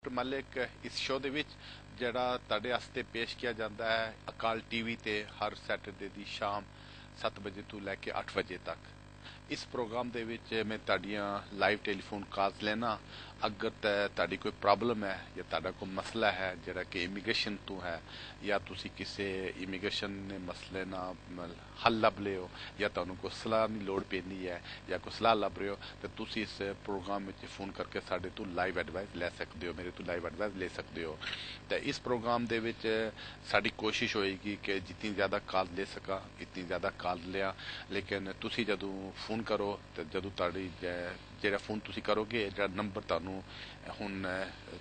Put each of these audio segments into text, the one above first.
Doctor Malik ਇਸ show ਦੇ ਵਿੱਚ ਜਿਹੜਾ ਤੁਹਾਡੇ ਵਾਸਤੇ ਪੇਸ਼ ਕੀਤਾ ਜਾਂਦਾ ਹੈ ਅਕਾਲ ਟੀਵੀ ਤੇ ਹਰ ਸੈਟਰਡੇ ਦੀ ਸ਼ਾਮ 7 ਵਜੇ ਤੋਂ ਲੈ ਕੇ 8 ਵਜੇ ਤੱਕ। ਇਸ ਪ੍ਰੋਗਰਾਮ ਦੇ ਵਿੱਚ ਮੈਂ ਤੁਹਾਡੀਆਂ ਲਾਈਵ ਟੈਲੀਫੋਨ ਕਾਲਸ ਲੈਣਾ। ਅਗਰ ਤੁਹਾਡੀ ਕੋਈ ਪ੍ਰੋਬਲਮ ਹੈ ਜਾਂ ਤੁਹਾਡਾ ਕੋਈ ਮਸਲਾ ਹੈ ਜਿਹੜਾ ਕਿ ਇਮੀਗ੍ਰੇਸ਼ਨ ਤੋਂ ਹੈ ਜਾਂ ਤੁਸੀਂ ਕਿਸੇ ਇਮੀਗ੍ਰੇਸ਼ਨ ਦੇ ਮਸਲੇ ਨਾਲ ਹੱਲ ਲੱਭ ਰਹੇ ਹੋ ਜਾਂ ਤੁਹਾਨੂੰ ਕੋਈ ਸਲਾਹ ਦੀ ਲੋੜ ਪੈਂਦੀ ਹੈ ਜਾਂ ਕੋਈ ਸਲਾਹ ਲੱਭ ਰਹੇ ਹੋ ਤਾਂ ਤੁਸੀਂ ਇਸ ਪ੍ਰੋਗਰਾਮ ਵਿੱਚ ਫੋਨ ਕਰਕੇ ਸਾਡੇ ਤੋਂ ਲਾਈਵ ਐਡਵਾਈਸ ਲੈ ਸਕਦੇ ਹੋ, ਮੇਰੇ ਤੋਂ ਲਾਈਵ ਐਡਵਾਈਸ ਲੈ ਸਕਦੇ ਹੋ। ਤਾਂ ਇਸ ਪ੍ਰੋਗਰਾਮ ਦੇ ਵਿੱਚ ਸਾਡੀ ਕੋਸ਼ਿਸ਼ ਹੋਏਗੀ ਕਿ ਜਿੰਨੀ ਜ਼ਿਆਦਾ ਕਾਲ ਲੈ ਸਕਾਂ ਇਤਨੀ ਜ਼ਿਆਦਾ ਕਾਲ ਲਿਆ। ਲੇਕਿਨ ਤੁਸੀਂ ਜਦੋਂ ਫੋਨ ਕਰੋ ਤਾਂ ਜਦੋਂ ਤੁਹਾਡੀ ਜਿਹੜਾ ਫੋਨ ਤੁਸੀਂ ਕਰੋਗੇ ਜਿਹੜਾ ਨੰਬਰ ਤੁਹਾਨੂੰ ਹੁਣ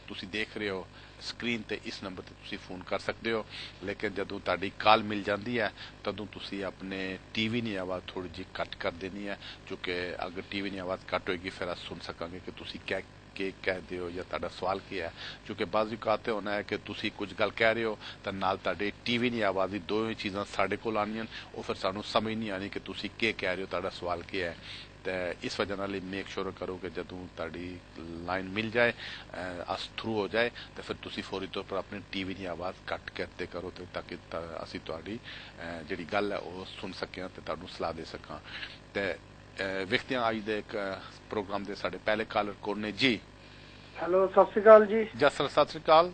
ਤੁਸੀਂ ਦੇਖ ਰਹੇ ਹੋ ਸਕਰੀਨ ਤੇ ਇਸ ਨੰਬਰ ਤੇ ਤੁਸੀਂ ਫੋਨ ਕਰ ਸਕਦੇ ਹੋ। ਲੇਕਿਨ ਜਦੋਂ ਤੁਹਾਡੀ ਕਾਲ ਮਿਲ ਜਾਂਦੀ ਹੈ ਤਦੋਂ ਤੁਸੀਂ ਆਪਣੇ ਟੀਵੀ ਦੀ ਆਵਾਜ਼ ਥੋੜੀ ਜਿਹੀ ਘੱਟ ਕਰ ਦੇਣੀ ਹੈ, ਕਿਉਂਕਿ ਅਗਰ ਟੀਵੀ ਦੀ ਆਵਾਜ਼ ਘੱਟ ਹੋਏਗੀ ਫਿਰ ਅਸੀਂ ਸੁਣ ਸਕਾਂਗੇ ਕਿ ਤੁਸੀਂ ਕੀ कहते हो या ਤੁਹਾਡਾ ਸਵਾਲ ਕੀ ਹੈ। ਕਿਉਂਕਿ ਬਾਜ਼ ਔਕਾਤ ਹੋਣਾ ਹੈ ਕਿ ਤੁਸੀਂ ਕੁਝ ਗੱਲ ਕਹਿ ਰਹੇ ਹੋ ਤਾਂ ਨਾਲ ਤੁਹਾਡੇ ਟੀਵੀ ਦੀ ਆਵਾਜ਼ ਦੀ ਦੋਵੇਂ ਚੀਜ਼ਾਂ ਸਾਡੇ ਕੋਲ ਆਉਣੀਆਂ, ਉਹ ਫਿਰ ਸਾਨੂੰ ਸਮਝ ਨਹੀਂ ਆਣੀ ਕਿ ਤੁਸੀਂ ਕੀ ਕਹਿ ਰਹੇ ਹੋ, ਤੁਹਾਡਾ ਸਵਾਲ ਕੀ ਹੈ। ਤੇ ਇਸ ਵਜ੍ਹਾ ਨਾਲ ਮੇਕ ਸ਼ੋਰ ਕਰੋ ਕਿ ਜਦੋਂ ਤੁਹਾਡੀ ਲਾਈਨ ਮਿਲ ਜਾਏ ਅਸ ਥਰੂ ਹੋ ਜਾਏ ਤਾਂ ਫਿਰ ਤੁਸੀਂ ਫੌਰੀ ਤੌਰ ਪਰ ਆਪਣੀ ਟੀਵੀ ਦੀ ਆਵਾਜ਼ ਘੱਟ ਕਰਦੇ ਕਰੋ ਤੇ ਤਾਂ ਕਿ ਅਸੀਂ ਤੁਹਾਡੀ ਜਿਹੜੀ ਗੱਲ ਹੈ ਉਹ ਸੁਣ ਸਕਾਂ ਤੇ ਤੁਹਾਨੂੰ ਸਲਾਹ ਦੇ ਸਕਾਂ। ਤੇ ਵੇਖਦੇ ਹਾਂ ਅੱਜ ਦੇ ਇੱਕ ਪ੍ਰੋਗਰਾਮ ਦੇ ਸਾਡੇ ਪਹਿਲੇ ਕਾਲਰ ਕੌਣ ਨੇ ਜੀ। ਹੈਲੋ, ਸਤਿ ਸ੍ਰੀ ਅਕਾਲ ਜੀ। ਸਰ ਸਤਿ ਸ੍ਰੀ ਅਕਾਲ।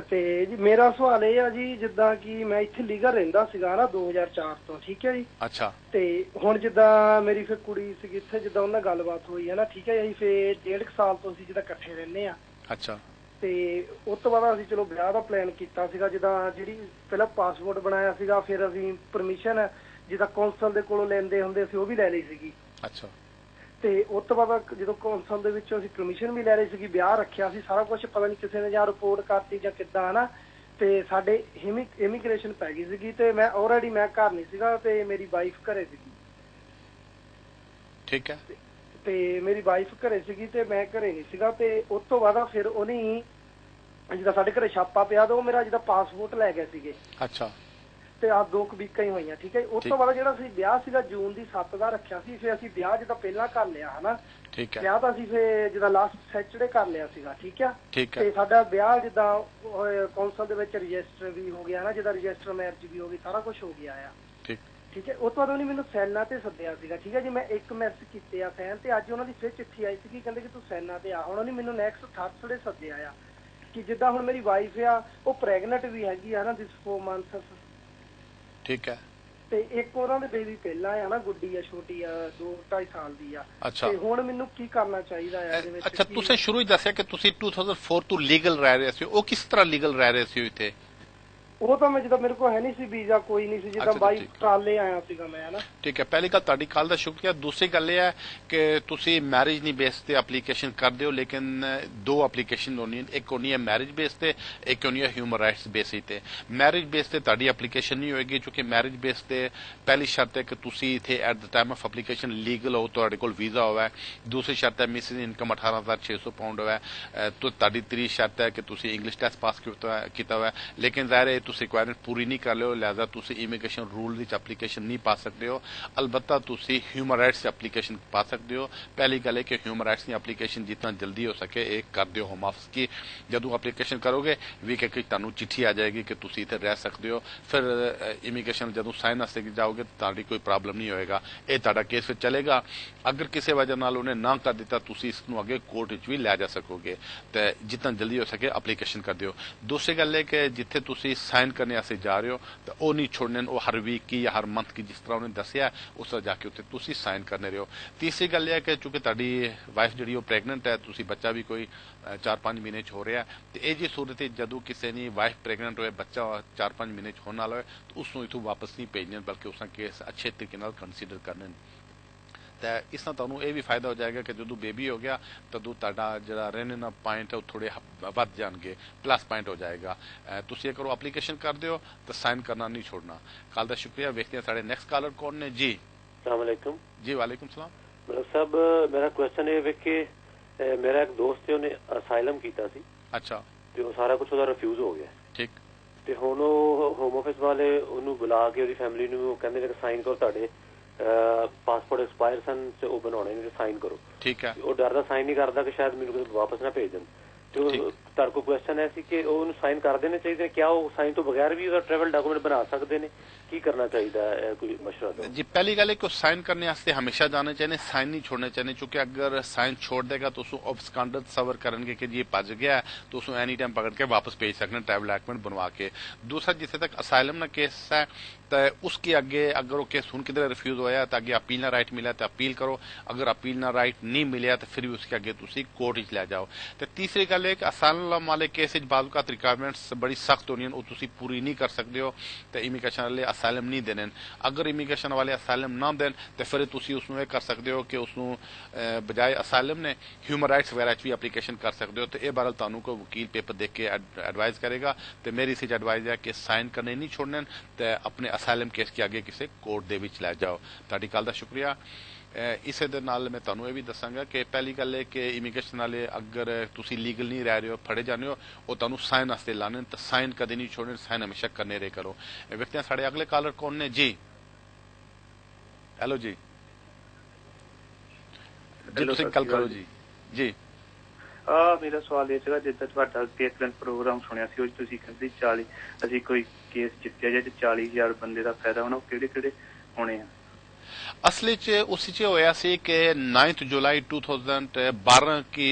ਤੇ ਜੀ ਮੇਰਾ ਸਵਾਲ ਇਹ ਆ ਜੀ, ਜਿੱਦਾਂ ਕਿ ਮੈਂ ਇੱਥੇ ਲੀਗਲ ਰਹਿੰਦਾ ਸੀਗਾ ਨਾ 2004 ਤੋਂ, ਠੀਕ ਹੈ ਜੀ। ਅੱਛਾ। ਤੇ ਹੁਣ ਜਿੱਦਾਂ ਮੇਰੀ ਫਿਰ ਕੁੜੀ ਸੀਗੀ ਇੱਥੇ, ਜਿੱਦਾਂ ਉਹਨਾਂ ਗੱਲਬਾਤ ਹੋਈ ਹੈ ਨਾ, ਠੀਕ ਹੈ ਜੀ। ਫਿਰ 1.5 ਸਾਲ ਤੋਂ ਅਸੀਂ ਜਿੱਦਾਂ ਇਕੱਠੇ ਰਹਿੰਦੇ ਆ। ਅੱਛਾ। ਤੇ ਉਸ ਤੋਂ ਬਾਅਦ ਅਸੀਂ ਚਲੋ ਵਿਆਹ ਦਾ ਪਲਾਨ ਕੀਤਾ ਸੀਗਾ, ਜਿੱਦਾਂ ਜਿਹੜੀ ਪਹਿਲਾਂ ਪਾਸਪੋਰਟ ਬਣਾਇਆ ਸੀਗਾ, ਫਿਰ ਅਸੀਂ ਪਰਮਿਸ਼ਨ ਜਿੱਦਾਂ ਕੌਂਸਲ ਦੇ ਕੋਲੋਂ ਲੈਂਦੇ ਹੁੰਦੇ ਸੀ ਉਹ ਵੀ ਲੈ ਲਈ ਸੀਗੀ। ਅੱਛਾ। ਤੇ ਉਸ ਤੋਂ ਬਾਅਦ ਜਦੋਂ ਕੌਂਸਲ ਦੇ ਵਿੱਚੋਂ ਅਸੀਂ ਪਰਮਿਸ਼ਨ ਵੀ ਲੈ ਲਈ ਸੀਗੀ, ਵਿਆਹ ਰੱਖਿਆ ਸੀ, ਸਾਰਾ ਕੁਝ ਪਤਾ ਨਹੀਂ ਕਿਸੇ ਨੇ ਜਾਂ ਰਿਪੋਰਟ ਕਰਤੀ ਜਾਂ ਕਿੱਦਾਂ ਹਨਾ, ਤੇ ਸਾਡੇ ਇਮੀਗ੍ਰੇਸ਼ਨ ਪੈ ਗਈ ਸੀਗੀ। ਤੇ ਮੈਂ ਆਲਰੇਡੀ ਮੈਂ ਘਰ ਨਹੀਂ ਸੀਗਾ ਤੇ ਮੇਰੀ ਵਾਈਫ ਘਰੇ ਸੀਗੀ। ਠੀਕ ਹੈ। ਤੇ ਮੇਰੀ ਵਾਈਫ ਘਰੇ ਸੀਗੀ ਤੇ ਮੈਂ ਘਰੇ ਨਹੀਂ ਸੀਗਾ। ਤੇ ਉਸ ਤੋਂ ਬਾਅਦ ਫਿਰ ਉਹਨੇ ਜਿੱਦਾਂ ਸਾਡੇ ਘਰੇ ਛਾਪਾ ਪਿਆ ਤੇ ਉਹ ਮੇਰਾ ਜਿੱਦਾਂ ਪਾਸਪੋਰਟ ਲੈ ਗਏ ਸੀਗੇ। ਅੱਛਾ। ਤੇ ਆ 2 ਵੀਕਾਂ ਹੀ ਹੋਈਆਂ, ਠੀਕ ਹੈ। ਉਸ ਤੋਂ ਬਾਅਦ ਜਿਹੜਾ ਅਸੀਂ ਵਿਆਹ ਸੀਗਾ ਜੂਨ ਦੀ 7 ਦਾ ਰੱਖਿਆ ਸੀ, ਫਿਰ ਅਸੀਂ ਵਿਆਹ ਜਿੱਦਾਂ ਪਹਿਲਾਂ ਕਰ ਲਿਆ ਹਨਾ। ਠੀਕ ਹੈ। ਵਿਆਹ ਤਾਂ ਅਸੀਂ ਫਿਰ ਜਿੱਦਾਂ ਲਾਸਟ ਸੈਚਰਡੇ ਕਰ ਲਿਆ ਸੀਗਾ, ਠੀਕ ਆ। ਠੀਕ ਹੈ। ਤੇ ਸਾਡਾ ਵਿਆਹ ਜਿੱਦਾਂ ਕੌਂਸਲ ਦੇ ਵਿੱਚ ਰਜਿਸਟਰ ਵੀ ਹੋ ਗਿਆ ਨਾ, ਜਿੱਦਾਂ ਰਜਿਸਟਰ ਮੈਰਿਜ ਵੀ ਹੋ ਗਈ, ਸਾਰਾ ਕੁਝ ਹੋ ਗਿਆ ਆ। ਠੀਕ ਹੈ। ਉਸ ਤੋਂ ਬਾਅਦ ਉਹਨੇ ਮੈਨੂੰ ਸੈਨਾ ਤੇ ਸੱਦਿਆ ਸੀਗਾ, ਠੀਕ ਹੈ ਜੀ। ਮੈਂ 1 ਮੈਸੇਜ ਕੀਤੇ ਆ ਸੈਨ ਤੇ, ਅੱਜ ਉਹਨਾਂ ਦੀ ਫਿਰ ਚਿੱਠੀ ਆਈ ਸੀਗੀ, ਕਹਿੰਦੇ ਕਿ ਤੂੰ ਸੈਨਾ ਤੇ ਆ। ਹੁਣ ਉਹਨੇ ਮੈਨੂੰ ਨੈਕਸਟ ਥਰਸਡੇ ਸੱਦਿਆ ਆ ਕਿ ਜਿੱਦਾਂ ਹੁਣ ਮੇਰੀ ਵਾਈਫ ਆ ਉਹ ਪ੍ਰੈਗਨੈਂਟ ਵੀ ਹੈਗੀ ਆ ਨਾ, ਦਿਸ 4 months। ਠੀਕ ਹੈ। ਤੇ ਇੱਕ ਉਹਨਾਂ ਦੇ ਬੇਬੀ ਪਹਿਲਾਂ ਆ ਨਾ, ਗੁੱਡੀ ਆ, ਛੋਟੀ ਆ, 2-2.5 ਸਾਲ ਦੀ ਆ। ਤੇ ਹੁਣ ਮੈਨੂੰ ਕੀ ਕਰਨਾ ਚਾਹੀਦਾ ਆ ਇਹਦੇ ਵਿੱਚ? ਅੱਛਾ, ਤੁਸੀਂ ਸ਼ੁਰੂ ਹੀ ਦੱਸਿਆ ਕਿ ਤੁਸੀਂ 2004 ਤੋਂ ਲੀਗਲ ਰਹਿ ਰਹੇ ਸੀ, ਉਹ ਕਿਸ ਤਰ੍ਹਾਂ ਲੀਗਲ ਰਹਿ ਰਹੇ ਸੀ ਇੱਥੇ? ਉਹ ਤਾਂ ਮੈਂ ਜਿੱਦਾਂ ਮੇਰੇ ਕੋਲ ਹੈ ਨਹੀਂ ਸੀ ਵੀਜ਼ਾ, ਕੋਈ ਨਹੀਂ ਸੀ, ਜਿੱਦਾਂ ਬਾਈ ਟਰਾਲੇ ਆਇਆ ਸੀਗਾ ਮੈਂ ਹਨਾ। ਠੀਕ ਹੈ। ਪਹਿਲੀ ਗੱਲ ਤੁਹਾਡੀ ਕਾਲ ਦਾ ਸ਼ੁਕਰੀਆ। ਦੂਸਰੀ ਗੱਲ ਇਹ ਹੈ ਕਿ ਤੁਸੀਂ ਮੈਰਿਜ ਨਹੀਂ ਬੇਸ ਤੇ ਐਪਲੀਕੇਸ਼ਨ ਕਰਦੇ ਹੋ, ਲੇਕਿਨ 2 ਐਪਲੀਕੇਸ਼ਨ ਹੋਣੀ, ਇੱਕ ਹੋਣੀ ਹੈ ਮੈਰਿਜ ਬੇਸ ਤੇ, ਇੱਕ ਹੋਣੀ ਹੈ ਹਿਊਮਨ ਰਾਈਟਸ ਬੇਸ ਤੇ। ਮੈਰਿਜ ਬੇਸ ਤੇ ਤੁਹਾਡੀ ਐਪਲੀਕੇਸ਼ਨ ਨਹੀਂ ਹੋਏਗੀ, ਕਿਉਂਕਿ ਮੈਰਿਜ ਬੇਸ ਤੇ ਪਹਿਲੀ ਸ਼ਰਤ ਹੈ ਕਿ ਤੁਸੀਂ ਇੱਥੇ at the time of application legal ਹੋ, ਤੁਹਾਡੇ ਕੋਲ ਵੀਜ਼ਾ ਹੋਵੇ। ਦੂਸਰੀ ਸ਼ਰਤ ਹੈ ਮਿਸਿਸ ਇਨਕਮ 18,600 ਪਾਉਂਡ ਹੋਵੇ। ਤੁਹਾਡੀ ਤੀਸਰੀ ਸ਼ਰਤ ਹੈ ਕਿ ਤੁਸੀਂ ਇੰਗਲਿਸ਼ ਟੈਸਟ ਪਾਸ ਕੀਤਾ ਹੋਇਆ। ਲੇਕਿਨ ਜ਼ਾਹਿਰ ਹੈ ਤੁਸੀਂ ਰਿਕੁਆਇਰਮੈਂਟ ਪੂਰੀ ਨਹੀਂ ਕਰ ਲਿਓ, ਲਿਹਾਜ਼ਾ ਤੁਸੀਂ ਇਮੀਗ੍ਰੇਸ਼ਨ ਰੂਲ ਵਿੱਚ ਐਪਲੀਕੇਸ਼ਨ ਨਹੀਂ ਪਾ ਸਕਦੇ ਹੋ। ਅਲਬੱਤਾ ਤੁਸੀਂ ਹਿਊਮਨ ਰਾਈਟਸ ਐਪਲੀਕੇਸ਼ਨ ਪਾ ਸਕਦੇ ਹੋ। ਪਹਿਲੀ ਗੱਲ ਹੈ ਕਿ ਹਿਊਮਨ ਰਾਈਟਸ ਦੀ ਐਪਲੀਕੇਸ਼ਨ ਜਿੰਨਾ ਜਲਦੀ ਹੋ ਸਕੇ ਇਹ ਕਰ ਦਿਓ ਹੋਮ ਆਫਿਸ ਕੀ। ਜਦੋਂ ਐਪਲੀਕੇਸ਼ਨ ਕਰੋਗੇ ਵੀਕ ਇੱਕ ਤੁਹਾਨੂੰ ਚਿੱਠੀ ਆ ਜਾਏਗੀ ਕਿ ਤੁਸੀਂ ਇੱਥੇ ਰਹਿ ਸਕਦੇ ਹੋ। ਫਿਰ ਇਮੀਗ੍ਰੇਸ਼ਨ ਜਦੋਂ ਸਾਈਨ ਵਾਸਤੇ ਜਾਓਗੇ ਤੁਹਾਡੀ ਕੋਈ ਪ੍ਰੋਬਲਮ ਨਹੀਂ ਹੋਏਗਾ, ਇਹ ਤੁਹਾਡਾ ਕੇਸ ਫਿਰ ਚਲੇਗਾ। ਅਗਰ ਕਿਸੇ ਵਜ੍ਹਾ ਨਾਲ ਉਹਨੇ ਨਾ ਕਰ ਦਿੱਤਾ ਤੁਸੀਂ ਇਸ ਨੂੰ ਅੱਗੇ ਕੋਰਟ ਵਿੱਚ ਵੀ ਲੈ ਜਾ ਸਕੋਗੇ। ਤੇ ਜਿੰਨਾ ਜਲਦੀ ਹੋ ਸਕੇ ਐਪਲੀਕੇਸ਼ਨ ਕਰ ਦਿਓ। ਦੂਸਰੀ ਗੱਲ ਹੈ ਕਿ ਜਿੱਥੇ ਤੁਸੀਂ ਸਾਈਨ ਕਰਨੇ ਵਾਸਤੇ ਜਾ ਰਹੇ ਹੋ ਤਾਂ ਉਹ ਨਹੀਂ ਛੋੜਨੇ, ਉਹ ਹਰ ਵੀਕ ਕੀ ਜਾਂ ਹਰ ਮੰਥ ਕੀ ਜਿਸ ਤਰ੍ਹਾਂ ਉਹਨੇ ਦੱਸਿਆ ਉਸ ਤਰ੍ਹਾਂ ਜਾ ਕੇ ਉੱਥੇ ਤੁਸੀਂ ਸਾਈਨ ਕਰਨੇ ਰਹੋ। ਤੀਸਰੀ ਗੱਲ ਇਹ ਹੈ ਕਿ ਚੂੰਕਿ ਤੁਹਾਡੀ ਵਾਈਫ ਜਿਹੜੀ ਉਹ ਪ੍ਰੈਗਨੈਂਟ ਹੈ, ਤੁਸੀਂ ਬੱਚਾ ਵੀ ਕੋਈ 4-5 ਮਹੀਨੇ 'ਚ ਹੋ ਰਿਹਾ, ਤੇ ਇਹ ਜੀ ਸੂਰਤ ਜਦੋਂ ਕਿਸੇ ਦੀ ਵਾਈਫ ਪ੍ਰੈਗਨੈਂਟ ਹੋਏ, ਬੱਚਾ 4-5 ਮਹੀਨੇ 'ਚ ਹੋਣ ਵਾਲਾ ਹੋਏ ਤਾਂ ਉਸ ਨੂੰ ਇੱਥੋਂ ਵਾਪਸ ਨਹੀਂ ਭੇਜਣ, ਬਲਕਿ ਉਸ ਦਾ ਕੇਸ ਅੱਛੇ ਤਰੀਕੇ ਨਾਲ ਕੰਸੀਡਰ ਕਰਨੇ। ਤਾਂ ਇਸ ਨਾਲ ਤੁਹਾਨੂੰ ਇਹ ਵੀ ਫਾਇਦਾ ਹੋ ਜਾਏਗਾ ਕਿ ਜਦੋਂ ਬੇਬੀ ਹੋ ਗਿਆ ਤਦੋਂ ਤੁਹਾਡਾ ਜਿਹੜਾ ਰਹਿਣ ਦਾ ਪੁਆਇੰਟ ਹੈ ਉਹ ਥੋੜੇ ਵੱਧ ਜਾਣਗੇ, ਪਲੱਸ ਪੁਆਇੰਟ ਹੋ ਜਾਏਗਾ। ਤੁਸੀਂ ਅਗਰ ਐਪਲੀਕੇਸ਼ਨ ਕਰਦੇ ਹੋ ਤਾਂ ਸਾਈਨ ਕਰਨਾ ਨਹੀਂ ਛੋੜਨਾ। ਕੱਲ ਦਾ ਸ਼ੁਕਰੀਆ। ਵੇਖਦੇ हैं ਸਾਡੇ ਨੈਕਸਟ ਕਾਲਰ ਕੌਣ ਨੇ ਜੀ। अस्सलाम वालेकुम जी। वालेकुम सलाम। मतलब साहब मेरा क्वेश्चन ये है कि मेरा एक दोस्त है ਉਹਨੇ ਅਸਾਈਲਮ ਕੀਤਾ ਸੀ। ਅੱਛਾ। ਤੇ ਉਹ ਸਾਰਾ ਕੁਝ ਉਹਦਾ ਰਿਫਿਊਜ਼ ਹੋ ਗਿਆ। ਠੀਕ। ਤੇ ਹੁਣ ਉਹ ਹੋਮ ਆਫਿਸ ਵਾਲੇ ਉਹਨੂੰ ਬੁਲਾ ਕੇ ਉਹਦੀ ਫੈਮਿਲੀ ਨੂੰ ਕਹਿੰਦੇ ਨੇ ਕਿ ਸਾਈਨ ਕਰੋ, ਤੁਹਾਡੇ ਪਾਸਪੋਰਟ ਐਕਸਪਾਇਰ ਸਨ ਤੇ ਉਹ ਬਣਾਉਣੇ ਨੇ, ਸਾਈਨ ਕਰੋ। ਠੀਕ ਹੈ। ਉਹ ਡਰਦਾ ਸਾਈਨ ਨਹੀਂ ਕਰਦਾ ਕਿ ਸ਼ਾਇਦ ਮੈਨੂੰ ਵਾਪਸ ਨਾ ਭੇਜ ਦੇਣ। ਤੇ ਤੁਹਾਡੇ ਕੋਲ ਕੁਐਸਚਨ ਹੈ ਸੀ ਕਿ ਉਹਨੂੰ ਸਾਈਨ ਕਰ ਦੇਣੇ ਚਾਹੀਦੇ ਨੇ, ਕਿਆ ਉਹ ਸਾਈਨ ਤੋਂ ਬਗੈਰ ਵੀ ਉਹਦਾ ਟਰੈਵਲ ਡਾਕੂਮੈਂਟ ਬਣਾ ਸਕਦੇ ਨੇ, ਕੀ ਕਰਨਾ ਚਾਹੀਦਾ ਹੈ, ਕੋਈ ਮਸ਼ਵਰਾ ਦਿਓ जी। पहली गल है कि साइन करने वास्ते हमेशा जाने चाहिए, साइन नहीं छोड़ने चाहिए, क्योंकि अगर साइन छोड़ देगा तो उसको ऑब्सकांडर तस्वर करेंगे कि जी भज गया है, तो उसको एनी टाइम पकड़ के वापस भेज सकते हैं ट्रैवल डॉक्यूमेंट बनवा के। दूसरा, जिथे तक असाइलम का केस है तो उसके अगे अगर वो केस सुन किधर रिफ्यूज होया तो अगे अपील ना राइट मिला तो अपील करो, अगर अपील ना राइट नहीं मिले तो फिर भी उसके अगे तुसी कोर्ट लै जाओ। तो तीसरी गल है कि असाइलम वाले केस बाज़ रिक्वायरमेंट्स बड़ी सख्त होनी, वो तुसी पूरी नहीं कर सकते हो तो इमीग्रेशन वाले असाइलम नहीं देने। अगर इमीग्रेशन वाले असाइलम ना देन तो फिर तुसी उसनू कर सकते हो कि उसनू बजाय असाइलम ने ह्यूमन राइट्स वगैरह भी एप्लीकेशन कर सकते हो। तो यह बारे तुहानू कोई वकील पेपर देख के एडवाइस करेगा। तो मेरी इसी एडवाइस है कि साइन करने नहीं छोड़ने, तो अपने असाइलम केस के आगे किसी कोर्ट दे विच लै जाओ। तुहाडी गल दा शुक्रिया। इसे दे नाल मैं तुहानू ये भी दसांगा कि पहली गल है कि इमीग्रेशन वाले अगर तुसी लीगल नहीं रह रहे हो, फड़े जाने हो, वो तुहानू साइन वास्ते लाने, तो साइन कदे नहीं छोड़ने, साइन हमेशा करने रहे करो। व्यक्ति साढ़े अगले कॉलर कौन ने जी? हेलो जी, जी तुसी गल करो जी। जी ਮੇਰਾ ਸਵਾਲ ਇਹ ਸੀਗਾ, ਜਿੱਦਾਂ ਤੁਹਾਡਾ ਇੱਕ ਦਿਨ ਪ੍ਰੋਗਰਾਮ ਸੁਣਿਆ ਸੀ, ਉਹ ਤੁਸੀਂ ਕਹਿੰਦੇ 40 ਅਸੀਂ ਕੋਈ ਕੇਸ ਜਿੱਤਿਆ ਜਾਂ 40,000 ਬੰਦੇ ਦਾ ਫਾਇਦਾ ਹੋਣਾ, ਉਹ ਕਿਹੜੇ ਕਿਹੜੇ ਹੋਣੇ ਆ? असली च उस होया सी कि 9 जुलाई 2012 की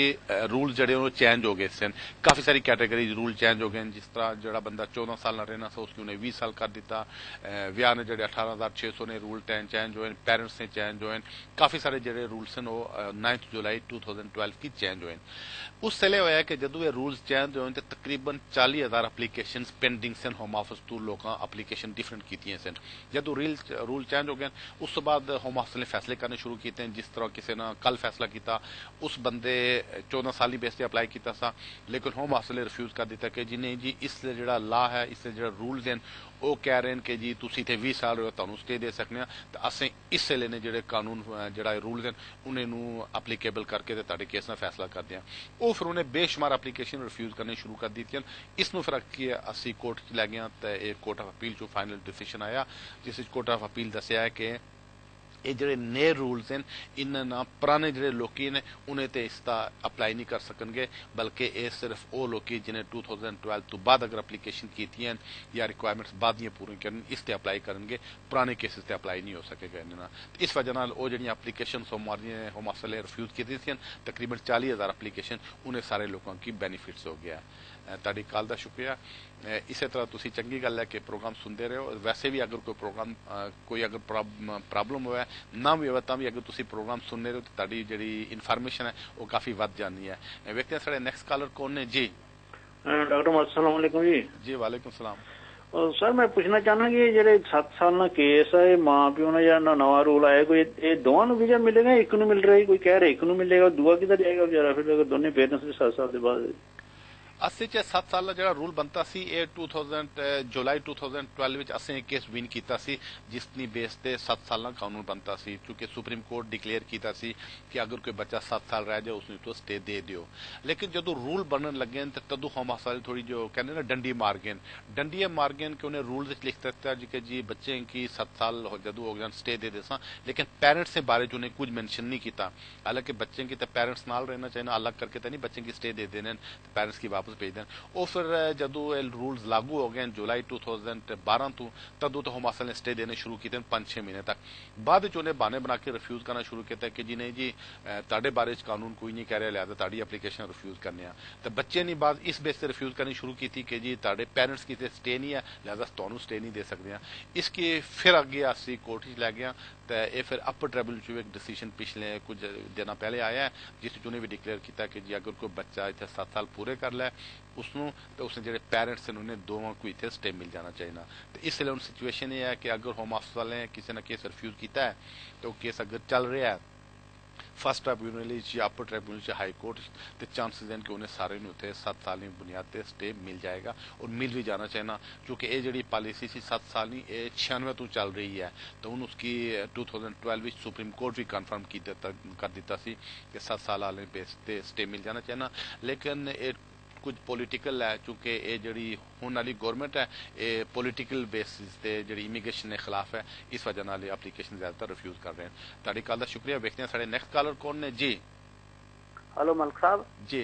रूल जड़े चेंज हो गए सन। काफी सारी कैटेगरीज रूल चेंज हो गए, जिस तरह जड़ा बंदा 14 साल रहना था उसकी उन्हें 20 साल कर दिता। विआह ने जड़े 18,600 ने रूल चेंज हुए, पेरेंट्स ने चेंज हुए, काफी सारे जड़े रूल्स हैं वो 9 जुलाई 2012 की चेंज हुए। उस वेले होया कि जदों ये रूल्स चेंज हुए तो तकरीबन 40,000 एप्लीकेशन पेंडिंग सन, होम ऑफिस तो लोग एप्लीकेशन डिफरेंट की सन। जदों रूल चेंज हो गए उस तो बाद होम ऑफिस ने फैसले करने शुरू किए हैं। जिस तरह किसी ने कल फैसला किया, उस बंदे 14 साल ही बेस पर अप्लाई किया सा, लेकिन होम ऑफिस ने रिफ्यूज कर दिया कि जी नहीं जी, इसलिए जो ला है, इसलिए जो रूल्स हैं वो कह रहे हैं कि जी तुम इतने 20 साल हो तुहानू स्टे दे सकते हैं, तो असें इस वेले ने जो कानून जो रूल्स हैं उन्हें अप्लीकेबल करके तुहाडे केस का फैसला करते हैं। वो फिर उन्हें बेशुमार एप्लीकेशन रिफ्यूज करने शुरू कर दी। इसनों फिर अगे असी कोर्ट च लै गए, तो यह कोर्ट ऑफ अपील चो फाइनल डिसीजन आया, जिस कोर्ट ऑफ अपील दसिया है कि ये जो नए रूल्स हैं इन्हें पुराने जो लोग ने उन्हें तो इसका अप्लाई नहीं कर सकेंगे, बल्कि ये सिर्फ वो लोग जिन्हें 2012 तो बाद अगर एप्लीकेशन की थी या रिक्वायरमेंट्स बाद ये पूरी करन इस ते अप्लाई करेंगे, पुराने केसेस ते अप्लाई नहीं हो सकेगा इन्हें। तो इस वजह वो जी एप्लीकेशन हमारी होम ऑफिस ने रिफ्यूज की थी, तकरीबन 40,000 एप्लीकेशन उन्हें सारे लोगों की बेनीफिट्स हो गया। तुहाडी कॉल दा शुक्रिया। इस तरह तुसी चंगी गल है कि प्रोग्राम सुनते रहो। वैसे भी अगर कोई प्रोग्राम कोई अगर प्रॉब्लम हुआ ना भी हो तो भी अगर तुसी प्रोग्राम सुनने रहो तो तुहाडी जिहड़ी इन्फॉर्मेशन है वो काफी वध जानी है। व्यक्ति साढ़े नैक्सट कॉलर कौन ने जी? डॉक्टर मोहम्मद अस्सलाम वालेकुम जी। जी वालेकुम सलाम। सर मैं पूछना चाहना कि ਜਿਹੜੇ 7 ਸਾਲ ਦਾ ਕੇਸ ਹੈ, ਮਾਂ ਪਿਓ ਨੇ ਜਾਂ ਨਵਾਂ ਰੂਲ ਆਇਆ ਕੋਈ, ਇਹ ਦੋਵਾਂ ਨੂੰ ਵੀਜ਼ਾ ਮਿਲੇਗਾ, ਇੱਕ ਨੂੰ ਮਿਲ ਰਿਹਾ, ਕੋਈ ਕਹਿ ਰਿਹਾ ਇੱਕ ਨੂੰ ਮਿਲੇਗਾ, ਦੂਆ ਕਿੱਧਰ ਜਾਏਗਾ ਵਿਚਾਰਾ ਫਿਰ ਅਗਰ ਦੋਨੇ ਪੇਰੈਂਟਸ ਦੇ 7 ਸਾਲ ਦੇ ਬਾਅਦ? असली च 7 साल का जो रूल बनता सी ये 2000 जुलाई 2012 विच असें केस विन कीता सी, जिसनी बेस ते 7 साल का कानून बनता सी, क्योंकि सुप्रीम कोर्ट डिक्लेयर कीता सी कि अगर कोई बच्चा 7 साल रह जाए उसने तो स्टे दे दियो। लेकिन जो रूल बनन लगे तो तदू होम ऑफिस वाले थोड़ी जो कहते ना डंडी मार गए कि उन्हें रूल लिख सकता है कि जी बच्चे की 7 साल जदू हो गया स्टे दे देसा, लेकिन पेरेंट्स के बारे उन्हें कुछ मेंशन नहीं किया। हालांकि बच्चे की तो पेरेंट्स नाल रहना चाहिए, अलग करके तो नहीं बच्चे की स्टे दे देने, पेरेंट्स की भेज दें। और फिर जदों रूल्स लागू हो गए जुलाई 2012 तो तदों तो होम ऑफिस ने स्टे देने शुरू किए 5-6 महीने तक। बाद उन्हें बहाने बना के रिफ्यूज करना शुरू किया कि जी नहीं जी तुहाडे बारे कानून कोई नहीं कह रहा, लिहाजा तुहाडी एप्लीकेशन रिफ्यूज करने। तो बच्चे ने बाद इस बेस से रिफ्यूज करनी शुरू की थी कि जी तुहाडे पेरेंट्स की स्टे नहीं है, लिहाजा तुहानू स्टे नहीं दे सकते। इसके फिर अगे असी कोर्ट च लै गए, तो यह फिर अपर ट्रिब्यूनल चो एक डिसीजन पिछले कुछ दिन पहले आया है, जिस उन्हें भी डिक्लेयर किया कि जी अगर कोई बच्चा इतने 7 साल पूरे कर लै उसनों तो उसने जो पेरेंट्स हैं उन्हें दोनों को इतने स्टे मिल जाना चाहिए। तो इसलिए उन सिचुएशन ये है कि अगर होम ऑफिस वाले किसी ने केस रिफ्यूज किया है तो केस अगर चल रहा है फर्स्ट ट्रिब्यूनल या अपर ट्रिब्यूनल हाई कोर्ट, तो चांसेस हैं कि उन्हें सारे उत्थे 7 साल की बुनियाद पर स्टे मिल जाएगा और मिल भी जाना चाहिए, क्योंकि ये जी पॉलिसी सी 7 साल नहीं ये 96 तो चल रही है। तो उन्होंने उसकी 2012 में सुप्रीम कोर्ट भी कन्फर्म कर दिता सी कि 7 साल वाले बेस पे स्टे मिल जाना चाहिए। लेकिन कुछ पॉलिटिकल है, चूंकि ये जी होने वाली गवर्नमेंट है ये पॉलिटिकल बेसिस पे जी इमीग्रेशन के खिलाफ है, इस वजह नाल एप्लीकेशन ज्यादातर रिफ्यूज कर रहे हैं। तुहाडी कॉल का शुक्रिया। देखते हैं साढ़े नेक्स्ट कॉलर कौन ने जी? हेलो मलिक साहब जी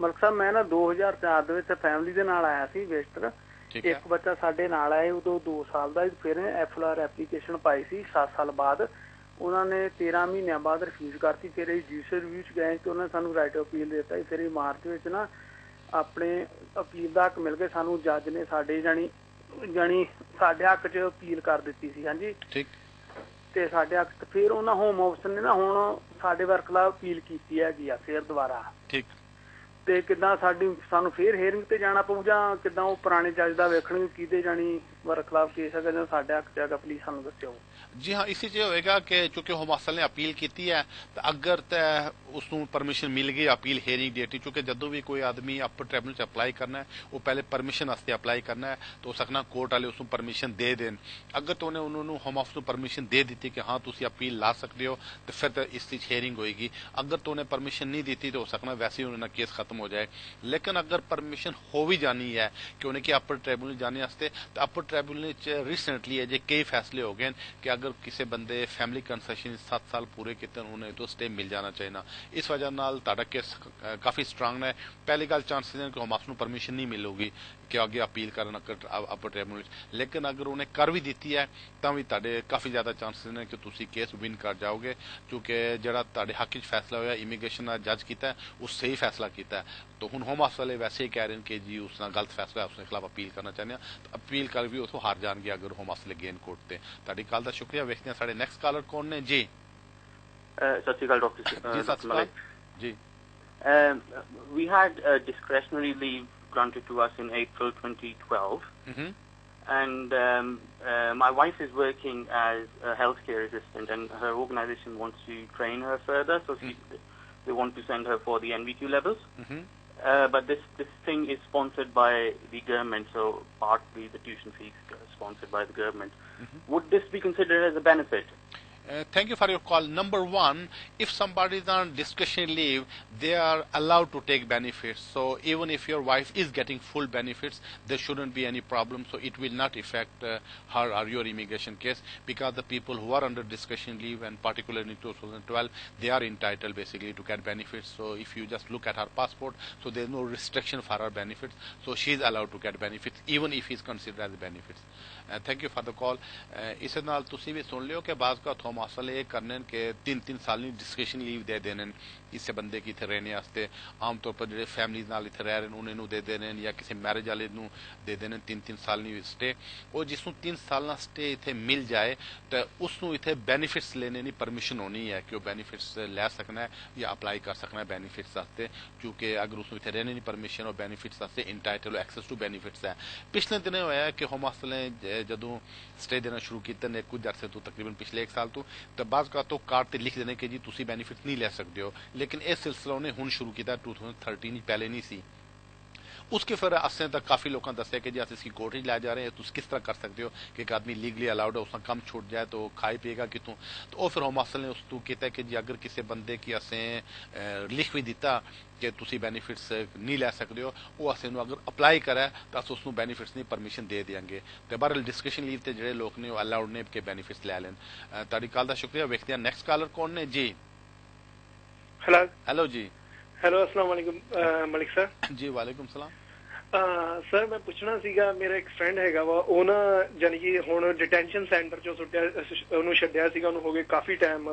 ਮਲਕ ਸਾਹਿਬ ਮੈਂ ਨਾ 2004 ਦੇ ਵਿੱਚ ਫੈਮਿਲੀ ਦੇ ਨਾਲ ਆਇਆ ਸੀ ਵਿਜ਼ਟਰ। ਇੱਕ ਬੱਚਾ ਸਾਡੇ ਨਾਲ ਆਇਆ, ਉਦੋਂ 2 ਸਾਲ ਦਾ। ਫਿਰ FLR ਐਪਲੀਕੇਸ਼ਨ ਪਾਈ ਸੀ 7 ਸਾਲ ਬਾਅਦ। ਉਹਨਾਂ ਨੇ 13 ਮਹੀਨਿਆਂ ਬਾਅਦ ਰਿਫਿਊਜ਼ ਕਰਤੀ। ਫਿਰ ਅਸੀਂ ਜੁਡੀਸ਼ੀਅਲ ਰਿਵਿਊ 'ਚ ਗਏ ਤੇ ਉਹਨਾਂ ਨੇ ਸਾਨੂੰ ਰਾਈਟ ਅਪੀਲ ਦਿੱਤਾ। ਫਿਰ ਮਾਰਚ ਵਿੱਚ ਨਾ ਆਪਣੇ ਅਪੀਲ ਦਾ ਹੱਕ ਮਿਲ ਕੇ ਸਾਨੂੰ ਜੱਜ ਨੇ ਸਾਡੇ ਜਾਣੀ ਸਾਡੇ ਹੱਕ 'ਚ ਅਪੀਲ ਕਰ ਦਿੱਤੀ ਸੀ। ਹਾਂਜੀ ਤੇ ਸਾਡੇ ਹੱਕ ਫਿਰ ਉਹਨਾਂ ਹੋਮ ਆਫਿਸ ਨੇ ਨਾ ਹੁਣ ਸਾਡੇ ਵਰਖਲਾਫ ਅਪੀਲ ਕੀਤੀ ਹੈਗੀ ਆ ਫਿਰ ਦੁਬਾਰਾ। ਤੇ ਕਿੱਦਾਂ ਸਾਨੂੰ ਫਿਰ ਹੇਅਰਿੰਗ ਤੇ ਜਾਣਾ ਪਊ ਜਾਂ ਕਿੱਦਾਂ ਉਹ ਪੁਰਾਣੇ ਜੱਜ ਦਾ ਵੇਖਣਗੇ ਕਿਹਦੇ ਜਾਣੀ ਵਰਖਲਾਫ ਕੇਸ ਹੈਗਾ ਜਾਂ ਸਾਡੇ ਹੱਕ 'ਚ ਹੈਗਾ? ਪਲੀਜ਼ ਸਾਨੂੰ ਦੱਸਿਓ। ਜੀ ਹਾਂ, ਇਸੇ 'ਚ ਹੋਏਗਾ ਕਿ ਚूंकि ਹੋਮ ਅਫਸਰ ਨੇ ਅਪੀਲ ਕੀਤੀ ਹੈ ਤਾਂ ਅਗਰ ਤਾਂ ਉਸਨੂੰ ਪਰਮਿਸ਼ਨ ਮਿਲ ਗਈ ਅਪੀਲ ਹੇਅਰਿੰਗ ਡੇਟ, ਕਿਉਂਕਿ ਜਦੋਂ ਵੀ ਕੋਈ ਆਦਮੀ ਅਪਰ ਟ੍ਰਿਬਿਊਨਲ 'ਚ ਅਪਲਾਈ ਕਰਨਾ ਹੈ ਉਹ ਪਹਿਲੇ ਪਰਮਿਸ਼ਨ ਵਾਸਤੇ ਅਪਲਾਈ ਕਰਨਾ ਹੈ ਤਾਂ ਹੋ ਸਕਣਾ ਕੋਰਟ ਵਾਲੇ ਉਸਨੂੰ ਪਰਮਿਸ਼ਨ ਦੇ ਦੇਣ। ਅਗਰ ਤਾਂ ਉਹਨੇ ਉਹਨਾਂ ਨੂੰ ਹੋਮ ਅਫਸਰ ਨੂੰ ਪਰਮਿਸ਼ਨ ਦੇ ਦਿੱਤੀ ਕਿ ਹਾਂ ਤੁਸੀਂ ਅਪੀਲ ਲਾ ਸਕਦੇ ਹੋ ਤਾਂ ਫਿਰ ਤਾਂ ਇਸ 'ਚ ਹੇਅਰਿੰਗ ਹੋਏਗੀ। ਅਗਰ ਤਾਂ ਉਹਨੇ ਪਰਮਿਸ਼ਨ ਨਹੀਂ ਦਿੱਤੀ ਤਾਂ ਹੋ ਸਕਣਾ ਵੈਸੇ ਹੀ ਉਹਨਾਂ ਦਾ ਕੇਸ ਖਤਮ ਹੋ ਜਾਏ। ਲੇਕਿਨ ਅਗਰ ਪਰਮਿਸ਼ਨ ਹੋ ਵੀ ਜਾਣੀ ਹੈ ਕਿ ਉਹਨੇ ਕਿ ਅਪਰ ਟ੍ਰਿਬਿਊਨਲ ਜਾਣੇ ਵਾਸਤੇ ਤਾਂ ਅਪਰ ਟ੍ਰਿਬਿਊਨਲ 'ਚ ਰੀਸੈਂਟਲੀ ਅਜੇ ਕਈ ਫੈਸਲੇ ਹੋ ਗਏ ਕਿ ਅਗਰ ਕਿਸੇ ਬੰਦੇ फैमिली कंसेशन 7 साल पूरे किए उन्हें तो स्टे मिल जाना चाहिए। इस वजह नाल ताड़ा केस काफ़ी स्ट्रांग है। पहली गल चांसेस हैं कि होम अफसर परमिशन नहीं मिलूगी कि आगे अपील करना अपर ट्रिब्यूनल, लेकिन अगर उन्हें कर भी दी है तो भी ताड़े काफ़ी ज़्यादा चांसेस हैं कि तुसी केस विन कर जाओगे, क्योंकि जरा ताड़े हक च फैसला होया इमीग्रेशन का जज किया उस सही फैसला किया। तो हुण होम अफसर वाले वैसे ही कह रहे हैं कि जी उसका गलत फैसला है, उसके खिलाफ अपील करना चाहते हैं तो अपील कर भी उतों हार जाएंगे अगर होम अफसर गेन कोर्ट से। ताड़ी कल का शुक्रिया। वेखते हैं साढ़े नेक्स्ट कॉलर कौन ने जी। सत श्री अकाल डॉक्टर जी। सत श्री अकाल जी। We had discretionary leave granted to us in April 2012, and my wife is working as a healthcare assistant, and her organization wants to train her further, so they want to send her for the NVQ levels. But this thing is sponsored by the government, so partly the tuition fees sponsored by the government. Would this be considered as a benefit? Thank you for your call. Number one, if somebody is on discretionary leave, they are allowed to take benefits. So even if your wife is getting full benefits, there shouldn't be any problem. So it will not affect her or your immigration case, because the people who are under discretionary leave, and particularly in 2012, they are entitled basically to get benefits. So if you just look at her passport, so there's no restriction for her benefits. So she is allowed to get benefits even if he is considered as benefits. Thank you for the call. इस नाल तुसी भी सुन लियो कि बाज़ का थोम असल ये करने के 3-3 साल की डिस्कशन लीव दे देने इससे बंदे की इतने रहने वास्ते। आमतौर पर जो फैमिली नाल इतने रह रहे उन्हें दे देने या किसी मैरिज वाले दे देने 3-3 साल की स्टे। और जिसनों 3 साल स्टे इतने मिल जाए तो उसनों इतने बेनिफिट्स लेने की परमिशन होनी है कि वो बेनिफिट्स लै सकना है या अप्लाई कर सकना है बेनिफिट्स वास्ते, क्योंकि अगर उसनों इतने रहने की परमिशन और बेनिफिट्स वास्ते इंटाइटल एक्सेस टू बेनिफिट्स है। पिछले दिनों होया है कि होम अफसर ने ਜਦੋਂ ਸਟੇ ਦੇਣਾ ਸ਼ੁਰੂ ਕੀਤਾ ਨੇ ਕੁਝ ਅਰਸੇ ਤੋਂ ਤਕਰੀਬਨ ਪਿਛਲੇ 1 ਸਾਲ ਤੋਂ, ਤਾਂ ਬਾਜ਼ ਕਾ ਤੋਂ ਕਾਰਡ ਤੇ ਲਿਖ ਦੇਣੇ ਕਿ ਜੀ ਤੁਸੀਂ ਬੈਨੀਫਿਟ ਨਹੀਂ ਲੈ ਸਕਦੇ ਹੋ। ਲੇਕਿਨ ਇਹ ਸਿਲਸਿਲਾ ਉਹਨੇ ਹੁਣ ਸ਼ੁਰੂ ਕੀਤਾ 2013 ਹੀ, ਪਹਿਲੇ ਨਹੀਂ ਸੀ। उसके फिर असें तक काफ़ी लोगों ने दसिया कि जी अस इसकी कोर्ट ही लै जा रहे हैं, तुम किस तरह कर सकते हो कि एक आदमी लीगली अलाउड है उसका कम छूट जाए तो खाए पिएगा कितों। तो वो फिर होम अफसर ने उस तू किया कि जी अगर किसी बंदे की असें लिख भी दिता कि तुसी बेनिफिट्स नहीं लै सकते हो, वो असें अगर अप्लाई करा तो अस उसनों बेनिफिट्स की परमिशन दे देंगे। तो बहरहाल डिस्कशन लीव से जोड़े लोग ने अलाउड ने कि बेनिफिट्स लै लैन। ताड़ी कल का शुक्रिया। वेखते हैं नेक्स्ट कॉलर कौन ने जी। हेलो जी। हेलो अस्सलाम वालेकुम मलिक सर। जी वालेकुम सलाम। ਸਰ ਮੈਂ ਪੁੱਛਣਾ ਸੀਗਾ, ਮੇਰਾ ਇੱਕ ਫਰੈਂਡ ਹੈਗਾ ਵਾ, ਉਹ ਨਾ ਜਾਨੀ ਕਿ ਹੁਣ ਡਿਟੈਂਸ਼ਨ ਸੈਂਟਰ ਚੋਂ ਉਹਨੂੰ ਛੱਡਿਆ ਸੀਗਾ, ਉਹਨੂੰ ਹੋ ਗਏ ਕਾਫੀ ਟਾਈਮ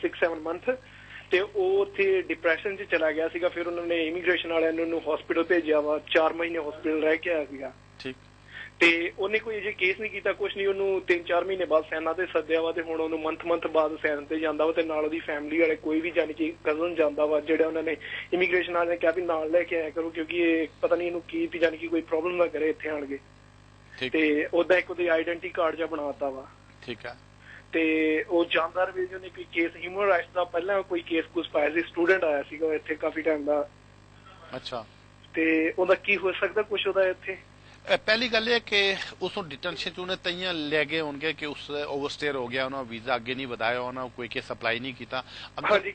6-7 ਮੰਥ, ਤੇ ਉਹ ਉੱਥੇ ਡਿਪਰੈਸ਼ਨ 'ਚ ਚਲਾ ਗਿਆ ਸੀਗਾ। ਫਿਰ ਉਹਨਾਂ ਨੇ ਇਮੀਗ੍ਰੇਸ਼ਨ ਵਾਲਿਆਂ ਨੇ ਉਹਨੂੰ ਹਸਪੀਟਲ ਭੇਜਿਆ ਵਾ, 4 ਮਹੀਨੇ ਹਸਪੀਟਲ ਰਹਿ ਕੇ ਆਇਆ ਸੀਗਾ। ਠੀਕ। ਤੇ ਉਹਨੇ ਕੋਈ ਅਜੇ ਕੇਸ ਨਹੀਂ ਕੀਤਾ, ਕੁਛ ਨਹੀਂ, ਉਹਨੂੰ 3-4 ਮਹੀਨੇ ਬਾਅਦ ਸੈਨਾ ਤੇ ਸੱਦਿਆ ਵਾ, ਤੇ ਹੁਣ ਉਹਨੂੰ ਮੰਥ ਬਾਅਦ ਸੈਨ ਤੇ ਜਾਂਦਾ ਵਾ, ਤੇ ਨਾਲ ਉਹਦੀ ਫੈਮਿਲੀ ਵਾਲੇ ਕੋਈ ਵੀ ਜਾਨੀ ਕਿ ਕਜ਼ਨ ਜਾਂਦਾ ਵਾ, ਜਿਹੜਾ ਉਹਨਾਂ ਨੇ ਇਮੀਗ੍ਰੇਸ਼ਨ ਵਾਲੇ ਨੇ ਕਿਹਾ ਵੀ ਨਾਲ ਲੈ ਕੇ ਆਇਆ ਕਰੋ, ਕਿਉਂਕਿ ਇਹ ਪਤਾ ਨਹੀਂ ਇਹਨੂੰ ਕੀ ਜਾਨੀ ਕਿ ਕੋਈ ਪ੍ਰੋਬਲਮ ਨਾ ਕਰੇ ਇੱਥੇ ਆਣ ਕੇ। ਤੇ ਉਹਦਾ ਇੱਕ ਉਹਦੀ ਆਈਡੈਂਟੀ ਕਾਰਡ ਜਿਹਾ ਬਣਾਤਾ ਵਾ। ਠੀਕ ਹੈ। ਤੇ ਉਹ ਜਾਨਦਾਰ ਵੀ ਉਹਨੇ ਕੋਈ ਕੇਸ ਹਿਊਮਨ ਰਾਈਟਸ ਦਾ ਪਹਿਲਾਂ ਕੋਈ ਕੇਸ ਕੁਛ ਪਾਇਆ ਸੀ, ਸਟੂਡੈਂਟ ਆਇਆ ਸੀਗਾ ਇੱਥੇ ਕਾਫੀ ਟਾਈਮ ਦਾ। ਅੱਛਾ। ਤੇ ਉਹਦਾ ਕੀ ਹੋ ਸਕਦਾ ਕੁਛ ਉਹਦਾ ਇੱਥੇ? ਪਹਿਲੀ ਗੱਲ ਇਹ ਕਿ ਉਸ ਨੂੰ ਡਿਟੈਂਸ਼ਨ ਚ ਉਹਨੇ ਤਈਆਂ ਲੈ ਗਏ ਹੋਣਗੇ ਕਿ ਉਸ ਓਵਰਸਟੇਅਰ ਹੋ ਗਿਆ, ਉਹਨਾਂ ਵੀਜ਼ਾ ਅੱਗੇ ਨਹੀਂ ਵਧਾਇਆ, ਉਹਨਾਂ ਕੋਈ ਕੇਸ ਅਪਲਾਈ ਨਹੀਂ ਕੀਤਾ। ਹਾਂਜੀ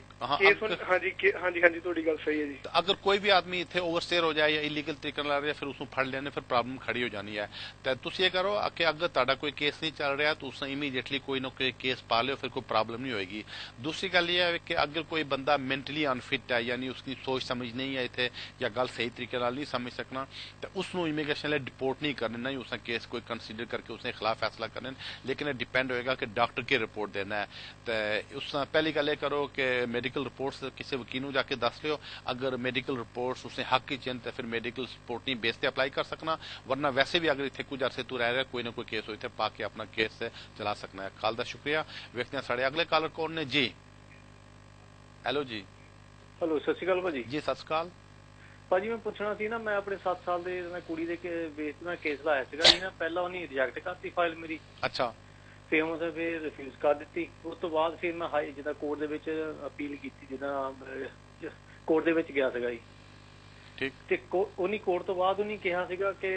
ਹਾਂਜੀ ਤੁਹਾਡੀ ਗੱਲ ਸਹੀ ਹੈ ਜੀ। ਅਗਰ ਕੋਈ ਵੀ ਆਦਮੀ ਇੱਥੇ ਓਵਰਸਟੇਅਰ ਹੋ ਜਾਏ ਜਾਂ ਇਲੀਗਲ ਤਰੀਕੇ ਨਾਲ ਰਿਹਾ, ਫਿਰ ਉਸ ਨੂੰ ਫੜ ਲੈਣੇ, ਫਿਰ ਪ੍ਰੋਬਲਮ ਖੜੀ ਹੋ ਜਾਣੀ ਹੈ। ਤਾਂ ਤੁਸੀਂ ਇਹ ਕਰੋ ਕਿ ਅਗਰ ਤੁਹਾਡਾ ਕੋਈ ਕੇਸ ਨਹੀਂ ਚੱਲ ਰਿਹਾ ਤਾਂ ਉਸ ਨੇ ਇਮੀਡੀਏਟਲੀ ਕੋਈ ਨਾ ਕੋਈ ਕੇਸ ਪਾ ਲਿਓ, ਫਿਰ ਕੋਈ ਪ੍ਰੋਬਲਮ ਨਹੀਂ ਹੋਏਗੀ। ਦੂਸਰੀ ਗੱਲ ਇਹ ਹੈ ਕਿ ਅਗਰ ਕੋਈ ਬੰਦਾ ਮੈਂਟਲੀ ਅਨਫਿਟ ਹੈ, ਯਾਨੀ ਉਸकी ਸੋਚ ਸਮਝ ਨਹੀਂ ਹੈ ਇੱਥੇ, ਜਾਂ ਗੱਲ ਸਹੀ ਤਰੀਕੇ ਨਾਲ ਨਹੀਂ ਸਮਝ ਸਕਣਾ, ਤਾਂ ਉਸ ਨੂੰ ਇਮੀਗ੍ਰੇਸ਼ਨ ਲਈ रिपोर्ट नहीं करनी, नहीं उसने केस कोई कंसीडर करके उसके खिलाफ फैसला करना, लेकिन डिपेंड होएगा कि डॉक्टर की रिपोर्ट देना है। तो उस पहली गल ये करो कि मेडिकल रिपोर्ट्स किसी वकील जाके दस लियो, अगर मेडिकल रिपोर्ट्स उसने हक की चिंत है फिर मेडिकल रिपोर्ट नहीं बेस पे अप्लाई कर सकना, वरना वैसे भी अगर इतने कुछ अरसे तू रह रहा कोई ना कोई केस हो पाके अपना केस से चला सकना है। कॉल का शुक्रिया। व्यक्ति साढ़े अगले कॉलर कौन ने जी? हेलो जी। हेलो सत श्री अकाल भाजी। जी सत श्री अकाल ਭਾਜੀ। ਮੈਂ ਪੁੱਛਣਾ ਸੀ ਨਾ, ਮੈਂ ਆਪਣੇ 7 ਸਾਲ ਦੇ ਮੈਂ ਕੁੜੀ ਦੇ ਬੇਸ ਤੇ ਮੈਂ ਕੇਸ ਲਾਇਆ ਸੀਗਾ ਜੀ ਨਾ, ਪਹਿਲਾਂ ਉਹਨੇ ਰਿਜੈਕਟ ਕਰਤੀ ਫਾਈਲ ਮੇਰੀ। ਅੱਛਾ। ਫਿਰ ਉਹਨੇ ਫਿਰ ਰਿਫਿਊਜ਼ ਕਰ ਦਿੱਤੀ। ਉਸ ਤੋਂ ਬਾਅਦ ਫਿਰ ਮੈਂ ਹਾਈ ਜਿੱਦਾਂ ਕੋਰਟ ਦੇ ਵਿੱਚ ਅਪੀਲ ਕੀਤੀ, ਜਿੱਦਾਂ ਕੋਰਟ ਦੇ ਵਿੱਚ ਗਿਆ ਸੀਗਾ ਜੀ। ਠੀਕ। ਤੇ ਉਹਨੀ ਕੋਰਟ ਤੋਂ ਬਾਅਦ ਉਹਨੇ ਕਿਹਾ ਸੀਗਾ ਕਿ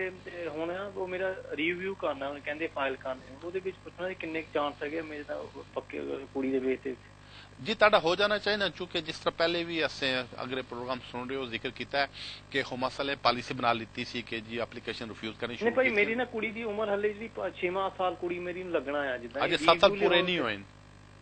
ਹੁਣ ਉਹ ਮੇਰਾ ਰਿਵਿਊ ਕਰਨਾ, ਉਹਨੇ ਕਹਿੰਦੇ ਫਾਈਲ ਕਰਨਾ। ਉਹਦੇ ਵਿੱਚ ਪੁੱਛਣਾ ਕਿੰਨੇ ਚਾਂਸ ਹੈਗੇ ਮੇਰੇ ਤਾਂ ਪੱਕੇ ਕੁੜੀ ਦੇ ਬੇਸ ਤੇ। जी ताड़ा हो जाना चाहिए ना, चूंकि जिस तरह पहले भी असें अगले प्रोग्राम सुन रहे हो जिक्र किया है कि हुमासा ने पॉलिसी बना ली सी कि जी एप्लीकेशन रिफ्यूज करनी शुरू। नहीं भाई मेरी ना कुड़ी दी उम्र हले जी 6 साल कुड़ी मेरी लगना है जिदा अजे 7 साल पूरे नहीं हुए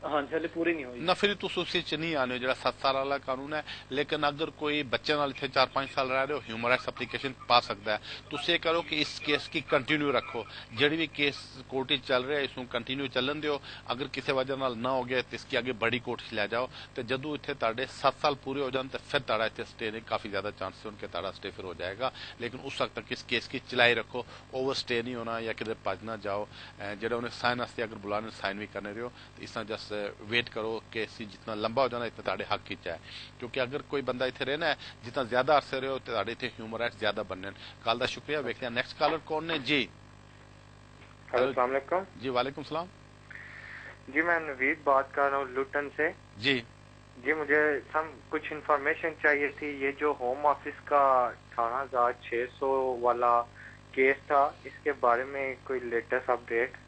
हाँ हले पूरे नहीं हुए ना, फिर तुस उस च नहीं आने जो 7 साल वाला कानून है। लेकिन अगर कोई बच्चे नाल इतने 4-5 साल रह रहे हो ह्यूमन राइट्स एप्लीकेशन पा सकता है। तुस ये करो कि इस केस की कंटिन्यू रखो, जड़ी भी केस कोर्ट चल रहा है इसको कंटिन्यू चलन दियो। अगर किसी वजह नाल ना हो गया तो इसकी आगे बड़ी कोर्ट ले जाओ, तो जदों इतने ताड़े 7 साल पूरे हो जाए तो फिर ताड़ा इतने स्टे ने काफी ज्यादा चांस है उनके ताड़ा स्टे फिर हो जाएगा। लेकिन उस वक्त तक इस केस की चलाई रखो, ओवर स्टे नहीं होना या किधर भज ना जाओ। जो उन्हें साइन वास्ते अगर बुलाने साइन भी करने रहो तो इस तरह जस्ट वेट करो कि जितना लंबा हो जाना इतना ताड़े हक की चाहे, क्योंकि अगर कोई बंदा इतने रहना है जितना ज्यादा अरसे रहे हो तो ताड़े इतने ह्यूमन राइट्स ज्यादा बनने। कॉल का शुक्रिया। देखते हैं नेक्स्ट कॉलर कौन ने जी? हेलो अस्सलाम वालेकुम। जी वालेकुम सलाम। जी मैं नवीद बात कर रहा हूँ लुटन से। जी जी मुझे कुछ इन्फॉर्मेशन चाहिए थी। ये जो होम ऑफिस का 18,600 वाला केस था, इसके बारे में कोई लेटेस्ट अपडेट?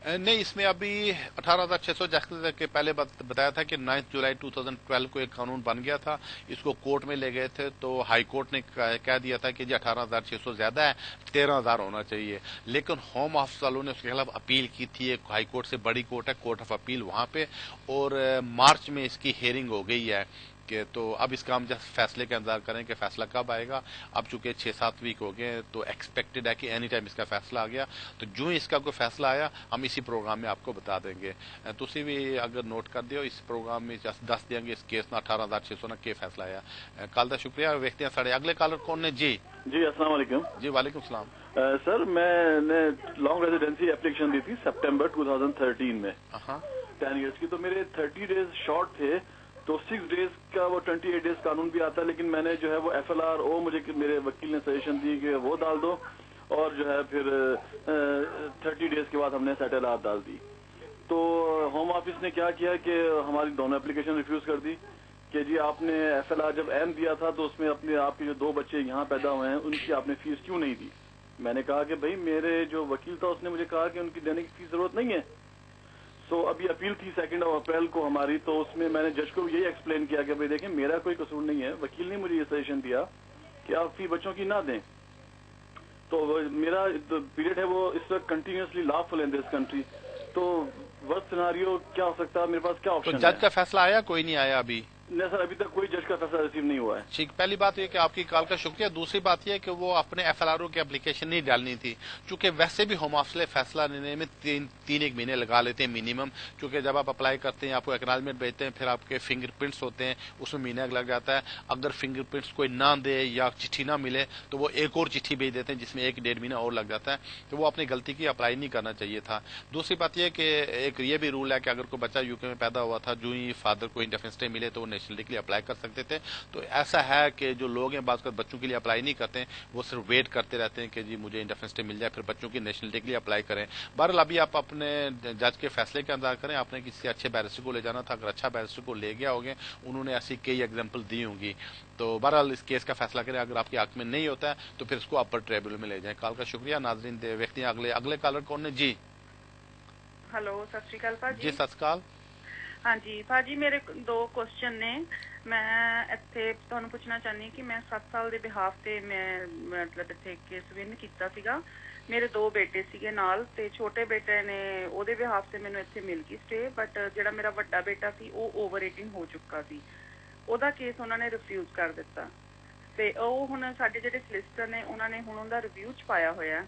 नहीं, इसमें अभी 18,600 जैसे के पहले बताया था कि 9 जुलाई 2012 को एक कानून बन गया था, इसको कोर्ट में ले गए थे तो हाई कोर्ट ने कह दिया था कि जी 18,600 ज्यादा है, 13,000 होना चाहिए। लेकिन होम ऑफिस वालों ने उसके खिलाफ अपील की थी, एक हाई कोर्ट से बड़ी कोर्ट है कोर्ट ऑफ अपील वहां पे, और मार्च में इसकी हेयरिंग हो गई है कि तो अब इसका हम जस्ट फैसले का इंतजार करें कि फैसला कब आएगा। अब चूंकि 6-7 वीक हो गए तो एक्सपेक्टेड है कि एनी टाइम इसका फैसला आ गया, तो जो इसका कोई फैसला आया हम इसी प्रोग्राम में आपको बता देंगे। तुसी भी अगर नोट कर दियो इस प्रोग्राम में जस्ट दस देंगे इस केस ना 18,600 ना के फैसला आया। कल का शुक्रिया। देखते हैं साढ़े अगले कॉलर कौन ने जी? जी अस्सलाम वालेकुम। जी वालेकुम सलाम। सर मैंने लॉन्ग रेजिडेंसी एप्लीकेशन दी थी सितंबर 2013 में 10 इयर्स की, तो मेरे 30 डेज शॉर्ट थे, तो 6 डेज का वो 28 डेज कानून भी आता है। लेकिन मैंने जो है वो FLRO मुझे मेरे वकील ने सजेशन दी कि वो डाल दो, और जो है फिर 30 डेज के बाद हमने सेटल आर डाल दी। तो होम ऑफिस ने क्या किया कि हमारी दोनों एप्लीकेशन रिफ्यूज कर दी कि जी आपने FLR जब M दिया था तो उसमें अपने आपके जो 2 बच्चे यहाँ पैदा हुए हैं उनकी आपने फीस क्यों नहीं दी? मैंने कहा कि भाई मेरे जो वकील था उसने मुझे कहा कि उनकी देने की फीस जरूरत नहीं है। तो अभी अपील थी 2 अप्रैल को हमारी, तो उसमें मैंने जज को यही एक्सप्लेन किया कि भाई देखें मेरा कोई कसूर नहीं है, वकील ने मुझे ये सजेशन दिया कि आप फी बच्चों की ना दें। तो मेरा पीरियड है वो इस वक्त continuously lawful in this country, तो वर्स्ट सिनेरियो क्या हो सकता है, मेरे पास क्या ऑप्शन है? तो जज का फैसला आया? कोई नहीं आया अभी? नहीं सर, अभी तक कोई जज का फैसला रिसीव नहीं हुआ है। ठीक, पहली बात ये कि आपकी कॉल का शुक्रिया। दूसरी बात यह कि वो अपने FLRO की एप्लीकेशन नहीं डालनी थी, क्योंकि वैसे भी होम ऑफिस फैसला लेने में 3-1 महीने लगा लेते हैं मिनिमम, क्योंकि जब आप अप्लाई करते हैं आपको एक्नॉलेजमेंट भेजते हैं, फिर आपके फिंगरप्रिंट्स होते हैं उसमें महीना लग जाता है। अगर फिंगरप्रिंट्स कोई ना दे या चिट्ठी ना मिले तो वो एक और चिट्ठी भेज देते हैं जिसमें 1-1.5 महीना और लग जाता है, तो वो अपनी गलती की अप्लाई नहीं करना चाहिए था। दूसरी बात यह कि एक ये भी रूल है कि अगर कोई बच्चा यूके में पैदा हुआ था, जो ही फादर को इंडेफिनिट स्टे मिले तो वो नेशनलिटी के लिए अप्लाई कर सकते थे। तो ऐसा है कि जो लोग हैं बात बच्चों के लिए अप्लाई नहीं करते, वो सिर्फ वेट करते रहते हैं कि जी मुझे इंडेफिनिट स्टे मिल जाए, फिर बच्चों की नेशनलिटी के लिए अप्लाई करें। बहरहाल अभी आप अपने जज के फैसले का इंतजार करें। आपने किसी अच्छे बैरिस्टर को ले जाना था, अगर अच्छा बैरिस्टर को ले गया होगे, उन्होंने ऐसी कई एग्जाम्पल दी होंगी। तो बहरहाल इस केस का फैसला करें, अगर आपके हक में नहीं होता है तो फिर इसको अपर ट्रिब्यूनल में ले जाएं। कॉल का शुक्रिया। नाजरीन व्यक्ति अगले कॉलर कौन है जी? हेलो, सत श्री अकाल भाजी। जी सत श्री अकाल। हाँ जी भाजी, मेरे दो क्वेश्चन ने। मैं ਇੱਥੇ ਤੁਹਾਨੂੰ ਪੁੱਛਣਾ ਚਾਹਨੀ ਕਿ ਮੈਂ 7 ਸਾਲ ਦੇ ਬਿਹਾਫ ਤੇ ਮੈਂ ਮਤਲਬ ਇੱਥੇ ਕੇਸ ਵਿਨ ਕੀਤਾ ਸੀਗਾ। ਮੇਰੇ ਦੋ ਬੇਟੇ ਸੀਗੇ ਨਾਲ, ਤੇ ਛੋਟੇ ਬੇਟੇ ਨੇ ਉਹਦੇ ਬਿਹਾਫ ਤੇ ਮੈਨੂੰ ਇੱਥੇ ਮਿਲ ਗਈ ਸਟੇ, ਬਟ ਜਿਹੜਾ ਮੇਰਾ ਵੱਡਾ ਬੇਟਾ ਸੀ ਉਹ ਓਵਰ 18 ਹੋ ਚੁੱਕਾ ਸੀ। ਉਹਦਾ ਕੇਸ ਉਹਨਾਂ ਨੇ ਰਿਫਿਊਜ਼ ਕਰ ਦਿੱਤਾ, ਤੇ ਉਹ ਹੁਣ ਸਾਡੇ ਜਿਹੜੇ ਸਲਿਸਟਰ ਨੇ ਉਹਨਾਂ ਨੇ ਹੁਣ ਉਹਦਾ ਰਿਵਿਊ ਚ ਪਾਇਆ ਹੋਇਆ,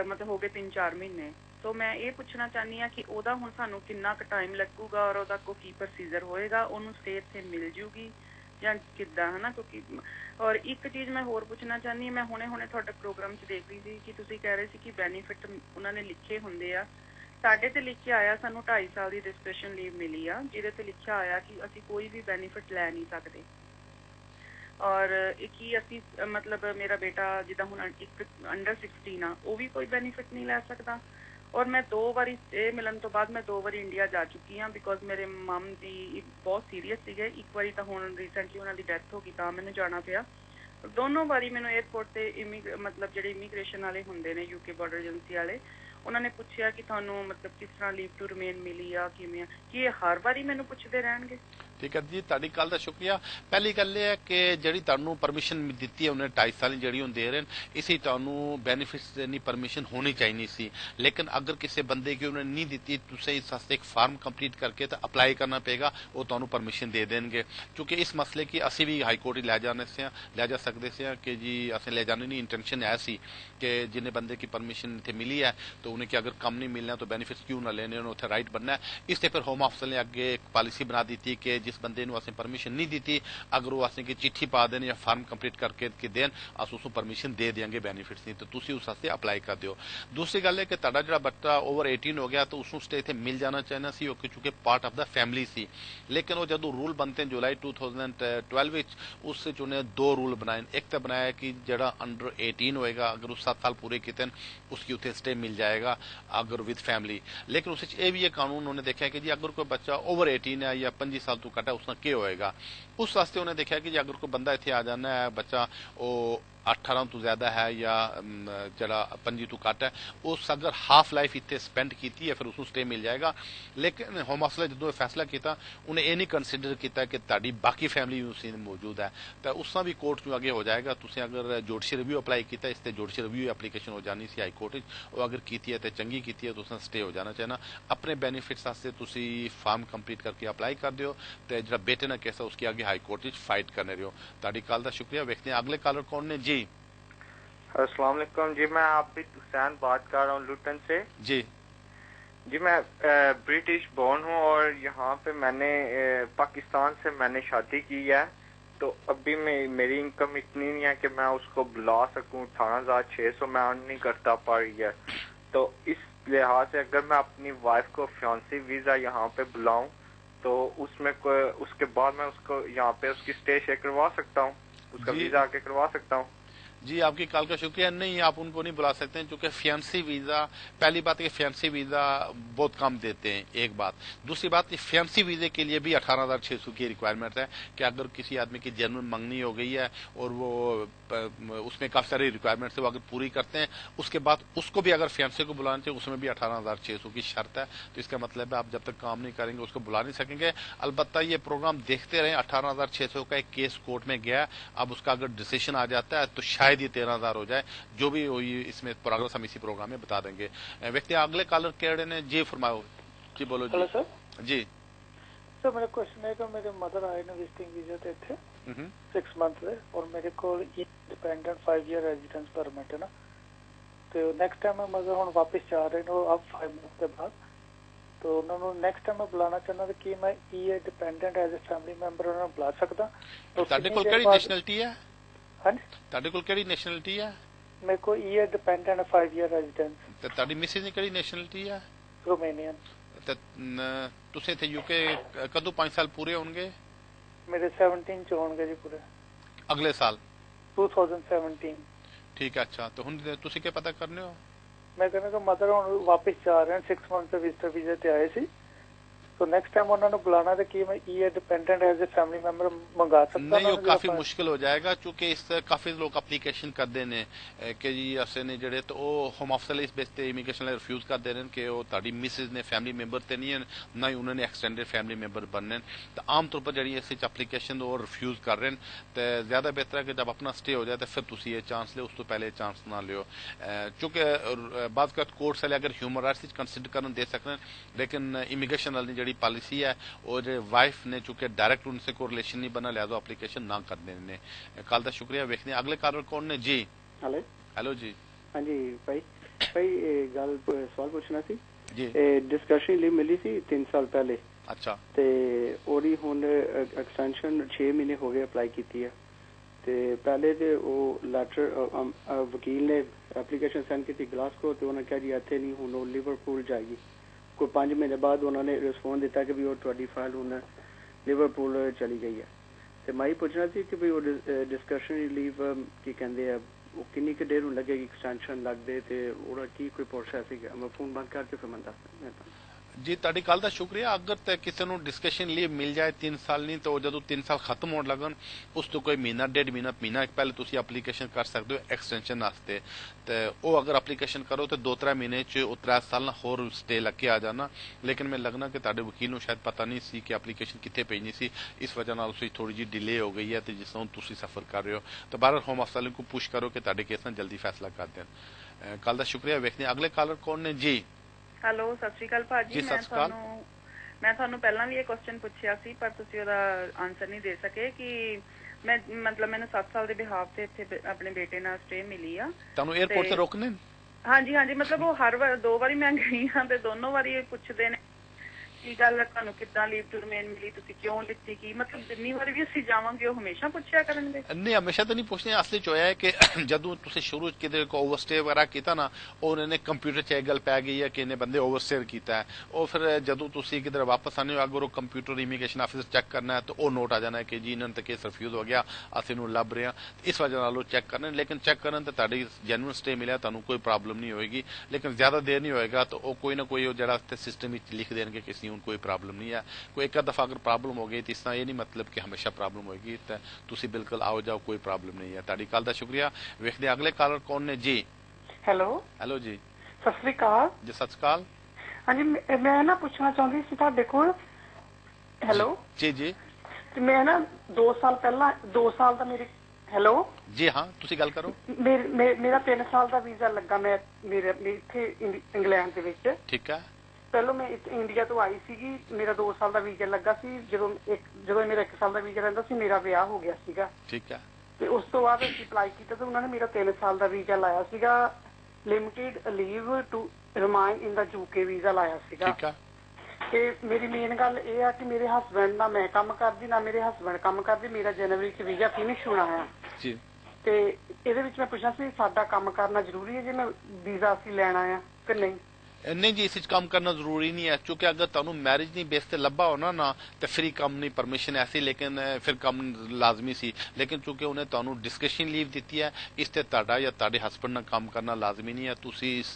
ਮਤਲਬ ਹੋ ਗਏ 3-4 ਮਹੀਨੇ। तो मैं ये पूछना चाहनी हाँ कि ओदा हुण सानू किन्ना क टाइम लगूगा और ओदा को की प्रोसीजर होएगा, ओनू स्टे इत्थे मिल जूगी ਜਾਂ ਕਿੱਦਾਂ, ਹੈ ਨਾ? ਕਿਉਂਕਿ ਔਰ ਇੱਕ ਚੀਜ਼ ਮੈਂ ਹੋਰ ਪੁੱਛਣਾ ਚਾਹਨੀ ਹਾਂ, ਮੈਂ ਹੁਣੇ ਤੁਹਾਡੇ ਪ੍ਰੋਗਰਾਮ 'ਚ ਦੇਖ ਰਹੀ ਸੀ ਕਿ ਤੁਸੀਂ ਕਹਿ ਰਹੇ ਸੀ ਕਿ ਬੈਨੀਫਿਟ ਉਹਨਾਂ ਨੇ ਲਿਖੇ ਹੁੰਦੇ ਆ। ਸਾਡੇ ਤੇ ਲਿਖਿਆ ਆਇਆ ਸਾਨੂੰ 2.5 ਸਾਲ ਦੀ ਡਿਸਕ੍ਰਿਪਸ਼ਨ ਲੀਵ ਮਿਲੀ ਆ, ਜਿਹਦੇ ਤੇ ਲਿਖਿਆ ਆਇਆ ਕਿ ਅਸੀਂ ਕੋਈ ਵੀ ਬੈਨੀਫਿਟ ਲੈ ਨਹੀਂ ਸਕਦੇ। ਔਰ ਕੀ ਅਸੀਂ ਮਤਲਬ ਮੇਰਾ ਬੇਟਾ ਜਿੱਦਾਂ ਹੁਣ ਇੱਕ ਅੰਡਰ 16 ਆ, ਉਹ ਵੀ ਕੋਈ ਬੈਨੀਫਿਟ ਨਹੀਂ ਲੈ ਸਕਦਾ। ਔਰ ਮੈਂ 2 ਵਾਰੀ ਇਹ ਮਿਲਣ ਤੋਂ ਬਾਅਦ ਮੈਂ 2 ਵਾਰੀ ਇੰਡੀਆ ਜਾ ਚੁੱਕੀ ਹਾਂ, ਬਿਕੋਜ਼ ਮੇਰੇ ਮਮ ਦੀ ਬਹੁਤ ਸੀਰੀਅਸ ਸੀਗੇ। ਇੱਕ ਵਾਰੀ ਤਾਂ ਹੁਣ ਰੀਸੈਂਟਲੀ ਉਹਨਾਂ ਦੀ ਡੈਥ ਹੋ ਗਈ ਤਾਂ ਮੈਨੂੰ ਜਾਣਾ ਪਿਆ। ਦੋਨੋਂ ਵਾਰੀ ਮੈਨੂੰ 에ਅਰਪੋਰਟ ਤੇ ਮਤਲਬ ਜਿਹੜੇ ਇਮੀਗ੍ਰੇਸ਼ਨ ਵਾਲੇ ਹੁੰਦੇ ਨੇ UK ਬਾਰਡਰ ਏਜੰਸੀ ਵਾਲੇ, ਉਹਨਾਂ ਨੇ ਪੁੱਛਿਆ ਕਿ ਤੁਹਾਨੂੰ ਮਤਲਬ ਕਿਸ ਤਰ੍ਹਾਂ ਲੀਵ ਟੂ ਰਿਮੇਨ ਮਿਲੀ ਆ, ਕਿਵੇਂ ਆ, ਕਿ ਇਹ ਹਰ ਵਾਰੀ ਮੈਨੂੰ ਪੁੱਛਦੇ ਰਹਿਣਗੇ? ठीक है जी, ਤੁਹਾਡੀ ਗੱਲ ਦਾ ਸ਼ੁਕਰੀਆ। ਪਹਿਲੀ ਗੱਲ ਇਹ ਹੈ ਕਿ ਜਿਹੜੀ ਤੁਹਾਨੂੰ ਪਰਮਿਸ਼ਨ ਦਿੱਤੀ ਹੈ ਉਹਨੇ 2.5 ਸਾਲ ਜਿਹੜੀ ਉਹ ਦੇ ਰਹੇ ਨੇ, ਇਸੇ ਤੁਹਾਨੂੰ ਬੈਨੀਫਿਟਸ ਦੇਣੀ ਪਰਮਿਸ਼ਨ ਹੋਣੀ ਚਾਹੀਦੀ ਸੀ। ਲੇਕਿਨ ਅਗਰ ਕਿਸੇ ਬੰਦੇ की उन्होंने नहीं दी, तुझे इस वास्ते एक फार्म कंप्लीट करके तो अप्लाई करना पेगा, वो ਤੁਹਾਨੂੰ परमिशन दे देंगे। क्योंकि इस मसले की ਅਸੀਂ भी हाई कोर्ट ਲੈ ਜਾ ਸਕਦੇ ਸੀ कि जी ਅਸੀਂ ਲੈ ਜਾने नहीं, इंटेंशन है सी कि जिन्हें बंदे की परमिशन इतने मिली है तो उन्हें कि अगर कम नहीं मिलना तो बेनिफिट्स क्यों ना लेने, उन्हें उत्थे राइट बनना है। इससे फिर होम ऑफिस ने अगे एक पॉलिसी बना दी थी कि जिस बंदे ਨੂੰ ਅਸੀਂ परमिशन नहीं दी थी, अगर वो ਅਸੀਂ की चिट्ठी पा देन या फार्म कंप्लीट करके देन, अस उसको परमिशन दे देंगे बेनिफिट्स नहीं, तो तुसी उस वास्ते अप्लाई कर दिओ। दूसरी गल है कि ਤੁਹਾਡਾ ਜਿਹੜਾ ਬੱਚਾ ओवर 18 हो गया तो उसको स्टे इत्थे मिल जाना चाहिए सी, क्योंकि पार्ट ऑफ द फैमिली सी। लेकिन वो जदों रूल बनते हैं जुलाई 2012 विच, उस विच उन्हें 2 रूल बनाए। एक तो बनाया कि ਜਿਹੜਾ अंडर 18 होएगा, अगर उस 7 साल पूरे किए उसकी उत्थे स्टे मिल जाएगा अगर विद फैमिली। लेकिन उस ये भी कानून उन्होंने देखा कि जी अगर कोई बच्चा ओवर 18 है या 25 साल तो घट है, उसका क्या होएगा। उस वास्ते उन्हें देखा कि अगर कोई बंदा इत्थे आ जाना है, बच्चा वो 18 तो ज्यादा है या जरा 25 तो घट है, उस अगर हाफ लाइफ इतने स्पेंड की है फिर उसको स्टे मिल जाएगा। लेकिन होम ऑफिस ने जो फैसला किया उन्हें ये नहीं कंसिडर किया कि ताड़ी बाकी फैमिली उस मौजूद है, तो उसका भी कोर्ट चो आगे हो जाएगा। तुम अगर जोड़शी रिव्यू अप्लाई किया, इस जोड़शी रिव्यू एप्लीकेशन हो जानी सी हाई कोर्ट, और अगर की है तो चंगी की है तो उसने स्टे हो जाना चाहिए। अपने बेनीफिट्स वास्ते तुसी फार्म कंप्लीट करके अप्लाई कर दियो, तो जो बेटे ना केस है उसकी आगे हाई कोर्ट फाइट करने रहो। ताड़ी कॉल का शुक्रिया। देखते हैं अगले कॉलर कौन ने जी? अस्सलाम वालेकुम जी, मैं आबिद हुसैन बात कर रहा हूँ लुटन से। जी मैं ब्रिटिश बोर्न हूँ और यहाँ पे मैंने पाकिस्तान से मैंने शादी की है, तो अभी मेरी इनकम इतनी नहीं है कि मैं उसको बुला सकूँ। 18,600 मैं अर्न नहीं करता पर ईयर, तो इस लिहाज से अगर मैं अपनी वाइफ को फियांसी वीजा यहाँ पे बुलाऊं तो उसमें उसके बाद मैं उसको यहाँ पे उसकी स्टे करवा सकता हूँ, उसका वीजा आके करवा सकता हूँ? जी आपकी कॉल का शुक्रिया। नहीं, आप उनको नहीं बुला सकते हैं क्योंकि फियांसी वीजा, पहली बात है कि फियांसी वीजा बहुत कम देते हैं, एक बात। दूसरी बात, फियांसी वीजे के लिए भी 18,600 की रिक्वायरमेंट है कि अगर किसी आदमी की जन्म मंगनी हो गई है और वो उसमें काफी सारी रिक्वायरमेंट्स है, वो अगर पूरी करते हैं उसके बाद उसको भी अगर फियांसी को बुलाना चाहिए, उसमें भी 18,600 की शर्त है। तो इसका मतलब है आप जब तक काम नहीं करेंगे उसको बुला नहीं सकेंगे। अलबत्ता ये प्रोग्राम देखते रहे। 18,600 का एक केस कोर्ट में गया, अब उसका अगर डिसीजन आ जाता है तो शायद ये 13,000 हो जाए। जो भी हो इसमें प्रोग्रेस हम इसी प्रोग्राम में बता देंगे। व्यक्ति अगले कॉलर केड़े ने जी फरमाओ जी, बोलो जी। Hello sir. जी सर मेरा क्वेश्चन है कि मेरे मदर आए ने विजिटिंग वीजा ते थे 6 मंथ ਦੇ और मेरे को इंडिपेंडेंट 5 ईयर रेजिडेंस परमिट है ना, तो नेक्स्ट टाइम मैं मदर ਹੁਣ वापस जा रहे ਨੇ अब 5 मंथ के बाद, तो उन्होंने नेक्स्ट टाइम मैं बुलाना चाहना था कि मैं ये dependent as a family member उन्हें बुला सकता। ਤੁਹਾਡੇ ਕੋਲ ਕਿਹੜੀ ਨੈਸ਼ਨੈਲਿਟੀ ਹੈ? हाँ ਤੁਹਾਡੇ ਕੋਲ ਕਿਹੜੀ ਨੈਸ਼ਨੈਲਿਟੀ ਹੈ? मेरे को ये डिपेंडेंट 5 ईयर रेजिडेंस। ਤੇ ਤੁਹਾਡੀ ਮਿਸਿਸ ਦੀ ਕਿਹੜੀ ਨੈਸ਼ਨੈਲਿਟੀ ਹੈ? रोमेनियन। ਤੇ ਤੁਸੀਂ ਇੱਥੇ UK ਕਦੋਂ 5 ਸਾਲ ਪੂਰੇ ਹੋਣਗੇ? ਮੇਰੇ 17 ਚ ਹੋਣਗੇ ਜੀ ਪੂਰੇ ਅਗਲੇ ਸਾਲ 2017। ਠੀਕ ਹੈ, ਅੱਛਾ। ਤੇ ਹੁਣ ਤੁਸੀਂ ਕੀ ਪਤਾ ਕਰਨੇ ਹੋ? ਮੈਂ ਕਹਿੰਦਾ ਕਿ ਮਦਰ ਹੁਣ ਵਾਪਸ ਜਾ ਰਹੇ ਹਨ 6 ਮੰਥ ਦੇ ਵਿਜ਼ਟਰ ਵੀਜ਼ੇ ਤੇ ਆਏ ਸੀ, तो नेक्स्ट टाइम उन्होंने बुलाना था कि मैं ये dependent as a family member मंगा सकता नहीं, वो काफी मुश्किल हो जाएगा क्योंकि इस काफी लोग एप्लीकेशन करते ने कि जी असें ने जेड़े तो होम ऑफिस वाले इस बेस ते इमिग्रेशन वाले रिफ्यूज कर दे रहे कि वो ताड़ी मिसेज ने फैमिली मेंबर ते नहीं है, ना ही उन्होंने एक्सटेंडेड फैमिली मेंबर बनने। तो आमतौर पर जी इस एप्लीकेशन वो रिफ्यूज कर रहे हैं, तो ज्यादा बेहतर है कि जब अपना स्टे हो जाए तो फिर तुम ये चांस लो, उस तो पहले चांस ना लियो। क्योंकि बाद कोर्ट्स वाले अगर ह्यूमन राइट्स कंसिडर करने दे सकते हैं, लेकिन इमिग्रेशन वाली जी पॉलिसी है और वाइफ ने चूंकि डायरेक्ट उनसे कोई रिलेशन नहीं बना, लिहाजा एप्लीकेशन ना कर देने। कल का शुक्रिया। वेखने अगले कॉलर कौन ने जी? हेलो जी। हाँ जी भाई गल सवाल पूछना सी जी। डिस्कशन लीव मिली सी 3 साल पहले। अच्छा। ते ओदी हुन एक्सटेंशन 6 महीने हो गए अप्लाई की है। ते पहले ते वो लेटर वकील ने एप्लीकेशन सेंड की ग्लासगो, तो उन्होंने कहा जी इत्थे नहीं, हुन वो लिवरपूल जाएगी। कोई 5 महीने बाद उन्होंने रिस्पॉन्स दिता कि भी वो तुहाडी फाइल हुन लिवरपूल चली गई है। तो मैं ही पूछना सी कि भी वो डिस्कशनरी लीव की कहंदे आ वो किन्नी क देर लगेगी एक्सटेंशन लगदे, ते ओदा की कोई प्रोसेस है? मैं फोन बंद करके फिर मैं दस जी। ਤੁਹਾਡੀ ਗੱਲ ਦਾ ਸ਼ੁਕਰੀਆ। ਅਗਰ ਤੇ ਕਿਸੇ ਨੂੰ ਡਿਸਕਸ਼ਨ ਲੀਵ ਮਿਲ ਜਾਏ 3 ਸਾਲ ਨਹੀਂ, ਤਾਂ ਜਦੋਂ 3 ਸਾਲ ਖਤਮ ਹੋਣ ਲੱਗਣ ਉਸ ਤੋਂ ਕੋਈ ਮਹੀਨਾ 1.5 ਮਹੀਨਾ ਪਹਿਲੇ ਤੁਸੀਂ ਐਪਲੀਕੇਸ਼ਨ ਕਰ ਸਕਦੇ ਹੋ ਐਕਸਟੈਂਸ਼ਨ ਵਾਸਤੇ। ਤੇ ਉਹ ਅਗਰ ਐਪਲੀਕੇਸ਼ਨ ਕਰੋ ਤੇ 2-3 ਮਹੀਨੇ ਚ ਉਹ 3 ਸਾਲ ਨਾਲ ਹੋਰ ਸਟੇ ਲੱਗ ਕੇ ਆ ਜਾਣਾ। ਲੇਕਿਨ ਮੈਨੂੰ ਲੱਗਣਾ ਕਿ ਤੁਹਾਡੇ ਵਕੀਲ ਨੂੰ ਸ਼ਾਇਦ ਪਤਾ ਨਹੀਂ ਸੀ ਕਿ ਐਪਲੀਕੇਸ਼ਨ ਕਿੱਥੇ ਭੇਜਣੀ ਸੀ, ਇਸ ਵਜ੍ਹਾ ਨਾਲ ਉਸੇ ਥੋੜੀ ਜਿਹੀ ਡਿਲੇ ਹੋ ਗਈ ਹੈ। ਤੇ ਜਿਸ ਤਰ੍ਹਾਂ ਤੁਸੀਂ ਸਫਰ ਕਰ ਰਹੇ ਹੋ ਤਾਂ ਬਾਹਰ ਹੋਮ ਆਫਿਸ ਵਾਲਿਆਂ ਨੂੰ ਪੁਸ਼ ਕਰੋ ਕਿ ਤੁਹਾਡੇ ਕੇਸ ਨਾਲ ਜਲਦੀ ਫੈਸਲਾ ਕਰ ਦੇਣ। ਕੱਲ ਦਾ ਸ਼ੁਕਰੀਆ। ਵੇਖਦੇ ਅਗਲੇ ਕਾਲਰ ਕੌਣ ਨੇ ਜੀ? ਹੈਲੋ, ਸਤਿ ਸ਼੍ਰੀ ਅਕਾਲ ਭਾਜੀ। ਮੈਂ ਤੁਹਾਨੂੰ ਪਹਿਲਾਂ ਵੀ ਇਹ ਕੁਐਸਚਨ ਪੁੱਛਿਆ ਸੀ ਪਰ ਤੁਸੀਂ ਉਹਦਾ ਆਨਸਰ ਨਹੀਂ ਦੇ ਸਕੇ ਕਿ ਮੈਂ ਮਤਲਬ ਮੈਨੂੰ 7 ਸਾਲ ਦੇ ਬਿਹਾਫ ਤੇ ਇੱਥੇ ਆਪਣੇ ਬੇਟੇ ਨਾਲ ਸਟੇ ਮਿਲੀ ਆ। ਤੁਹਾਨੂੰ 에어ਪੋਰਟ ਤੇ ਰੋਕਨੇ? ਹਾਂਜੀ ਹਾਂਜੀ, ਮਤਲਬ ਉਹ ਹਰ ਵਾਰ 2 ਵਾਰੀ ਮੈਂ ਗਈ ਹਾਂ ਤੇ ਦੋਨੋਂ ਵਾਰੀ ਇਹ ਪੁੱਛਦੇ ਨੇ ਕੀ ਗੱਲ ਹੈ, ਤੁਹਾਨੂੰ ਕਿੱਦਾਂ ਲੀਵ ਟੂ ਰਿਮੇਨ ਮਿਲੀ, ਤੁਸੀਂ ਕਿਉਂ ਲਿੱਤੀ, ਕੀ ਮਤਲਬ ਜਿੰਨੀ ਵਾਰੀ ਵੀ ਅਸੀਂ ਜਾਵਾਂਗੇ ਉਹ ਹਮੇਸ਼ਾ ਪੁੱਛਿਆ ਕਰਨਗੇ? ਨਹੀਂ, ਹਮੇਸ਼ਾ ਤਾਂ ਨਹੀਂ ਪੁੱਛਦੇ। ਅਸਲੀ ਚ ਹੋਇਆ ਹੈ ਕਿ ਜਦੋਂ ਤੁਸੀਂ ਸ਼ੁਰੂ ਕਿਤੇ ਕੋ ਓਵਰਸਟੇ ਵਗੈਰਾ ਕੀਤਾ ਨਾ, ਉਹਨਾਂ ਨੇ ਕੰਪਿਊਟਰ 'ਚ ਇਹ ਗੱਲ ਪੈ ਗਈ ਹੈ ਕਿ ਇਹਨੇ ਬੰਦੇ ਓਵਰਸਟੇ ਕੀਤਾ ਹੈ। ਉਹ ਫਿਰ ਜਦੋਂ ਤੁਸੀਂ ਕਿਧਰ ਵਾਪਸ ਆਨੇ ਹੋ, ਅਗਰ ਉਹ ਕੰਪਿਊਟਰ ਇਮੀਗ੍ਰੇਸ਼ਨ ਆਫਿਸਰ ਚੈੱਕ ਕਰਨਾ ਹੈ ਤਾਂ ਉਹ ਨੋਟ ਆ ਜਾਣਾ ਹੈ ਕਿ ਜੀ ਇਹਨਾਂ ਦਾ ਕੇਸ ਰਿਫਿਊਜ਼ ਹੋ ਗਿਆ, ਅਸੀਂ ਇਹਨੂੰ ਲੱਭ ਰਹੇ ਹਾਂ। ਇਸ ਵਜ੍ਹਾ ਨਾਲ ਉਹ ਚੈੱਕ ਕਰਨੇ। ਲੇਕਿਨ ਚੈੱਕ ਕਰਨ ਤੇ ਤੁਹਾਡੀ ਜੈਨੂਇਨ ਸਟੇ ਮਿਲਿਆ, ਤੁਹਾਨੂੰ ਕੋਈ ਪ੍ਰੋਬਲਮ ਨਹੀਂ ਹੋਏਗੀ। ਲੇਕਿਨ ਜ਼ਿਆਦਾ ਦੇਰ ਨਹੀਂ ਹੋਏਗਾ ਤਾਂ ਉਹ ਕੋਈ ਨਾ ਕੋਈ ਉਹ ਜਿਹੜਾ ਸਿਸਟਮ ਵਿੱਚ ਲਿਖ ਦੇਣਗੇ ਕਿ ਅਸੀਂ ਹੁਣ ਕੋਈ ਪ੍ਰੋਬਲਮ ਨਹੀਂ। कोई एक दफा अगर प्रॉब्लम हो गई तो इस तरह ये नहीं मतलब कि हमेशा प्रॉब्लम होगी। तो तुसी बिल्कुल आओ जाओ, कोई प्रॉब्लम नहीं है। ताड़ी कल दा शुक्रिया। वेखदे अगले कॉलर कौन ने जी? हेलो हेलो जी। सत श्री अकाल जी। सत श्री अकाल। हाँ जी, मैं ना पूछना चाहती सी तुहाडे कोल। हेलो जी जी। मैं ना 2 साल पहला 2 साल दा मेरे हेलो जी हाँ तुसी गल करो। मेरा 3 साल दा वीजा लगा मैं मेरे इत्थे इंग्लैंड दे विच। ठीक है। ਪਹਿਲਾਂ ਮੈਂ ਇੰਡੀਆ ਤੋਂ ਆਈ ਸੀਗੀ, ਮੇਰਾ 2 ਸਾਲ ਦਾ ਵੀਜ਼ਾ ਲੱਗਾ ਸੀ। ਜਦੋਂ ਮੇਰਾ 1 ਸਾਲ ਦਾ ਵੀਜ਼ਾ ਰਹਿੰਦਾ ਸੀ, ਮੇਰਾ ਵਿਆਹ ਹੋ ਗਿਆ ਸੀਗਾ। ਠੀਕ ਹੈ। ਤੇ ਉਸ ਤੋਂ ਬਾਅਦ ਅਸੀਂ ਅਪਲਾਈ ਕੀਤਾ ਤੇ ਉਹਨਾਂ ਨੇ ਮੇਰਾ 3 ਸਾਲ ਦਾ ਵੀਜ਼ਾ ਲਾਇਆ ਸੀਗਾ, limited leave to remain in the UK visa ਲਾਇਆ ਸੀਗਾ। ਠੀਕ ਹੈ। ਤੇ ਮੇਰੀ ਮੇਨ ਗੱਲ ਇਹ ਆ ਕਿ ਮੇਰੇ ਹਸਬੈਂਡ ਨਾਲ ਮੈਂ ਕੰਮ ਕਰਦੀ, ਨਾ ਮੇਰੇ ਹਸਬੈਂਡ ਕੰਮ ਕਰਦੇ। ਮੇਰਾ ਜਨਵਰੀ 'ਚ ਵੀਜ਼ਾ ਫਿਨਿਸ਼ ਹੋਣਾ ਆ ਜੀ। ਤੇ ਇਹਦੇ ਵਿੱਚ ਮੈਂ ਪੁੱਛਣਾ ਸੀ ਸਾਡਾ ਕੰਮ ਕਰਨਾ ਜ਼ਰੂਰੀ ਹੈ ਜੇ ਮੈਂ ਵੀਜ਼ਾ ਅਸੀਂ ਲੈਣਾ ਆ ਕਿ ਨਹੀਂ? नहीं जी, इस काम करना जरूरी नहीं है क्योंकि अगर तुहानू मैरिज नहीं बेस ते लब्भा होना ना तो फ्री कम नहीं, परमिशन ऐसी, लेकिन फिर कम लाजमी सी। लेकिन चूंकि उन्हें तुहानू डिस्कशन लीव दी है, इस ते तुहाडा या तुहाडे हस्बैंड नाल काम करना लाजमी नहीं है। तुसी इस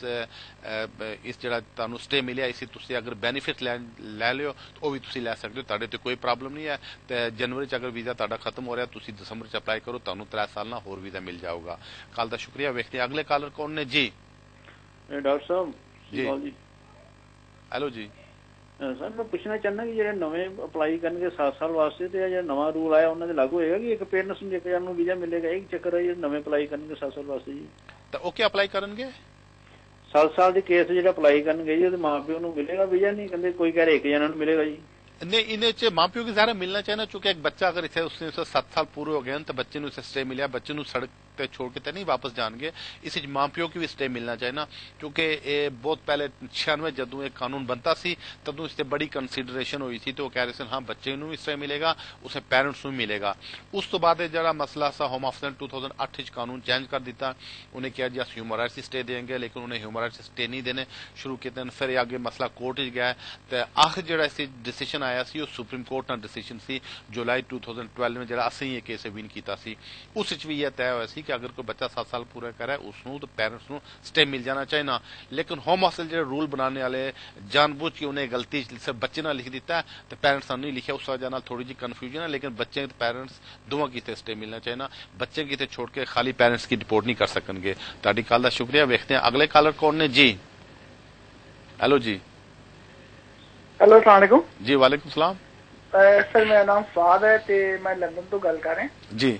जिहड़ा तुहानू स्टे मिलिया इसी तुसी अगर बेनीफिट लै लियो तो भी तुसी लै सकदे हो, तुहाडे ते कोई प्रॉब्लम नहीं है। तो जनवरी च अगर वीजा तुहाडा खत्म हो रहा तुसी दिसंबर च अप्लाई करो, तुहानू 3 साल ना होर वीजा मिल जाऊगा। कल दा शुक्रिया। वेखते अगले कॉलर कौन ने जी? डॉक्टर साहब जी। हेलो जी। सर मैं पूछना चाहना कि ਜਿਹੜੇ ਨਵੇਂ ਅਪਲਾਈ ਕਰਨਗੇ 7 ਸਾਲ ਵਾਸਤੇ ਤੇ ਜਿਹੜਾ ਨਵਾਂ ਰੂਲ ਆਇਆ ਉਹਨਾਂ ਦੇ ਲਾਗੂ ਹੋਏਗਾ ਕਿ ਇੱਕ ਪੇਰੈਂਟਸ ਨੂੰ ਇੱਕ ਜਣ ਨੂੰ ਵੀਜ਼ਾ ਮਿਲੇਗਾ? ਇਹ ਚੱਕਰ ਹੈ ਜਿਹੜੇ ਨਵੇਂ ਅਪਲਾਈ ਕਰਨਗੇ 7 ਸਾਲ ਵਾਸਤੇ ਜੀ। ਤਾਂ ਉਹ ਕੀ ਅਪਲਾਈ ਕਰਨਗੇ? 7 ਸਾਲ ਦੇ ਕੇਸ ਜਿਹੜਾ ਅਪਲਾਈ ਕਰਨਗੇ ਜੀ ਉਹਦੇ ਮਾਂ ਪਿਓ ਨੂੰ ਮਿਲੇਗਾ ਵੀਜ਼ਾ? ਨਹੀਂ ਕਹਿੰਦੇ ਕੋਈ ਕਹਿ ਰਿਹਾ ਇੱਕ ਜਣਾ ਨੂੰ ਮਿਲੇਗਾ ਜੀ। नहीं, इन्हें माँ प्यो की ज़ाहिर मिलना चाहिए ना, चूंकि एक बच्चा अगर इसे उसने 7 साल पूरे हो गए तो बच्चे ने उसे स्टे मिलिया, बच्चे ने सड़क ਤੇ ਛੋੜ ਕੇ ਤੇ ਨਹੀਂ ਵਾਪਸ ਜਾਣਗੇ। ਇਸ ਵਿੱਚ ਮਾਂ ਪਿਓ की भी स्टे मिलना चाहिए ना, क्योंकि ये बहुत पहले 96 जदों ये कानून बनता सी तदों इस ते बड़ी कंसीडरेशन हुई थी, तो कह रहे थे हाँ बच्चे नूं भी स्टे मिलेगा, उसे पेरेंट्स नूं मिलेगा। उस तो बाद जिहड़ा मसला सा होम ऑफिस ने 2008 च कानून चेंज कर दिता, उन्हें कहा जी अस ह्यूमन राइट्स स्टे देंगे, लेकिन उन्हें ह्यूमन राइट्स स्टे नहीं देने शुरू किए। फिर आगे मसला कोर्ट च गया तो आखिर जिहड़ा इस डिसीजन आया सी वो सुप्रीम कोर्ट का डिसीजन सी जुलाई 2012 में, जिहड़ा असीं ये केस विन कीता सी। उस विच भी यह तय होया सी कि अगर कोई बच्चा 7 साल पूरा करे उसनूं तो पेरेंट्स नूं स्टे मिल जाना चाहिए ना। लेकिन होम ऑफिस जो रूल बनाने वाले जानबूझ के उन्हें गलती सिर्फ बच्चे ने लिख दिता है तो पेरेंट्स ने नहीं लिखा, उस वजह थोड़ी जी कन्फ्यूजन है। लेकिन बच्चे पेरेंट्स दोवां की स्टे मिलना चाहिए ना, बच्चे की छोड़ के खाली पेरेंट्स की रिपोर्ट नहीं कर सकेंगे। तुहाडी कॉल का शुक्रिया। वेखते हैं अगले कॉलर कौन ने जी। हेलो जी। हेलो अस्सलाम वालेकुम जी। वालेकुम सलाम सर, मेरा नाम फवाद है ते मैं लंदन तो गल कर रहा जी।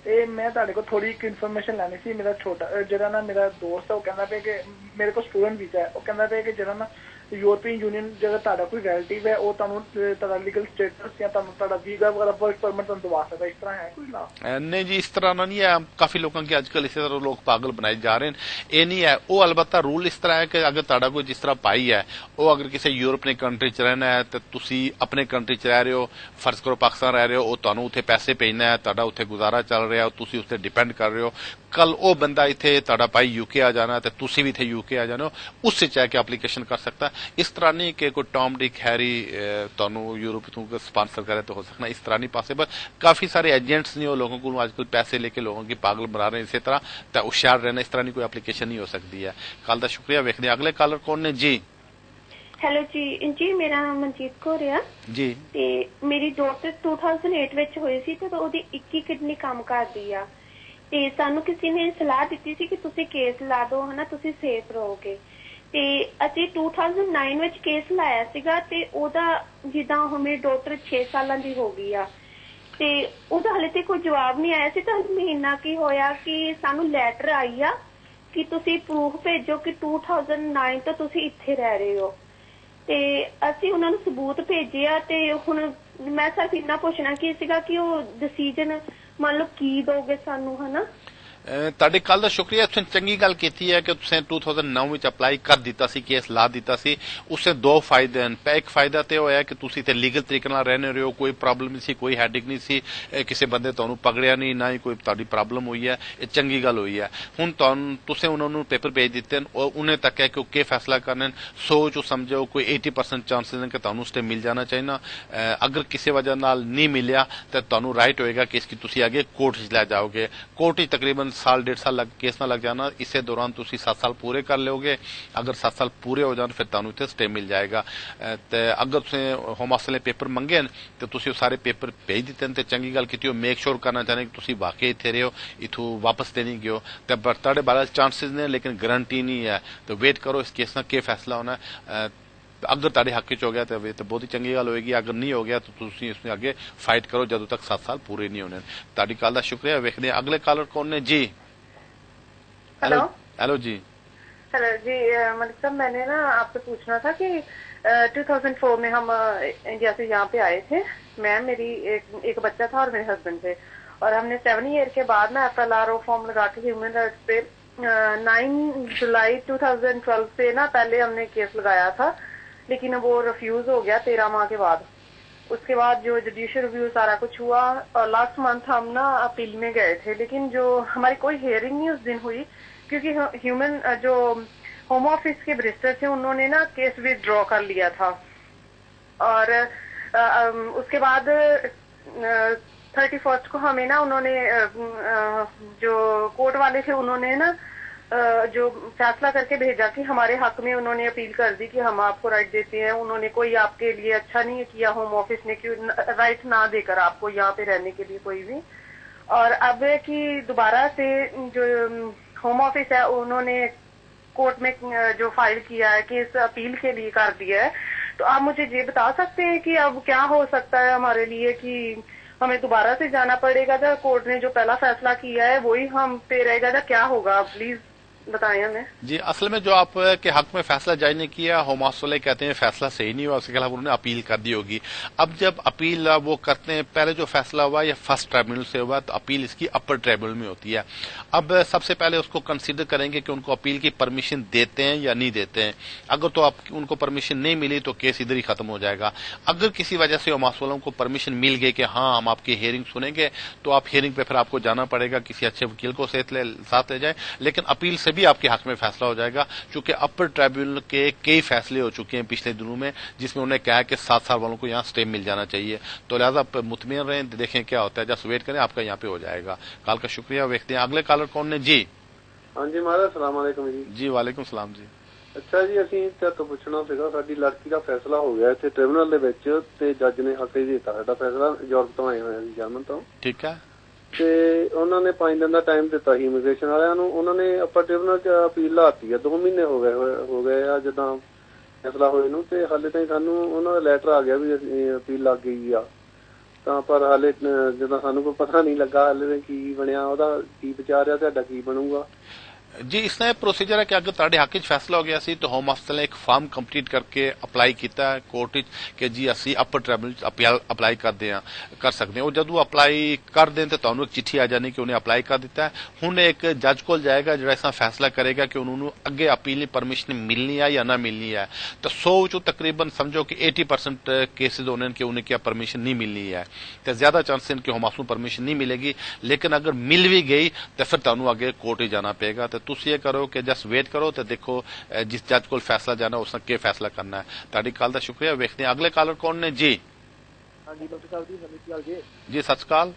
ਇਹ ਮੈਂ ਤੁਹਾਡੇ ਕੋਲ ਥੋੜੀ ਇੱਕ ਇਨਫੋਰਮੇਸ਼ਨ ਲੈਣੀ ਸੀ। ਮੇਰਾ ਛੋਟਾ ਜਿਹੜਾ ਨਾ ਮੇਰਾ ਦੋਸਤ ਹੈ ਉਹ ਕਹਿੰਦਾ ਪਿਆ ਕਿ ਮੇਰੇ ਕੋਲ ਸਟੂਡੈਂਟ ਵੀਜ਼ਾ ਹੈ, ਉਹ ਕਹਿੰਦਾ ਪਿਆ ਕਿ ਜਿਹੜਾ ਨਾ ਯੂਰਪੀਅਨ ਯੂਨੀਅਨ ਜਿਹੜਾ ਤੁਹਾਡਾ ਕੋਈ ਰਿਲੇਟਿਵ ਹੈ ਉਹ ਤੁਹਾਨੂੰ ਤੁਹਾਡਾ ਲੀਗਲ ਸਟੇਟਸ ਜਾਂ ਤੁਹਾਨੂੰ ਤੁਹਾਡਾ ਵੀਜ਼ਾ ਵਗੈरह वर्क परमिट ਤੁਹਾਨੂੰ ਦਵਾ ਸਕਦਾ, ਇਸ ਤਰ੍ਹਾਂ ਹੈ ਕੋਈ ਲਾ? नहीं जी, इस तरह ना नहीं है। काफी लोगों की आजकल इसी तरह लोग पागल बनाए जा रहे हैं, ये नहीं है। वो अलबत्ता रूल इस तरह है कि अगर ਤੁਹਾਡਾ कोई जिस तरह भाई है वो अगर किसी यूरोप ने कंट्री च रहना है तो तुसी अपने कंट्री च रह रहे हो, फर्ज करो पाकिस्तान रह रहे हो, वो ਤੁਹਾਨੂੰ ਉੱਥੇ ਪੈਸੇ ਭੇਜਣਾ ਹੈ, ਤੁਹਾਡਾ ਉੱਥੇ ਗੁਜ਼ਾਰਾ ਚੱਲ ਰਿਹਾ, ਤੁਸੀਂ ਉੱਤੇ ਡਿਪੈਂਡ ਕਰ ਰਹੇ ਹੋ। ਕੱਲ ਉਹ ਬੰਦਾ ਇੱਥੇ ਤੁਹਾਡਾ ਭਾਈ यूके आ जाना तो ਤੁਸੀਂ भी ਇੱਥੇ यूके आ जाना, उससे चाह के एप्लीकेशन कर सकता है। इस तरह नहीं कि कोई टॉम डिक हैरी ਤੁਹਾਨੂੰ यूरोप ਤੋਂ स्पॉन्सर करे तो हो सकना, इस तरह नहीं पॉसिबल। काफी सारे एजेंट्स नहीं हो लोगों को आजकल पैसे लेके लोगों की पागल बना रहे हैं, इसी तरह तो होशियार रहना, इस तरह नहीं कोई एप्लीकेशन नहीं हो सकती है। कल का शुक्रिया। वेखते अगले कॉलर कौन ने जी। ਹੈਲੋ ਜੀ ਮੇਰਾ ਨਾਮ ਮਨਜੀਤ ਕੌਰ ਆ ਜੀ। ਤੇ ਮੇਰੀ ਡਾਟਰ 2008 ਵਿੱਚ ਹੋਈ ਸੀ ਤੇ ਉਹਦੀ 21 ਕਿਡਨੀ ਕੰਮ ਕਰਦੀ ਆ, ਤੇ ਸਾਨੂੰ ਕਿਸੇ ਨੇ ਸਲਾਹ ਦਿੱਤੀ ਸੀ ਕਿ ਤੁਸੀਂ ਕੇਸ ਲਾ ਦਿਓ ਹਨਾ, ਤੁਸੀਂ ਸੇਫ ਰਹੋਗੇ। ਤੇ ਅਸੀਂ 2009 ਵਿੱਚ ਕੇਸ ਲਾਇਆ ਸੀਗਾ ਤੇ ਉਹਦਾ ਜਿੱਦਾਂ ਹੁਣ ਮੇਰੀ ਡਾਟਰ 6 ਸਾਲਾਂ ਦੀ ਹੋ ਗਈ ਆ ਤੇ ਉਹਦਾ ਹਲੇ ਤੇ ਕੋਈ ਜਵਾਬ ਨਹੀਂ ਆਇਆ ਸੀ। ਤਾਂ ਮਹੀਨਾ ਕੀ ਹੋਇਆ ਕਿ ਸਾਨੂੰ ਲੈਟਰ ਆਈ ਆ ਕਿ ਤੁਸੀਂ ਪ੍ਰੂਫ ਭੇਜੋ ਕਿ 2009 ਤੋਂ ਤੁਸੀਂ ਇੱਥੇ ਰਹਿ ਰਹੇ ਹੋ, ਤੇ ਅਸੀਂ ਉਹਨਾਂ ਨੂੰ ਸਬੂਤ ਭੇਜੇ ਆ। ਤੇ ਹੁਣ ਮੈਂ ਸਿਰਫ ਇੰਨਾ ਪੁੱਛਣਾ ਕੀ ਸੀਗਾ ਕਿ ਉਹ ਡਿਸੀਜਨ ਮੰਨ ਲਓ ਕੀ ਦੋਗੇ ਸਾਨੂੰ ਹਨਾ। ਤੁਹਾਡੇ ਕੱਲ ਦਾ ਸ਼ੁਕਰੀਆ। ਤੁਸੀਂ ਚੰਗੀ ਗੱਲ ਕੀਤੀ ਹੈ ਕਿ ਤੁਸੀਂ 2009 ਵਿੱਚ ਅਪਲਾਈ ਕਰ ਦਿੱਤਾ ਸੀ, ਕੇਸ ਲਾ ਦਿੱਤਾ ਸੀ। ਉਸੇ ਦੋ ਫਾਇਦੇ ਹਨ। ਇੱਕ ਫਾਇਦਾ ਤੇ ਹੋਇਆ ਕਿ ਤੁਸੀਂ ਤੇ ਲੀਗਲ ਤਰੀਕੇ ਨਾਲ ਰਹਿ ਰਹੇ ਹੋ, ਕੋਈ ਪ੍ਰੋਬਲਮ ਨਹੀਂ ਸੀ, ਕੋਈ ਹੈਡਿਕ ਨਹੀਂ ਸੀ, ਕਿਸੇ ਬੰਦੇ ਤੁਹਾਨੂੰ ਪਕੜਿਆ ਨਹੀਂ, ਨਾ ਹੀ ਕੋਈ ਤੁਹਾਡੀ ਪ੍ਰੋਬਲਮ ਹੋਈ ਹੈ, ਇਹ ਚੰਗੀ ਗੱਲ ਹੋਈ ਹੈ। ਹੁਣ ਤੁਸੀਂ ਉਹਨਾਂ ਨੂੰ ਪੇਪਰ ਭੇਜ ਦਿੱਤੇ ਹਨ, ਉਹਨੇ ਤੱਕ ਹੈ ਕਿ ਉਹ ਕੀ ਫੈਸਲਾ ਕਰਨੇ, ਸੋਚੋ ਸਮਝੋ। ਕੋਈ 80% ਚਾਂਸਸ ਨੇ ਕਿ ਤੁਹਾਨੂੰ ਸਟੇ ਮਿਲ ਜਾਣਾ ਚਾਹੀਦਾ। ਅਗਰ ਕਿਸੇ ਵਜ੍ਹਾ ਨਾਲ ਨਹੀਂ ਮਿਲਿਆ ਤਾਂ ਤੁਹਾਨੂੰ ਰਾਈਟ ਹੋਏਗਾ ਕਿ ਇਸकी ਤੁਸੀਂ ਅੱਗੇ ਕੋਰਟ 'ਚ ਲੈ ਜਾਓਗੇ। ਕੋਰਟ 'ਚ ਤਕਰੀਬਨ साल 1.5 साल केस ना लग जाना, इसे दौरान तुसी 7 साल पूरे कर लोगे। अगर 7 साल पूरे हो जान फिर तुहानू इत्थे स्टे मिल जाएगा। ते अगर तुसें होम ऑफिस ने पेपर मंगे तो तुसी सारे पेपर भेज दिते ते चंगी गल कीती हो। मेक श्योर करना चाहते कि तुसी वाकई इत्थे रहे हो, इथों वापस ते नहीं गए हो। ते तुहाडे बारे चांसेस ने लेकिन गारंटी नहीं है, तो वेट करो इस केस का क्या फैसला होना है। अगर ਤੁਹਾਡੇ हक च हो गया तो बहुत ही चंगी गल होगी, अगर नहीं हो गया तो तुसी इसमें आगे फाइट करो जदों तक 7 साल पूरे नहीं होने। ਤੁਹਾਡੀ कॉल का शुक्रिया। वेखदे अगले कॉलर कौन ने जी। हेलो हेलो जी। हेलो जी मलिक साहब, मैंने ना आपसे पूछना था कि 2004 में हम इंडिया से यहाँ पे आए थे। मैं मेरी एक बच्चा था और मेरे हस्बैंड थे, और हमने 7 ईयर के बाद ना FLRO फॉर्म लगा के ह्यूमन राइट्स पे 9 जुलाई 2012 से ना पहले हमने केस लगाया था, लेकिन वो रिफ्यूज हो गया 13 माह के बाद। उसके बाद जो जुडिशियल रिव्यू सारा कुछ हुआ, और लास्ट मंथ हम ना अपील में गए थे, लेकिन जो हमारी कोई हियरिंग नहीं उस दिन हुई, क्योंकि ह्यूमन जो होम ऑफिस के बैरिस्टर थे उन्होंने ना केस विथड्रॉ कर लिया था। और उसके बाद 31 को हमें ना उन्होंने जो कोर्ट वाले थे उन्होंने ना जो फैसला करके भेजा कि हमारे हक में उन्होंने अपील कर दी कि हम आपको राइट देते हैं। उन्होंने कोई आपके लिए अच्छा नहीं किया होम ऑफिस ने, क्यों राइट ना देकर आपको यहाँ पे रहने के लिए कोई भी। और अब कि दोबारा से जो होम ऑफिस है उन्होंने कोर्ट में जो फाइल किया है केस अपील के लिए कर दिया है। तो आप मुझे ये बता सकते हैं कि अब क्या हो सकता है हमारे लिए, कि हमें दोबारा से जाना पड़ेगा था, कोर्ट ने जो पहला फैसला किया है वही हम पे रहेगा था, क्या होगा प्लीज बताया हमें। जी, असल में जो आपके हक में फैसला जज ने किया, होम ऑफिस वाले कहते हैं फैसला सही नहीं हुआ, उसके खिलाफ उन्होंने अपील कर दी होगी। अब जब अपील वो करते हैं, पहले जो फैसला हुआ ये फर्स्ट ट्राइब्यूनल से हुआ, तो अपील इसकी अपर ट्राइब्यूनल में होती है। अब सबसे पहले उसको कंसीडर करेंगे कि उनको अपील की परमिशन देते हैं या नहीं देते हैं। अगर तो उनको परमिशन नहीं मिली तो केस इधर ही खत्म हो जाएगा। अगर किसी वजह से होम ऑफिस वालों को परमिशन मिल गई कि हाँ हम आपकी हियरिंग सुनेंगे, तो आप हियरिंग पे फिर आपको जाना पड़ेगा, किसी अच्छे वकील को साथ ले जाए, लेकिन अपील से भी आपके हक में फैसला हो जाएगा। चूंकि अपर ट्राइब्यूनल के कई फैसले हो चुके हैं पिछले दिनों में, जिसमें उन्होंने कहा कि 7 साल वालों को यहाँ स्टे मिल जाना चाहिए। तो लिहाजा आप मुतमिन रहें, देखें क्या होता है, जस्ट वेट करें, आपका यहाँ पे हो जाएगा। कॉल का शुक्रिया। देखते हैं अगले कॉलर कौन ने। जी हाँ जी महाराज, सलाम वालेकुम जी। जी वालेकुम सलाम जी। ਅੱਛਾ ਜੀ, ਅਸੀਂ ਤੋਂ ਪੁੱਛਣਾ ਸੀਗਾ, ਸਾਡੀ ਲੜਕੀ ਦਾ ਫੈਸਲਾ ਹੋ ਗਿਆ ਇੱਥੇ ਟ੍ਰਿਬਿਊਨਲ ਦੇ ਵਿੱਚ ਤੇ ਜੱਜ ਨੇ ਹੱਕ ਹੀ ਦਿੱਤਾ ਸਾਡਾ ਫੈਸਲਾ। ਯੂਰਪ ਤੋਂ ਆਏ ਹੋਏ ਸੀ, ਜਰਮਨ ਤੋਂ। ਠੀਕ ਹੈ। ਤੇ ਉਹਨਾਂ ਨੇ 5 ਦਿਨ ਦਾ ਟਾਈਮ ਦਿੱਤਾ ਸੀ ਇਮੀਗ੍ਰੇਸ਼ਨ ਵਾਲਿਆਂ ਨੂੰ। ਉਹਨਾਂ ਨੇ ਅਪਰ ਟ੍ਰਿਬਿਊਨਲ 'ਚ ਅਪੀਲ ਲਾਤੀ ਆ, 2 ਮਹੀਨੇ ਹੋ ਗਏ ਆ ਜਿੱਦਾਂ ਫੈਸਲਾ ਹੋਏ ਨੂੰ, ਤੇ ਹਾਲੇ ਤਾਈਂ ਸਾਨੂੰ ਉਹਨਾਂ ਦਾ ਲੈਟਰ ਆ ਗਿਆ ਵੀ ਅਪੀਲ ਲੱਗ ਗਈ ਆ। ਤਾਂ ਪਰ ਹਾਲੇ ਜਿੱਦਾਂ ਸਾਨੂੰ ਕੋਈ ਪਤਾ ਨਹੀਂ ਲੱਗਾ ਹਾਲੇ ਕੀ ਬਣਿਆ, ਉਹਦਾ ਕੀ ਵਿਚਾਰ ਆ, ਤੁਹਾਡਾ ਕੀ ਬਣੂਗਾ? जी, इसमें प्रोसीजर है कि अगर तुहाडे हक च फैसला हो गया सी तो होम ऑफिस ने एक फॉर्म कंप्लीट करके अप्लाई किया कोर्ट कि जी असी अपर ट्रिब्यूनल अप्लाई कर सकते हैं। जब अप्लाई कर दें तो तुहानू एक चिट्ठी आ जानी कि उन्हें अप्लाई कर दिता है। हुण एक जज को जाएगा जिहड़ा इसका फैसला करेगा कि उन्होंने अगे अपील की परमिशन मिलनी है या ना मिलनी है। तो 100 चो तकरीबन समझो कि 80% केसेज होने कि उन्हें क्या परमिशन नहीं मिलनी है, तो ज्यादा चांस कि होम ऑफिस परमिशन नहीं मिलेगी। लेकिन अगर मिल भी गई तो फिर तुहानू अगे कोर्ट ही जाना पेगा। तो तुसी ये करो कि जस्ट वेट करो तो देखो जिस जज को फैसला जाना उसने क्या फैसला करना है। ताड़ी कॉल का शुक्रिया। देखते हैं अगले कॉलर कौन ने। जी हाँ जी जी सत श्रीकाल।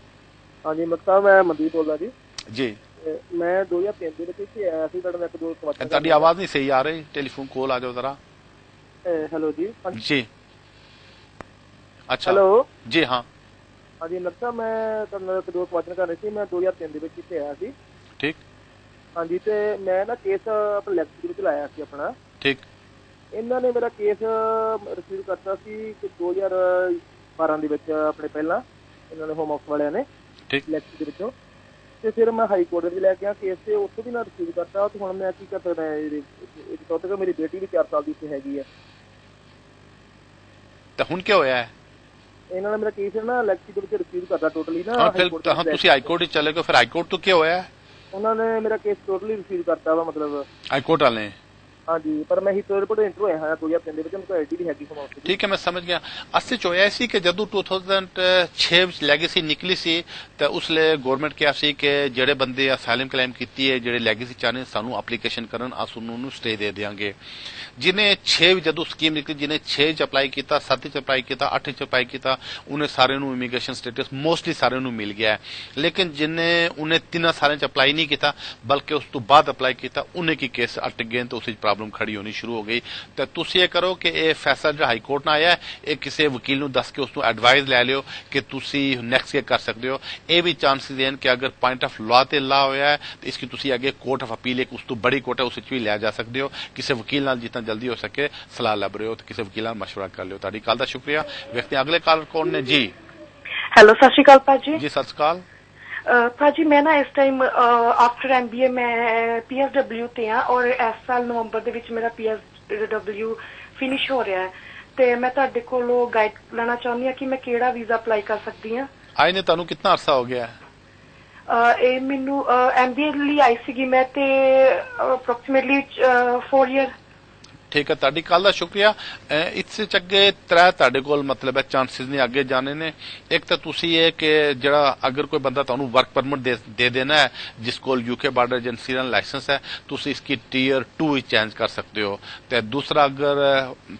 हाँ जी मतलब मैं मनदीप बोल रहा जी। जी मैं 2003 ਦੇ ਵਿੱਚ ਆਇਆ ਸੀ, ਤੁਹਾਡਾ ਇੱਕ ਦੋ ਕੁਐਸਚਨ। ਤੁਹਾਡੀ ਆਵਾਜ਼ ਨਹੀਂ ਸਹੀ ਆ ਰਹੀ, ਟੈਲੀਫੋਨ ਕੋਲ ਆ ਜਾਓ ਜ਼ਰਾ। ਹੈਲੋ ਜੀ। जी अच्छा हेलो जी हाँ हाँ जी मतलब मैं ਤੁਹਾਨੂੰ ਇੱਕ ਦੋ ਕੁਐਸਚਨ ਕਰ ਰਹੀ ਸੀ। ਮੈਂ 2003 ਦੇ ਵਿੱਚ ਇੱਥੇ ਆਇਆ ਸੀ। ठीक हाँ जी, ਤੇ ਮੈਂ ਨਾ ਕੇਸ ਆਪਣੇ ਲੈਕਚਰ ਦੇ ਵਿੱਚ ਲਾਇਆ ਸੀ ਆਪਣਾ। ठीक ਇਹਨਾਂ ਨੇ ਮੇਰਾ ਕੇਸ ਰਿਸੀਵ ਕਰਤਾ ਸੀ ਕਿ 2012 ਦੇ ਵਿੱਚ ਆਪਣੇ ਪਹਿਲਾਂ ਇਹਨਾਂ ਨੇ ਹੋਮ ਆਫਿਸ ਵਾਲਿਆਂ ਨੇ ਠੀਕ ਲੈਕਚਰ ਦੇ ਵਿੱਚੋਂ, ਤੇ ਫਿਰ ਮੈਂ ਹਾਈ ਕੋਰਟ ਵਿੱਚ ਲੈ ਕੇ ਆ ਕੇਸ, ਤੇ ਉੱਥੋਂ ਵੀ ਨਾ ਰਿਸੀਵ ਕਰਤਾ। ਤੇ ਹੁਣ ਮੈਂ ਕੀ ਕਰ ਸਕਦਾ? ਇਹ ਤੋਂ ਤੱਕ ਮੇਰੀ ਬੇਟੀ ਵੀ 4 ਸਾਲ ਦੀ ਇੱਥੇ ਹੈਗੀ ਆ। ਤਾਂ ਹੁਣ ਕੀ ਹੋਇਆ ਹੈ? ਇਹਨਾਂ ਨੇ ਮੇਰਾ ਕੇਸ ਨਾ ਲੈਕਚਰ ਦੇ ਵਿੱਚ ਰਿਸੀਵ ਕਰਤਾ ਟੋਟਲੀ ਨਾ। ਹਾਂ ਫਿਰ ਤੁਸੀਂ ਹਾਈ ਕੋਰਟ ਚਲੇ ਗਏ, ਫਿਰ ਹਾਈ ਕੋਰਟ ਤੋਂ ਕੀ ਹੋਇਆ? ਉਹਨਾਂ ਨੇ ਮੇਰਾ ਕੇਸ ਟੋਟਲੀ ਰਿਸੀਵ ਕਰਤਾ ਵਾ, ਮਤਲਬ ਹਾਈ ਕੋर्ट वाले। हाँ जी, पर मैं हिस्टोरी रिपोर्ट इंटरव्यू है 2003 ਦੇ ਵਿੱਚ ਮੈਨੂੰ ਆਈਡੀ ਵੀ ਹੈਗੀ ਸਮਾਂ। ठीक है मैं समझ गया। असल च होया सी कि जदों 2006 ਲੈਗੇਸੀ ਨਿਕਲੀ ਸੀ ਤਾਂ उसले गवर्नमेंट ਕਿਹਾ ਸੀ ਕਿ ਜਿਹੜੇ ਬੰਦੇ ਅਸਾਈਲਮ ਕਲੇਮ ਕੀਤੀ ਹੈ, ਜਿਹੜੇ ਲੈਗੇਸੀ ਚਾਹਨੇ ਸਾਨੂੰ ਐਪਲੀਕੇਸ਼ਨ ਕਰਨ, ਅਸ ਉਹਨਾਂ ਨੂੰ ਸਟੇ ਦੇ ਦੇਵਾਂਗੇ। जिन्हें 6 जदों स्कीम निकली, जिन्हें 6 च अप्लाई किया, 7 च अप्लाई किया, 8 च अप्लाई किया, उन्हें सारे इमीग्रेशन स्टेटस मोस्टली सारे मिल गया है। लेकिन जिन्हें उन्हें 3 साल च अप्लाई नहीं किया बल्कि उस तो बाद अप्लाई किया, उन्हें की केस अटक गए तो उस प्रॉब्लम खड़ी होनी शुरू हो गई। तो तुम ये करो कि यह फैसला जो हाई कोर्ट ने आया है, यह किसी वकील को दस के उसको एडवाइस लै लियो कि तुम नैक्सट के कर सकते हो। यह भी चांसिस हैं कि अगर पॉइंट ऑफ लॉ ते लॉ होया है तो इसकी तुम अगे कोर्ट ऑफ अपील एक उस तो बड़ी कोर्ट है उस भी लिया जा सकते हो। किसी वकील नाल जितना जल्दी हो सके सलाह लभ रहे हो तो किसी वकील मशवरा कर लियो। ताड़ी कॉल का शुक्रिया। व्यक्ति अगले कॉलर कौन ने। जी हेलो सत श्री अकाल भाजी। जी सत श्री अकाल भाजी। मैं ना इस टाइम आफ्टर MBA मैं PSW ते हाँ और इस साल नवंबर ਦੇ ਵਿੱਚ ਮੇਰਾ PSW ਫਿਨਿਸ਼ ਹੋ ਰਿਹਾ ਹੈ, ਤੇ ਮੈਂ ਤੁਹਾਡੇ ਕੋਲੋਂ ਗਾਈਡ ਲੈਣਾ ਚਾਹੁੰਦੀ ਹਾਂ ਕਿ ਮੈਂ ਕਿਹੜਾ ਵੀਜ਼ਾ ਅਪਲਾਈ ਕਰ ਸਕਦੀ ਹਾਂ। ਆਏ ਨੇ ਤੁਹਾਨੂੰ ਕਿੰਨਾ ਅਰਸਾ ਹੋ ਗਿਆ? ਇਹ ਮੈਨੂੰ MBA ਲਈ ਆਈ ਸੀਗੀ ਮੈਂ, ਤੇ ਅਪਰੋਕਸੀਮੇਟਲੀ 4 ਈਅਰ। ठीक है ताड़ी कल का शुक्रिया। इस अगे 3 ताड़े कोल मतलब है चांसिस ने आगे जाने ने। एक तो तुसी है कि जड़ा अगर कोई बंदा तुहानू वर्क परमिट दे देना है जिस कोल UK बॉर्डर एजेंसी का लाइसेंस है, तुसी इसकी Tier 2 ही चेंज कर सकते हो। तो दूसरा अगर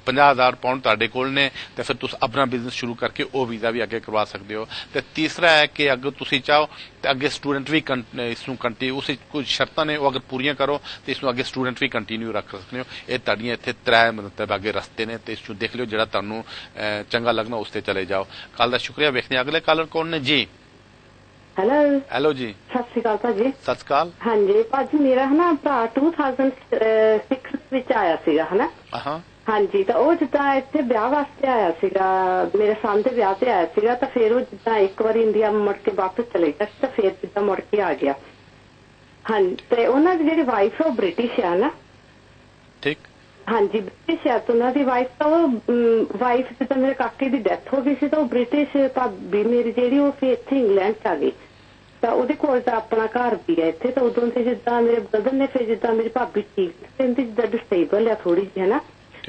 50,000 पाउंड ताड़े कोल ने तो फिर तुस अपना बिजनेस शुरू करके वो वीजा भी आगे करवा सकते हो। तो तीसरा है कि अगर तुसी चाहो तो अगे स्टूडेंट भी इसनू कंटिन्यू उस कुछ शर्तां ने वो अगर पूरियां करो तो इसनू अगे स्टूडेंट भी कंटिन्यू रख सकते हो। ये ताड़ियां इत्थे 3 मतलब अगे रस्ते ने, तो इसनू देख लियो, जिहड़ा तुहानू चंगा लगना उस ते चले जाओ। कल का शुक्रिया। वेखने अगले कॉलर कौन ने। जी हेलो हेलो जी सत श्री अकाल भाजी। सत श्री अकाल। हाँ जी भाजी, मेरा है ना भरा 2006 ਵਿੱਚ ਆਇਆ ਸੀਗਾ ਹੈ ਨਾ। हाँ जी, तो वो जिदा इतने ब्याह वास्ते आया सीगा, मेरे सन के ब्याह से आया सीगा, तो फिर वो जिदा एक बार इंडिया मुड़ के वापस चले गया तो फिर जिदा मुड़ के आ गया। ਹਾਂਜੀ, ਤੇ ਉਹਨਾਂ ਦੀ ਜਿਹੜੀ ਵਾਈਫ ਹੈ ਉਹ ਬ੍ਰਿਟਿਸ਼ ਆ ਨਾ। ਠੀਕ। ਹਾਂਜੀ, ਬ੍ਰਿਟਿਸ਼ ਆ। ਤੇ ਉਹਨਾਂ ਦੀ ਵਾਈਫ ਤਾਂ ਉਹ ਵਾਈਫ ਜਿੱਦਾਂ ਮੇਰੇ ਕਾਕੇ ਦੀ ਡੈਥ ਹੋ ਗਈ ਸੀ ਤਾਂ ਉਹ ਬ੍ਰਿਟਿਸ਼ ਭਾਬੀ ਮੇਰੀ ਜਿਹੜੀ ਉਹ ਫਿਰ ਇੱਥੇ ਇੰਗਲੈਂਡ ਚ ਆ ਗਈ। ਤਾਂ ਉਹਦੇ ਕੋਲ ਤਾਂ ਆਪਣਾ ਘਰ ਵੀ ਹੈ ਇੱਥੇ। ਤਾਂ ਉਦੋਂ ਤੇ ਜਿੱਦਾਂ ਮੇਰੇ ਬ੍ਰਦਰ ਨੇ ਫਿਰ ਜਿੱਦਾਂ ਮੇਰੀ ਭਾਬੀ ਠੀਕ ਕਹਿੰਦੀ ਜਿੱਦਾਂ ਡਿਸੇਬਲ ਆ ਥੋੜੀ ਜਿਹੀ ਹੈ ਨਾ,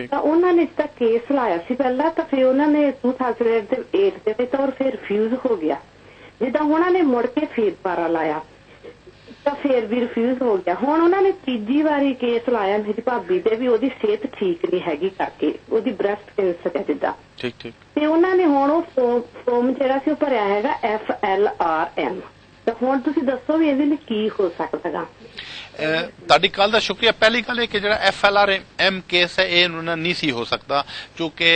ਤਾਂ ਉਹਨਾਂ ਨੇ ਜਿੱਦਾਂ ਕੇਸ ਲਾਇਆ ਸੀ ਪਹਿਲਾਂ। ਤਾਂ ਫਿਰ ਉਹਨਾਂ ਨੇ 2008 ਦੇ ਵਿੱਚ ਔਰ ਫਿਰ ਰਿਫਿਊਜ਼ ਹੋ ਗਿਆ। ਜਿੱਦਾਂ ਉਹਨਾਂ ਨੇ ਮੁੜ ਕੇ ਫੇਰ ਦੁਬਾਰਾ ਲਾਇਆ ਤਾਂ ਫੇਰ ਵੀ ਰਿਫਿਊਜ਼ ਹੋ ਗਿਆ। ਹੁਣ ਉਹਨਾਂ ਨੇ ਤੀਜੀ ਵਾਰੀ ਕੇਸ ਲਾਇਆ ਮੇਰੀ ਭਾਬੀ ਦੇ ਵੀ ਉਹਦੀ ਸਿਹਤ ਠੀਕ ਨਹੀਂ ਹੈਗੀ ਕਰਕੇ, ਉਹਦੀ ਬ੍ਰੈਸਟ ਕੈਂਸਰ ਹੈ ਜਿੱਦਾਂ। ਠੀਕ ਠੀਕ। ਤੇ ਉਹਨਾਂ ਨੇ ਹੁਣ ਉਹ ਫੋਰਮ ਜਿਹੜਾ ਸੀ ਉਹ ਭਰਿਆ ਹੈਗਾ FLRM। ਤਾਂ ਹੁਣ ਤੁਸੀਂ ਦੱਸੋ ਵੀ ਇਹਦੇ ਲਈ ਕੀ ਹੋ ਸਕਦਾ? ਤੁਹਾਡੀ ਕੱਲ ਦਾ ਸ਼ੁਕਰੀਆ। ਪਹਿਲੀ ਗੱਲ ਹੈ ਕਿ ਜਿਹੜਾ FLRM ਕੇਸ ਹੈ ਇਹ ਨਹੀਂ ਸੀ ਹੋ ਸਕਦਾ, ਕਿਉਂਕਿ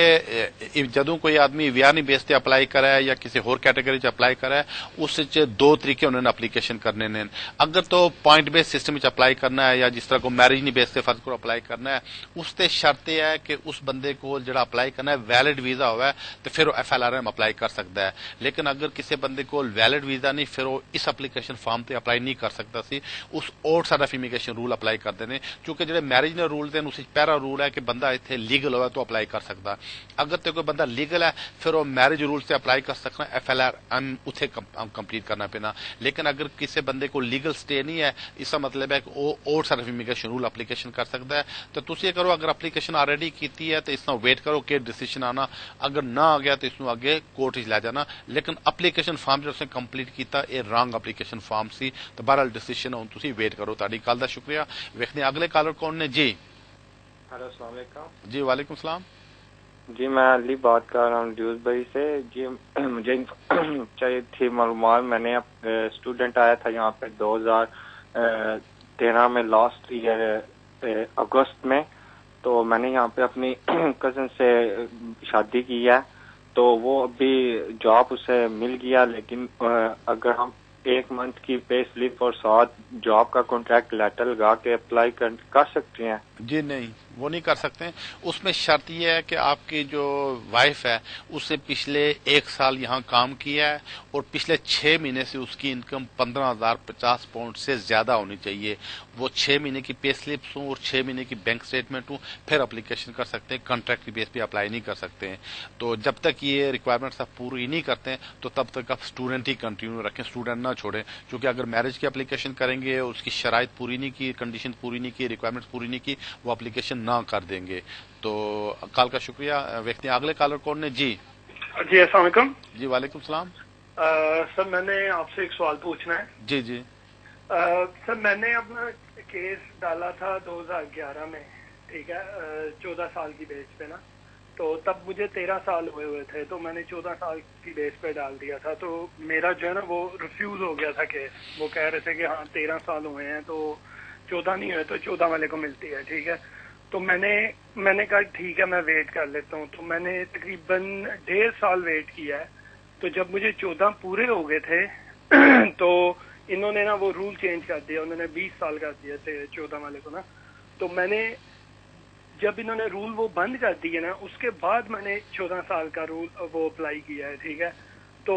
ਜਦੋਂ ਕੋਈ ਆਦਮੀ ਵਿਆਹਨੀ ਬੇਸ ਤੇ ਅਪਲਾਈ ਕਰਾ ਜਾਂ ਕਿਸੇ ਹੋਰ ਕੈਟੇਗਰੀ ਚ ਅਪਲਾਈ ਕਰਾ ਉਸ ਚ 2 ਤਰੀਕੇ ਉਹਨਾਂ ਨੇ ਅਪਲੀਕੇਸ਼ਨ ਕਰਨੇ ਨੇ। ਅਗਰ तो पॉइंट बेस सिस्टम में अप्लाई करना है या जिस तरह को मैरिज नहीं बेस से फर्ज को अप्लाई करना है, उससे शर्त यह है कि उस बंदे को जो अप्लाई करना है वैलिड वीजा हुआ है तो फिर वो FLRM अप्लाई कर सकता है। लेकिन अगर किसी बंदे को वैलिड वीजा नहीं फिर वो इस एप्लीकेशन फॉर्म से अप्लाई नहीं कर सकता सी, उस outside of immigration rule apply करते हैं। क्योंकि जो मैरिज ने रूल हैं उस पहला रूल है कि बंदा इतने लीगल हुआ तो अप्लाई कर सकता। अगर तो कोई बंदा लीगल है फिर वो मैरिज रूल से अप्लाई कर सकना, FLRM उसे कंप्लीट करना पैना। लेकिन अगर किसी बंदे को लीगल स्टे नहीं है इसका मतलब है कि वो outside of immigration rule application कर सकता है। तो तुम ये करो, अगर एप्लीकेशन ऑलरेडी की है तो इसमें वेट करो कि डिसीजन आना, अगर ना आ गया तो इसमें आगे कोर्ट ला जाना। लेकिन एप्लीकेशन फॉर्म जो उसने कंप्लीट किया ये रॉन्ग एप्लीकेशन फॉर्म सी, तो बहरहाल डिसीजन हूँ तुम वेट करो। ताड़ी कल का शुक्रिया। वेखने अगले कॉलर कौन ने जी? हेलो, अस्सलाम वालेकुम। जी वालेकुम सलाम जी, मैं अली बात कर रहा हूँ ड्यूसबरी से। जी मुझे चाहिए थी मालूमात। मैंने स्टूडेंट आया था यहाँ पे 2013 में लास्ट ईयर अगस्त में, तो मैंने यहाँ पे अपनी कजन से शादी की है। तो वो अभी जॉब उसे मिल गया, लेकिन अगर हम 1 मंथ की पे स्लिप और साथ जॉब का कॉन्ट्रैक्ट लेटर लगा के अप्लाई कर सकते हैं? जी नहीं, वो नहीं कर सकते। उसमें शर्त यह है कि आपकी जो वाइफ है उससे पिछले 1 साल यहाँ काम किया है और पिछले 6 महीने से उसकी इनकम 15,050 पाउंड से ज्यादा होनी चाहिए। वो 6 महीने की पे स्लिप्स हों और 6 महीने की बैंक स्टेटमेंट हो फिर अप्लीकेशन कर सकते हैं। कॉन्ट्रैक्ट की बेस पे अप्लाई नहीं कर सकते हैं। तो जब तक ये रिक्वायरमेंट्स आप पूरी नहीं करते हैं तो तब तक आप स्टूडेंट ही कंटिन्यू रखें, स्टूडेंट ना छोड़ें। क्योंकि अगर मैरिज की एप्लीकेशन करेंगे उसकी शराइत पूरी नहीं की, कंडीशन पूरी नहीं की, रिक्वायरमेंट्स पूरी नहीं की, वो एप्लीकेशन ना कर देंगे। तो कॉल का शुक्रिया। व्यक्ति अगले कॉलर कौन ने जी? जी अस्सलाम वालेकुम। जी वालेकुम सलाम। सर मैंने आपसे एक सवाल पूछना है। जी जी। सर मैंने अपना केस डाला था 2011 में, ठीक है, 14 साल की बेस पे ना। तो तब मुझे 13 साल हुए थे, तो मैंने 14 साल की बेस पे डाल दिया था। तो मेरा जो है ना वो रिफ्यूज हो गया था केस। वो कह रहे थे कि हाँ 13 साल हुए हैं तो 14 नहीं हुए तो 14 वाले को मिलती है, ठीक है। तो मैंने कहा ठीक है मैं वेट कर लेता हूँ। तो मैंने तकरीबन 1.5 साल वेट किया है। तो जब मुझे 14 पूरे हो गए थे तो इन्होंने ना वो रूल चेंज कर दिया, उन्होंने 20 साल कर दिए थे 14 वाले को ना। तो मैंने जब इन्होंने रूल वो बंद कर दिए ना उसके बाद मैंने 14 साल का रूल वो अप्लाई किया है, ठीक है। तो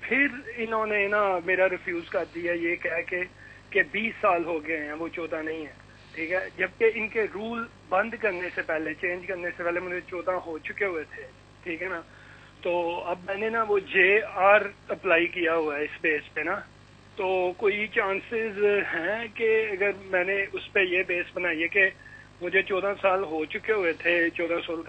फिर इन्होंने ना मेरा रिफ्यूज कर दिया ये कह के 20 साल हो गए हैं, वो 14 नहीं है, ठीक है। जबकि इनके रूल बंद करने से पहले, चेंज करने से पहले मुझे 14 हो चुके हुए थे, ठीक है ना। तो अब मैंने ना वो JR अप्लाई किया हुआ है इस बेस पे ना। तो कोई चांसेस हैं कि अगर मैंने उस पे ये बेस बनाई है कि मुझे 14 साल हो चुके हुए थे, 14 साल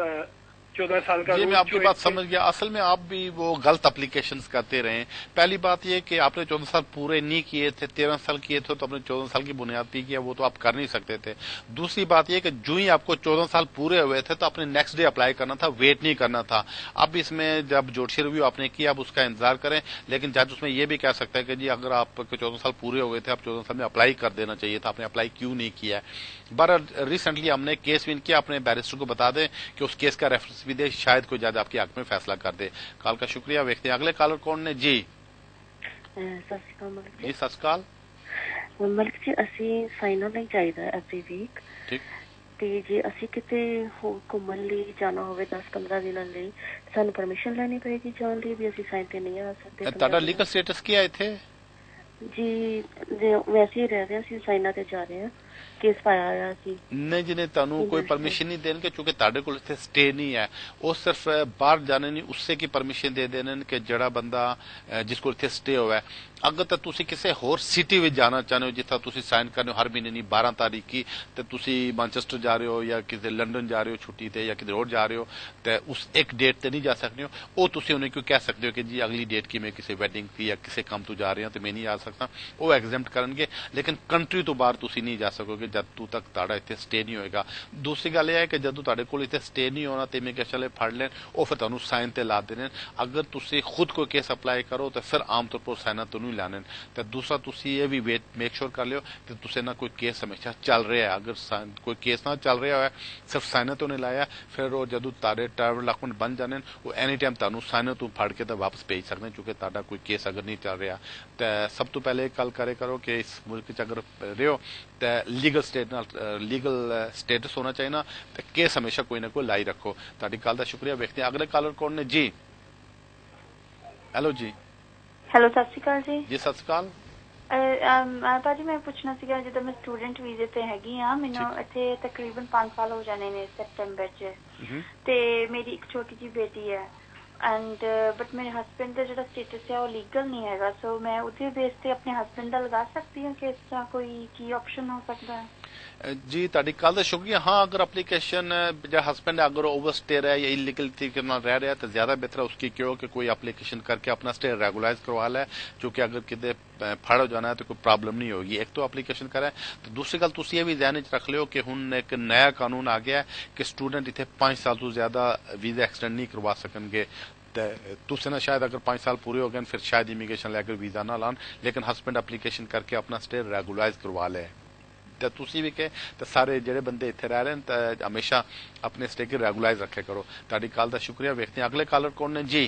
का। जी मैं आपकी बात समझ गया। असल में आप भी वो गलत एप्लीकेशंस करते रहे। पहली बात ये कि आपने 14 साल पूरे नहीं किए थे, 13 साल किए थे तो आपने 14 साल की बुनियाद पे किया, वो तो आप कर नहीं सकते थे। दूसरी बात ये कि जो ही आपको 14 साल पूरे हुए थे तो आपने नेक्स्ट डे अप्लाई करना था, वेट नहीं करना था। अब इसमें जब जोशी रिव्यू आपने किया अब उसका इंतजार करें। लेकिन जज उसमें यह भी कह सकता है कि जी अगर आपके 14 साल पूरे हो गए थे, आप 14 साल में अप्लाई कर देना चाहिए था, आपने अप्लाई क्यों नहीं किया है। बहरहाल रिसेंटली हमने केस विन किया, अपने बैरिस्टर को बता दें कि उस केस का रेफरेंस भी दे, शायद कोई जज आपके हक में फैसला कर दे। कॉल का शुक्रिया। देखते हैं अगले कॉलर कौन ने जी? ਸਤਿ ਸ਼੍ਰੀ ਅਕਾਲ ਮਲਿਕ ਜੀ। ਸਤਿ ਸ਼੍ਰੀ ਅਕਾਲ ਮਲਿਕ ਜੀ। ਅਸੀਂ ਸਾਈਨ ਆਨ ਲਈ ਚਾਹੀਦਾ ਐਵਰੀ ਵੀਕ, ਠੀਕ। ਤੇ ਜੇ ਅਸੀਂ ਕਿਤੇ ਹੋਰ ਘੁੰਮਣ ਲਈ ਜਾਣਾ ਹੋਵੇ 10-15 ਦਿਨਾਂ ਲਈ ਸਾਨੂੰ ਪਰਮਿਸ਼ਨ ਲੈਣੀ ਪਏਗੀ ਜਾਣ ਲਈ ਵੀ ਅਸੀਂ ਸਾਈਨ ਤੇ ਨਹੀਂ ਆ ਸਕਦੇ? ਤੁਹਾਡਾ ਲੀਗਲ ਸਟੇਟਸ ਕੀ ਹੈ ਇੱਥੇ? ਜੀ ਵੈਸੇ ਹੀ ਰਹਿ ਰਹੇ ਸੀ, ਸਾਈਨਾ ਤੇ ਜਾ ਰਹੇ ਆ, ਕੇਸ ਪਾਇਆ ਹੋਇਆ ਸੀ। ਨਹੀਂ ਜੀ, ਨਹੀਂ, ਤੁਹਾਨੂੰ ਕੋਈ परमिशन नहीं देने क्योंकि ਤੁਹਾਡੇ ਕੋਲ ਇੱਥੇ ਸਟੇ ਨਹੀਂ ਹੈ। ਉਹ ਸਿਰਫ ਬਾਹਰ ਜਾਣੇ ਨਹੀਂ, ਉਸੇ ਕੀ ਪਰਮਿਸ਼ਨ ਦੇ ਦੇਣ ਕਿ ਜਿਹੜਾ ਬੰਦਾ ਜਿਸ ਕੋਲ ਇੱਥੇ ਸਟੇ ਹੋਇਆ। ਅਗਰ ਤਾਂ ਤੁਸੀਂ ਕਿਸੇ ਹੋਰ ਸਿਟੀ ਵਿੱਚ ਜਾਣਾ ਚਾਹੁੰਦੇ ਹੋ ਜਿੱਥੇ ਤੁਸੀਂ ਸਾਈਨ ਕਰਨੇ ਹੋ ਹਰ ਮਹੀਨੇ ਨਹੀਂ 12 ਤਾਰੀਖ ਕੀ, ਤੇ ਤੁਸੀਂ ਮੈਨਚੈਸਟਰ ਜਾ ਰਹੇ ਹੋ ਜਾਂ ਕਿਤੇ ਲੰਡਨ ਜਾ ਰਹੇ ਹੋ ਛੁੱਟੀ ਤੇ ਜਾਂ ਕਿਤੇ ਹੋਰ ਜਾ ਰਹੇ ਹੋ ਤੇ ਉਸ ਇੱਕ ਡੇਟ ਤੇ ਨਹੀਂ ਜਾ ਸਕਦੇ ਹੋ, ਉਹ ਤੁਸੀਂ ਉਹਨੇ ਕਿਉਂ ਕਹਿ ਸਕਦੇ ਹੋ ਕਿ ਜੀ ਅਗਲੀ ਡੇਟ ਕੀ ਮੈਂ ਕਿਸੇ ਵੈਡਿੰਗ ਦੀ ਜਾਂ ਕਿਸੇ ਕੰਮ ਤੋਂ ਜਾ ਰਿਹਾ ਤੇ ਮੈਂ ਨਹੀਂ ਆ ਸਕਦਾ, ਉਹ ਐਗਜ਼ੈਂਪਟ ਕਰਨਗੇ। ਲੇਕਿਨ ਕੰਟਰੀ ਤੋਂ ਬਾਹਰ ਤੁਸੀਂ ਨਹੀਂ ਜਾ ਸਕੋਗੇ ਜਦ ਤੱਕ ਤੁਹਾਡਾ ਇੱਥੇ ਸਟੇ ਨਹੀਂ ਹੋਏਗਾ। ਦੂਸਰੀ ਗੱਲ ਇਹ ਹੈ ਕਿ ਜਦੋਂ ਤੁਹਾਡੇ ਕੋਲ ਇੱਥੇ ਸਟੇ ਨਹੀਂ ਹੋਣਾ ਤੇ ਇਮੀਗ੍ਰੇਸ਼ਨ ਵਾਲੇ ਫੜ ਲੈਣ, ਉਹ ਫਿਰ ਤੁਹਾਨੂੰ ਸਾਈਨ ਤੇ ਲਾ ਦੇਣ। ਅਗਰ ਤੁਸੀਂ ਖੁਦ ਕੋਈ ਕੇਸ ਅਪਲਾਈ ਕਰੋ ਤਾਂ ਫਿਰ ਆਮ ਤੌਰ ਪਰ ਸਾਈਨਾਂ ਤੋਂ ਨਹੀਂ ਲਾਣੇ। ਤੇ ਦੂਸਰਾ ਤੁਸੀਂ ਇਹ ਵੀ ਮੇਕ ਸ਼ੋਰ ਕਰ ਲਿਓ ਕਿ ਤੁਸੀਂ ਨਾ ਕੋਈ ਕੇਸ ਹਮੇਸ਼ਾ ਚੱਲ ਰਿਹਾ ਹੈ। ਅਗਰ ਕੋਈ ਕੇਸ ਨਾ ਚੱਲ ਰਿਹਾ ਹੋਇਆ, ਸਿਰਫ ਸਾਈਨਾਂ ਤੋਂ ਨਹੀਂ ਲਾਇਆ, ਫਿਰ ਉਹ ਜਦੋਂ ਤੁਹਾਡੇ ਟਰੈਵਲ ਡਾਕੂਮੈਂਟ ਬਣ ਜਾਣੇ ਉਹ ਐਨੀ ਟਾਈਮ ਤੁਹਾਨੂੰ ਸਾਈਨਾਂ ਤੋਂ ਫੜ ਕੇ ਤਾਂ ਵਾਪਸ ਭੇਜ ਸਕਦੇ ਕਿਉਂਕਿ ਤੁਹਾਡਾ ਕੋਈ ਕੇਸ ਅਗਰ ਨਹੀਂ ਚੱਲ ਰਿਹਾ। ਤੇ ਸਭ ਤੋਂ ਪਹਿਲੇ ਗੱਲ ਕਰੇ ਕਰੋ ਕਿ ਇਸ ਮੁਲਕ 'ਚ ਅਗਰ ਰਹੇ ਹੋ ਤੇ ਲੀਗਲ ਸਟੇਟਸ ਹੋਣਾ ਚਾਹੀਦਾ ਤੇ ਕੇਸ ਹਮੇਸ਼ਾ ਕੋਈ ਨਾ ਕੋਈ ਲਾਈ ਰੱਖੋ। ਤੁਹਾਡੀ ਗੱਲ ਦਾ ਸ਼ੁਕਰੀਆ। ਵੇਖਦੇ ਹਾਂ ਅਗਲੇ ਕਾਲਰ ਕੌਣ ਨੇ ਜੀ। ਹੈਲੋ ਜੀ। ਹੈਲੋ, ਸਤਿ ਸ਼੍ਰੀ ਅਕਾਲ ਜੀ। ਜੀ ਸਤਿ ਸ਼੍ਰੀ ਅਕਾਲ। ਭਾਜੀ ਮੈਂ ਪੁੱਛਣਾ ਸੀਗਾ, ਜਦੋਂ ਮੈਂ ਸਟੂਡੈਂਟ ਵੀਜ਼ੇ ਤੇ ਹੈਗੀ ਆ, ਮੈਨੂੰ ਇੱਥੇ ਤਕਰੀਬਨ 5 ਸਾਲ ਹੋ ਜਾਣੇ ਨੇ ਸੈਪਟੈਂਬਰ 'ਚ, ਤੇ ਮੇਰੀ ਇੱਕ ਛੋਟੀ ਜਿਹੀ ਬੇਟੀ ਹੈ ਐਂਡ ਬਟ ਮੇਰੇ ਹਸਬੈਂਡ ਦਾ ਜਿਹੜਾ ਸਟੇਟਸ ਹੈ ਉਹ ਲੀਗਲ ਨਹੀਂ ਹੈਗਾ, ਸੋ ਮੈਂ ਉਹਦੇ ਬੇਸ ਤੇ ਆਪਣੇ ਹਸਬੈਂਡ ਦਾ ਲਗਾ ਸਕਦੀ ਹਾਂ ਕਿ ਇਸ ਤਰ੍ਹਾਂ ਕੋਈ ਕੀ ਆਪਸ਼ਨ ਹੋ ਸਕਦਾ ਹੈ? ਜੀ ਤੁਹਾਡੀ ਕੱਲ ਦਾ ਸ਼ੁਕਰੀਆ। ਹਾਂ, ਅਗਰ ਐਪਲੀਕੇਸ਼ਨ ਜਾਂ ਹਸਬੈਂਡ अगर ओवर स्टे रहा है या इलीगल तरीके से रह रहा है तो ज्यादा बेहतर है उसकी क्यों कि कोई एप्लीकेशन करके अपना स्टे रेगुलाइज करवा ले, क्योंकि अगर कितने फड़ हो जाना है तो कोई प्रॉब्लम नहीं होगी। एक तो एप्लीकेशन करें, तो दूसरी गल तुम ये भी ध्यान रख लियो कि हुण एक नया कानून आ गया है कि स्टूडेंट इतने 5 साल तो ज्यादा वीजा एक्सटेंड नहीं करवा सकेंगे। तुसे ना शायद अगर 5 साल पूरे हो गए फिर शायद इमीग्रेशन लैकर वीजा ना लान, लेकिन हस्बैंड एप्लीकेशन करके अपना स्टे रेगुलाइज करवा ले। तो तुसी भी के तो सारे जेडे बंदे इतने रह रहे हैं तो हमेशा अपने स्टे की रेगुलाइज रखे करो। ताड़ी कॉल का शुक्रिया। देखते हैं अगले कॉलर कौन ने जी।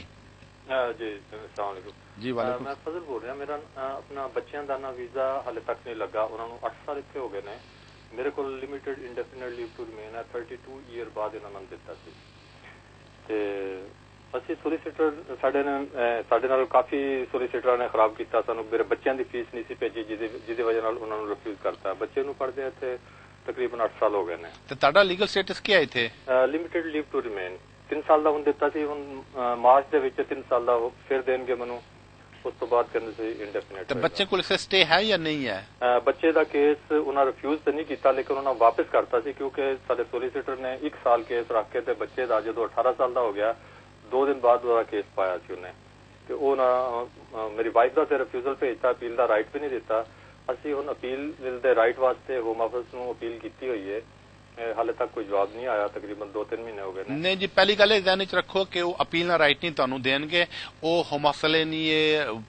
जी अस्सलाम वालेकुम जी। वालेकुम। मैं फजल बोल रहा। मेरा अपना बच्चों का ना वीजा हाले तक नहीं लगा, उन्होंने 8 साल इतने हो गए ने। मेरे को limited indefinite leave to remain है 32 ईयर बाद इन्होंने दिता सी ते ਅਸੀਂ ਸੋਲੀਸਿਟਰ ਸਾਡੇ ਨਾਲ ਕਾਫੀ ਸੋਲੀਸਿਟਰਾਂ ਨੇ ਖਰਾਬ ਕੀਤਾ ਸਾਨੂੰ। ਮੇਰੇ ਬੱਚਿਆਂ ਦੀ ਫੀਸ ਨਹੀਂ ਸੀ ਭੇਜੀ ਜਿਹਦੀ ਵਜ੍ਹਾ ਨਾਲ ਉਹਨਾਂ ਨੂੰ ਰਿਫਿਊਜ਼ ਕਰਤਾ। ਬੱਚੇ ਨੂੰ ਪੜ੍ਹਦੇ ਇੱਥੇ ਤਕਰੀਬਨ 8 ਸਾਲ ਹੋ ਗਏ ਨੇ। ਤੇ ਤੁਹਾਡਾ ਲੀਗਲ ਸਟੇਟਸ ਕੀ ਹੈ ਇੱਥੇ? ਲਿਮਿਟਡ ਲੀਵ ਟੂ ਰਿਮੇਨ 3 ਸਾਲ ਦਾ ਹੁਣ ਦਿੱਤਾ ਸੀ, ਹੁਣ ਮਾਰਚ ਦੇ ਵਿੱਚ 3 ਸਾਲ ਦਾ ਫਿਰ ਦੇਣਗੇ ਮੈਨੂੰ, ਉਸ ਤੋਂ ਬਾਅਦ ਕਹਿੰਦੇ ਸੀ ਇੰਡੈਫੀਨਿਟ। ਤੇ ਬੱਚੇ ਕੋਲ ਸਟੇ ਹੈ ਜਾਂ ਨਹੀਂ ਹੈ? ਬੱਚੇ ਦਾ ਕੇਸ ਉਹਨਾਂ ਰਿਫਿਊਜ਼ ਤਾਂ ਨਹੀਂ ਕੀਤਾ ਲੇਕਿਨ ਉਹਨਾਂ ਵਾਪਸ ਕਰਤਾ ਸੀ ਕਿਉਂਕਿ ਸਾਡੇ ਸੋਲੀਸਿਟਰ ਨੇ 1 ਸਾਲ ਕੇਸ ਰੱਖ ਕੇ ਤੇ ਬੱਚੇ ਦਾ ਜਦੋਂ 18 ਸਾਲ ਦਾ ਹੋ ਗਿਆ 2 ਦਿਨ ਬਾਅਦ ਉਹਦਾ ਕੇਸ ਪਾਇਆ ਸੀ ਉਹਨੇ ਤੇ ਉਹ ਨਾ ਮੇਰੀ ਵਾਈਫ ਦਾ ਤੇ ਰਿਫਿਊਜ਼ਲ ਭੇਜਤਾ, ਅਪੀਲ ਦਾ ਰਾਈਟ ਵੀ ਨਹੀਂ ਦਿੱਤਾ। ਅਸੀਂ ਹੁਣ ਅਪੀਲ ਦੇ ਰਾਈਟ ਵਾਸਤੇ ਹੋਮ ਆਫਿਸ ਨੂੰ ਅਪੀਲ ਕੀਤੀ ਹੋਈ ਹੈ, ਹਾਲੇ ਤੱਕ ਕੋਈ ਜਵਾਬ ਨਹੀਂ ਆਇਆ, ਤਕਰੀਬਨ 2-3 ਮਹੀਨੇ ਹੋ ਗਏ ਨੇ। ਨਹੀਂ ਜੀ, ਪਹਿਲੀ ਗੱਲ ਇਹ ਧਿਆਨ ਵਿੱਚ ਰੱਖੋ ਕਿ ਉਹ ਅਪੀਲ ਦਾ ਰਾਈਟ ਨਹੀਂ ਤੁਹਾਨੂੰ ਦੇਣਗੇ। ਉਹ ਹੋਮ ਆਫਿਸ ਵਾਲੇ ਨਹੀਂ ਇਹ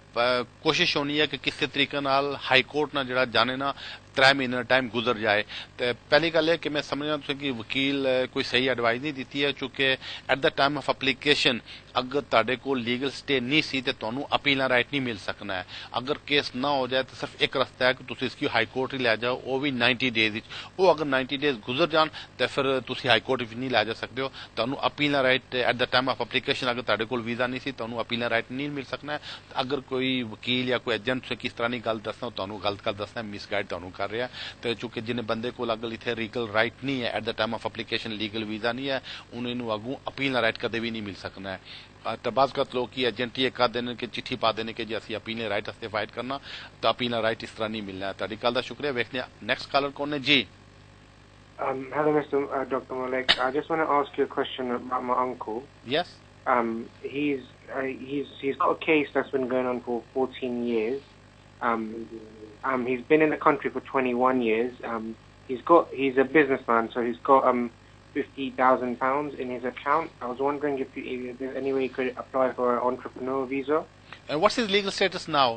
ਕੋਸ਼ਿਸ਼ ਹੋਣੀ ਹੈ ਕਿ ਕਿਸੇ ਤਰੀਕੇ ਨਾਲ ਹਾਈ ਕੋਰਟ ਨਾਲ ਜਿਹੜਾ ਜਾਣੇ ਨਾ 3 ਮਹੀਨੇ ਟਾਈਮ ਗੁਜ਼ਰ ਜਾਏ। ਤੇ ਪਹਿਲੀ ਗੱਲ ਇਹ ਕਿ ਮੈਂ ਸਮਝਦਾ ਤੁਸੀਂ ਕਿ ਵਕੀਲ ਕੋਈ ਸਹੀ ਐਡਵਾਈਸ ਨਹੀਂ ਦਿੱਤੀ ਹੈ ਕਿਉਂਕਿ at the time of application ਅਗਰ ਤੁਹਾਡੇ ਕੋਲ ਲੀਗਲ ਸਟੇ ਨਹੀਂ ਸੀ ਤੇ ਤੁਹਾਨੂੰ ਅਪੀਲ ਦਾ ਰਾਈਟ ਨਹੀਂ ਮਿਲ ਸਕਣਾ ਹੈ। ਅਗਰ ਕੇਸ ਨਾ ਹੋ ਜਾਏ ਤਾਂ ਸਿਰਫ ਇੱਕ ਰਸਤਾ ਹੈ ਕਿ ਤੁਸੀਂ ਇਸकी ਹਾਈ ਕੋਰਟ ਹੀ ਲੈ ਜਾਓ, ਉਹ ਵੀ 90 ਡੇਜ਼ ਵਿੱਚ। ਉਹ ਅਗਰ 90 ਡੇਜ਼ ਗੁਜ਼ਰ ਜਾਣ ਤਾਂ ਫਿਰ ਤੁਸੀਂ ਹਾਈ ਕੋਰਟ ਵਿੱਚ ਨਹੀਂ ਲੈ ਜਾ ਸਕਦੇ ਹੋ। ਤੁਹਾਨੂੰ appeal the right at the time of application ਅਗਰ ਤੁਹਾਡੇ ਕੋਲ ਵੀਜ਼ਾ ਨਹੀਂ ਸੀ ਤੁਹਾਨੂੰ ਅਪੀਲ ਦਾ ਰਾਈਟ ਨਹੀਂ ਮਿਲ ਸਕਣਾ। ਅਗਰ ਕੋਈ ਵਕੀਲ ਜਾਂ ਕੋਈ ਏਜੰਟ ਕਿਸ ਤਰ੍ਹਾਂ ਦੀ ਗੱਲ ਦੱਸਣਾ ਤੁਹਾਨੂੰ ਗਲਤ ਗੱਲ ਦੱਸਣਾ, ਮਿਸਗਾਈਡ ਤੁਹਾਨੂੰ ਕਰ ਰਿਹਾ। ਤੇ ਚूंकि जिन्हें बंदे को अगर इतने लीगल राइट नहीं है at the time of application legal visa नहीं है उन्हें अगू अपील का राइट कदे भी नहीं मिल सकना है। तो बाज़ लोग की एजेंट ये कह देने कि चिट्ठी पा देने के जी असं अपील राइट वास्ते फाइट करना, तो अपील राइट इस तरह नहीं मिलना है। तारी कल का शुक्रिया। देखते हैं नेक्स्ट कॉलर कौन है जी। Hello, Mr. Dr. Malik. I just want to ask you a question about my uncle. Yes. He's got a case that's been going on for 14 years. He's been in the country for 21 years. He's a businessman, so he's got £50,000 in his account. I was wondering if there's any way he could apply for an entrepreneur visa. And what's his legal status now?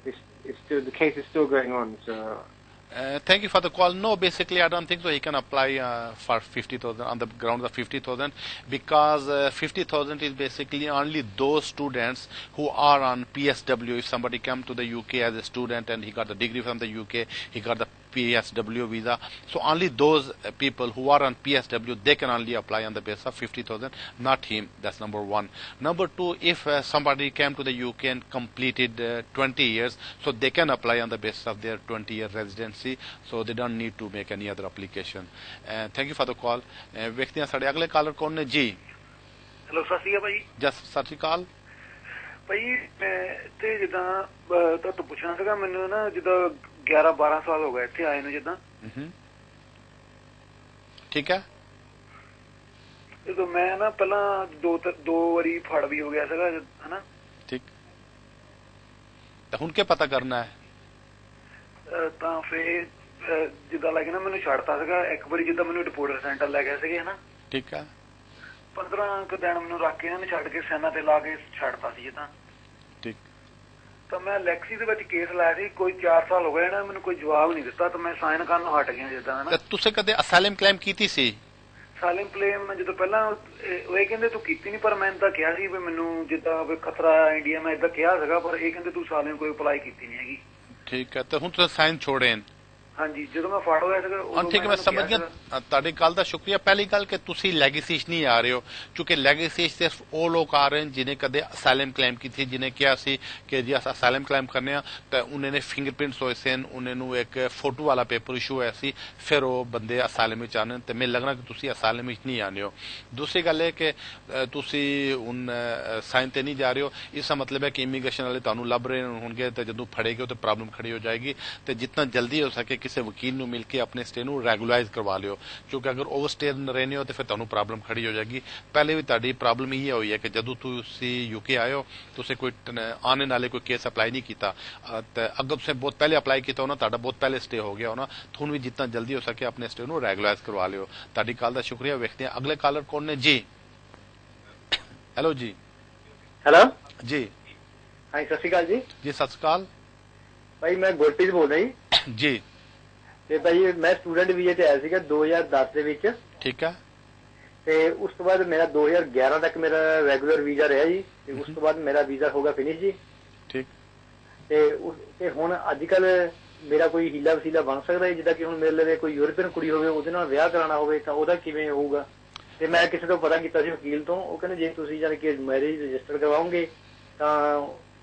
The case is still going on. So Thank you for the call. No, basically, I don't think so. He can apply for 50,000 on the grounds of 50,000 because 50,000 is basically only those students who are on PSW. If somebody come to the UK as a student and he got the degree from the UK, he got the PSW visa. So only those people who are on PSW, they can only apply on the basis of 50,000, not him. That's number one. Number two, if somebody came to the UK and completed 20 years, so they can apply on the basis of their 20-year residency. So they don't need to make any other application. Thank you for the call. ਵੇਖਦੇ ਹਾਂ ਸਾਡੇ ਅਗਲੇ collar ਕੌਣ ਨੇ ਜੀ। Hello ਸਤਿ ਸ਼੍ਰੀ ਅਕਾਲ ਭਾਈ। ਜਸ ਸਤਿ ਸ਼੍ਰੀ ਅਕਾਲ ਭਾਈ। ਮੈਂ ਤੇ ਜਿੱਦਾਂ ਤੁਹਾਨੂੰ ਪੁੱਛਣਾ ਸੀਗਾ, ਮੈਨੂੰ ਨਾ ਜਿੱਦਾਂ 11-12 ਸਾਲ ਹੋ ਗਏ ਇੱਥੇ ਆਏ ਨੂੰ ਜਿੱਦਾਂ। ਠੀਕ ਹੈ। ਜਦੋਂ ਮੈਂ ਨਾ ਪਹਿਲਾਂ ਦੋ ਵਾਰੀ ਫੜ ਵੀ ਹੋ ਗਿਆ ਸੀਗਾ ਹਨਾ। ਠੀਕ। ਤਾਂ ਹੁਣ ਕੀ ਪਤਾ ਕਰਨਾ ਹੈ? ਤਾਂ ਫਿਰ ਜਿੱਦਾਂ ਲੱਗੇ ਨਾ ਮੈਨੂੰ ਛੱਡਤਾ ਸੀਗਾ ਇੱਕ ਵਾਰੀ, ਜਿੱਦਾਂ ਮੈਨੂੰ ਡਿਪੋਰਟਰ ਸੈਂਟਰ ਲੈ ਗਏ ਸੀਗੇ ਹਨਾ। ਠੀਕ ਹੈ। 15 ਕੁ ਦਿਨ ਮੈਨੂੰ ਰੱਖ ਕੇ ਇਹਨਾਂ ਨੇ ਛੱਡ ਕੇ ਸੈਨਾ ਤੇ ਲਾ ਕੇ ਛੱਡਤਾ ਸੀ ਜਿੱਦਾਂ। ਠੀਕ। ਤਾਂ ਮੈਂ ਲੈਕਸੀ ਦੇ ਵਿੱਚ ਕੇਸ ਲਾਇਆ ਸੀ, ਕੋਈ 4 ਸਾਲ ਹੋ ਗਏ ਨਾ, ਮੈਨੂੰ ਕੋਈ ਜਵਾਬ ਨਹੀਂ ਦਿੱਤਾ, ਤਾਂ ਮੈਂ ਸਾਈਨ ਕਰਨ ਨੂੰ ਹਟ ਗਿਆ ਜਿੱਦਾਂ ਹਨਾ। ਤੁਸੀਂ ਕਦੇ ਅਸਾਈਲਮ ਕਲੇਮ ਕੀਤੀ ਸੀ? ਅਸਾਈਲਮ ਕਲੇਮ ਜਦੋਂ ਪਹਿਲਾਂ ਉਹ ਇਹ ਕਹਿੰਦੇ ਤੂੰ ਕੀਤੀ ਨਹੀਂ, ਪਰ ਮੈਂ ਤਾਂ ਕਿਹਾ ਸੀ ਵੀ ਮੈਨੂੰ ਜਿੱਦਾਂ ਵੀ ਖਤਰਾ ਇੰਡੀਆ, ਮੈਂ ਏਦਾਂ ਕਿਹਾ ਸੀਗਾ, ਪਰ ਇਹ ਕਹਿੰਦੇ ਤੂੰ ਅਸਾਈਲਮ ਕੋਈ ਅਪਲਾਈ ਕੀਤੀ ਨਹੀਂ ਹੈਗੀ। ਠੀਕ ਹੈ। ਤੇ ਹੁਣ ਤੁਸੀਂ ਸਾਈਨ ਛੋੜੇ? ਹਾਂਜੀ, ਜਦੋਂ ਮੈਂ ਫੜ ਹੋਇਆ ਸੀਗਾ। ਠੀਕ ਹੈ, ਮੈਂ ਸਮਝ ਗਿਆ ਤੁਹਾਡੀ ਗੱਲ ਦਾ ਸ਼ੁਕਰੀਆ। ਪਹਿਲੀ ਗੱਲ ਕਿ ਤੁਸੀਂ ਲੈਗੇਸੀ ਨਹੀਂ ਆ ਰਹੇ ਹੋ, ਕਿਉਂਕਿ ਲੈਗੇਸੀ ਸਿਰਫ ਉਹ ਲੋਕ ਆ ਰਹੇ ਨੇ ਜਿਹਨੇ ਕਦੇ ਅਸਾਈਲਮ ਕਲੇਮ ਕੀਤੀ, ਜਿਹਨੇ ਕਿਹਾ ਸੀ ਕਿ ਜੀ ਅਸੀਂ ਅਸਾਈਲਮ ਕਲੇਮ ਕਰਨੇ ਆ, ਤਾਂ ਉਹਨਾਂ ਨੇ ਫਿੰਗਰਪ੍ਰਿੰਟਸ ਹੋਏ ਸਨ, ਉਹਨਾਂ ਨੂੰ ਇੱਕ ਫੋਟੋ ਵਾਲਾ ਪੇਪਰ ਇਸ਼ੂ ਹੋਇਆ ਸੀ, ਫਿਰ ਉਹ ਬੰਦੇ ਅਸਾਈਲਮ ਵਿੱਚ ਆਉਣੇ। ਤੇ ਮੈਨੂੰ ਲੱਗਣਾ ਕਿ ਤੁਸੀਂ ਅਸਾਈਲਮ ਵਿੱਚ ਨਹੀਂ ਆਉਂਦੇ ਹੋ। ਦੂਸਰੀ ਗੱਲ ਇਹ ਕਿ ਤੁਸੀਂ ਹੁਣ ਸਾਈਨ ਤੇ ਨਹੀਂ ਜਾ ਰਹੇ ਹੋ, ਇਸਦਾ ਮਤਲਬ ਹੈ ਕਿ ਇਮੀਗ੍ਰੇਸ਼ਨ ਵਾਲੇ ਤੁਹਾਨੂੰ ਲੱਭ ਰਹੇ ਹੋਣਗੇ, ਤੇ ਜਦੋਂ ਫੜੇਗੇ ਤਾਂ ਪ੍ਰੋਬਲਮ ਖੜੀ ਹੋ ਜਾਏਗੀ। ਤੇ ਜਿੰਨਾ ਜਲਦੀ ਹੋ ਸਕੇ ਕਿਸੇ ਵਕੀਲ ਨੂੰ ਮਿਲ ਕੇ ਆਪਣੇ ਸਟੇ ਨੂੰ ਰੈਗੂਲਾਈਜ਼ ਕਰਵਾ ਲਿਓ, ਕਿਉਂਕਿ ਅਗਰ ਓਵਰ ਸਟੇ ਰਹਿੰਦੇ ਹੋ ਤਾਂ ਫਿਰ ਤੁਹਾਨੂੰ ਪ੍ਰੋਬਲਮ ਖੜੀ ਹੋ ਜਾਏਗੀ। ਪਹਿਲੇ ਵੀ ਤੁਹਾਡੀ ਪ੍ਰੋਬਲਮ ਇਹ ਹੋਈ ਹੈ ਕਿ ਜਦੋਂ ਤੁਸੀਂ ਯੂਕੇ ਆਏ ਹੋ ਤੁਸੀਂ ਕੋਈ ਆਉਣ ਵਾਲੇ ਕੋਈ ਕੇਸ ਅਪਲਾਈ ਨਹੀਂ ਕੀਤਾ, ਤੇ ਅਗਰ ਤੁਸੀਂ ਬਹੁਤ ਪਹਿਲੇ ਅਪਲਾਈ ਕੀਤਾ ਹੋਣਾ, ਤੁਹਾਡਾ ਬਹੁਤ ਪਹਿਲੇ ਸਟੇ ਹੋ ਗਿਆ ਹੋਣਾ, ਤੁਹਾਨੂੰ ਵੀ ਜਿੰਨਾ ਜਲਦੀ ਹੋ ਸਕੇ ਆਪਣੇ ਸਟੇ ਨੂੰ ਰੈਗੂਲਾਈਜ਼ ਕਰਵਾ ਲਿਓ। ਤੁਹਾਡੀ ਕਾਲ ਦਾ ਸ਼ੁਕਰੀਆ। ਵੇਖਦੇ ਹਾਂ ਅਗਲੇ ਕਾਲਰ ਕੌਣ ਨੇ ਜੀ। ਹੈਲੋ ਜੀ। ਹੈਲੋ ਜੀ। ਹਾਂਜੀ ਸਤਿ ਸ਼੍ਰੀ ਅਕਾਲ ਜੀ। ਜੀ ਸਤਿ ਸ਼੍ਰੀ ਅਕਾਲ ਭਾਈ, ਮੈਂ ਗੁਰਪ੍ਰੀਤ ਬੋਲ ਰਿਹਾ ਜੀ। ਜੀ। ਤੇ ਭਾਈ ਮੈਂ ਸਟੂਡੈਂਟ ਵੀਜ਼ੇ ਤੇ ਆਇਆ ਸੀਗਾ 2010 ਦੇ ਵਿੱਚ। ਠੀਕ ਹੈ। ਤੇ ਉਸ ਤੋਂ ਬਾਅਦ ਮੇਰਾ 2011 ਤੱਕ ਮੇਰਾ ਰੈਗੂਲਰ ਵੀਜ਼ਾ ਰਿਹਾ ਜੀ, ਤੇ ਉਸ ਤੋਂ ਬਾਅਦ ਮੇਰਾ ਵੀਜ਼ਾ ਹੋ ਗਿਆ ਫਿਨਿਸ਼ ਜੀ। ਠੀਕ। ਤੇ ਹੁਣ ਅੱਜ ਕੱਲ ਮੇਰਾ ਕੋਈ ਹੀਲਾ ਵਸੀਲਾ ਬਣ ਸਕਦਾ ਹੈ, ਜਿੱਦਾਂ ਕਿ ਹੁਣ ਮੇਰੇ ਲਈ ਕੋਈ ਯੂਰਪੀਅਨ ਕੁੜੀ ਹੋਵੇ, ਉਹਦੇ ਨਾਲ ਵਿਆਹ ਕਰਾਉਣਾ ਹੋਵੇ ਤਾਂ ਉਹਦਾ ਕਿਵੇਂ ਹੋਊਗਾ? ਤੇ ਮੈਂ ਕਿਸੇ ਤੋਂ ਪਤਾ ਕੀਤਾ ਸੀ ਵਕੀਲ ਤੋਂ, ਉਹ ਕਹਿੰਦੇ ਜੇ ਤੁਸੀਂ ਜਾਨ ਕਿ ਮੈਰਿਜ ਰਜਿਸਟਰ ਕਰਵਾਓਗੇ ਤਾਂ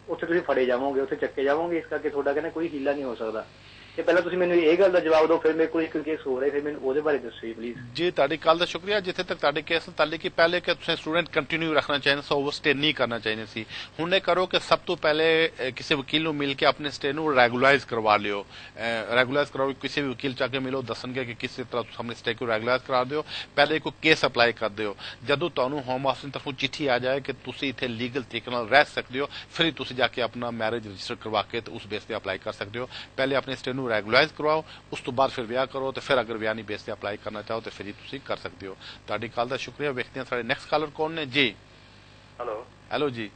ਉੱਥੇ ਤੁਸੀਂ ਫੜੇ ਜਾਵੋਗੇ, ਉੱਥੇ ਚੱਕੇ ਜਾਵੋਗੇ, ਇਸ ਕਰਕੇ ਤੁਹਾਡਾ ਕਹਿੰਦੇ ਕੋਈ ਹੀਲਾ ਨਹੀਂ ਹੋ ਸਕਦਾ। ਤੇ ਪਹਿਲਾਂ ਤੁਸੀਂ ਮੈਨੂੰ ਇਹ ਗੱਲ ਦਾ ਜਵਾਬ ਦਿਓ, ਫਿਰ ਮੇਰੇ ਕੋਲ ਇੱਕ ਕੇਸ ਹੋ ਰਿਹਾ, ਫਿਰ ਮੈਨੂੰ ਉਹਦੇ ਬਾਰੇ ਦੱਸੋ ਜੀ ਪਲੀਜ਼। ਜੀ ਤੁਹਾਡੀ ਗੱਲ ਦਾ ਸ਼ੁਕਰੀਆ। ਜਿੱਥੇ ਤੱਕ ਤੁਹਾਡੇ ਕੇਸ ਤਾਲੀ ਕਿ ਪਹਿਲੇ ਕਿ ਤੁਸੀਂ ਸਟੂਡੈਂਟ ਕੰਟੀਨਿਊ ਰੱਖਣਾ ਚਾਹੀਦੇ ਸੀ, ਓਵਰ ਸਟੇ ਨਹੀਂ ਕਰਨਾ ਚਾਹੀਦੇ ਸੀ। ਹੁਣ ਇਹ ਕਰੋ ਕਿ ਸਭ ਤੋਂ ਪਹਿਲੇ ਕਿਸੇ ਵਕੀਲ ਨੂੰ ਮਿਲ ਕੇ ਆਪਣੇ ਸਟੇ ਨੂੰ ਰੈਗੂਲਾਈਜ਼ ਕਰਵਾ ਲਿਓ। ਰੈਗੂਲਾਈਜ਼ ਕਰਾਓ, ਕਿਸੇ ਵੀ ਵਕੀਲ ਚਾਹ ਕੇ ਮਿਲੋ, ਦੱਸਣਗੇ ਕਿ ਕਿਸ ਤਰ੍ਹਾਂ ਤੁਸੀਂ ਆਪਣੇ ਸਟੇ ਨੂੰ ਰੈਗੂਲਾਈਜ਼ ਕਰਾ ਦਿਓ। ਪਹਿਲੇ ਕੋਈ ਕੇਸ ਅਪਲਾਈ ਕਰ ਦਿਓ, ਜਦੋਂ ਤੁਹਾਨੂੰ ਹੋਮ ਆਫਿਸ ਦੀ ਤਰਫੋਂ ਚਿੱਠੀ ਆ ਜਾਏ ਕਿ ਤੁਸੀਂ ਇੱਥੇ ਲੀਗਲ ਤਰੀਕੇ ਨਾਲ ਰਹਿ ਸਕਦੇ ਹੋ, ਫਿਰ ਤੁਸੀਂ ਜਾ ਕੇ ਆਪਣਾ ਮੈਰਿਜ ਰਜਿਸਟਰ ਕਰਵਾ ਕੇ ਤੇ ਉਸ ਬੇਸ ਤੇ ਅਪਲਾਈ ਕਰ ਸਕਦੇ ਹੋ। ਪਹਿਲੇ ਆਪਣੇ ਸਟੇ ਨੂੰ ਰੈਗੂਲਾਈਜ਼ ਕਰਵਾਓ, ਉਸ ਤੋਂ ਬਾਅਦ ਫਿਰ ਵਿਆਹ ਕਰੋ, ਤੇ ਫਿਰ ਅਗਰ ਵਿਆਹ ਨਹੀਂ ਬੇਸ ਤੇ ਅਪਲਾਈ ਕਰਨਾ ਚਾਹੋ ਤੇ ਫਿਰ ਹੀ ਤੁਸੀਂ ਕਰ ਸਕਦੇ ਹੋ। ਤੁਹਾਡੀ ਕਾਲ ਦਾ ਸ਼ੁਕਰੀਆ। ਵੇਖਦੇ ਹਾਂ ਸਾਡੇ ਨੈਕਸਟ ਕਾਲਰ ਕੌਣ ਨੇ ਜੀ। ਹੈਲੋ। ਹੈਲੋ ਜੀ।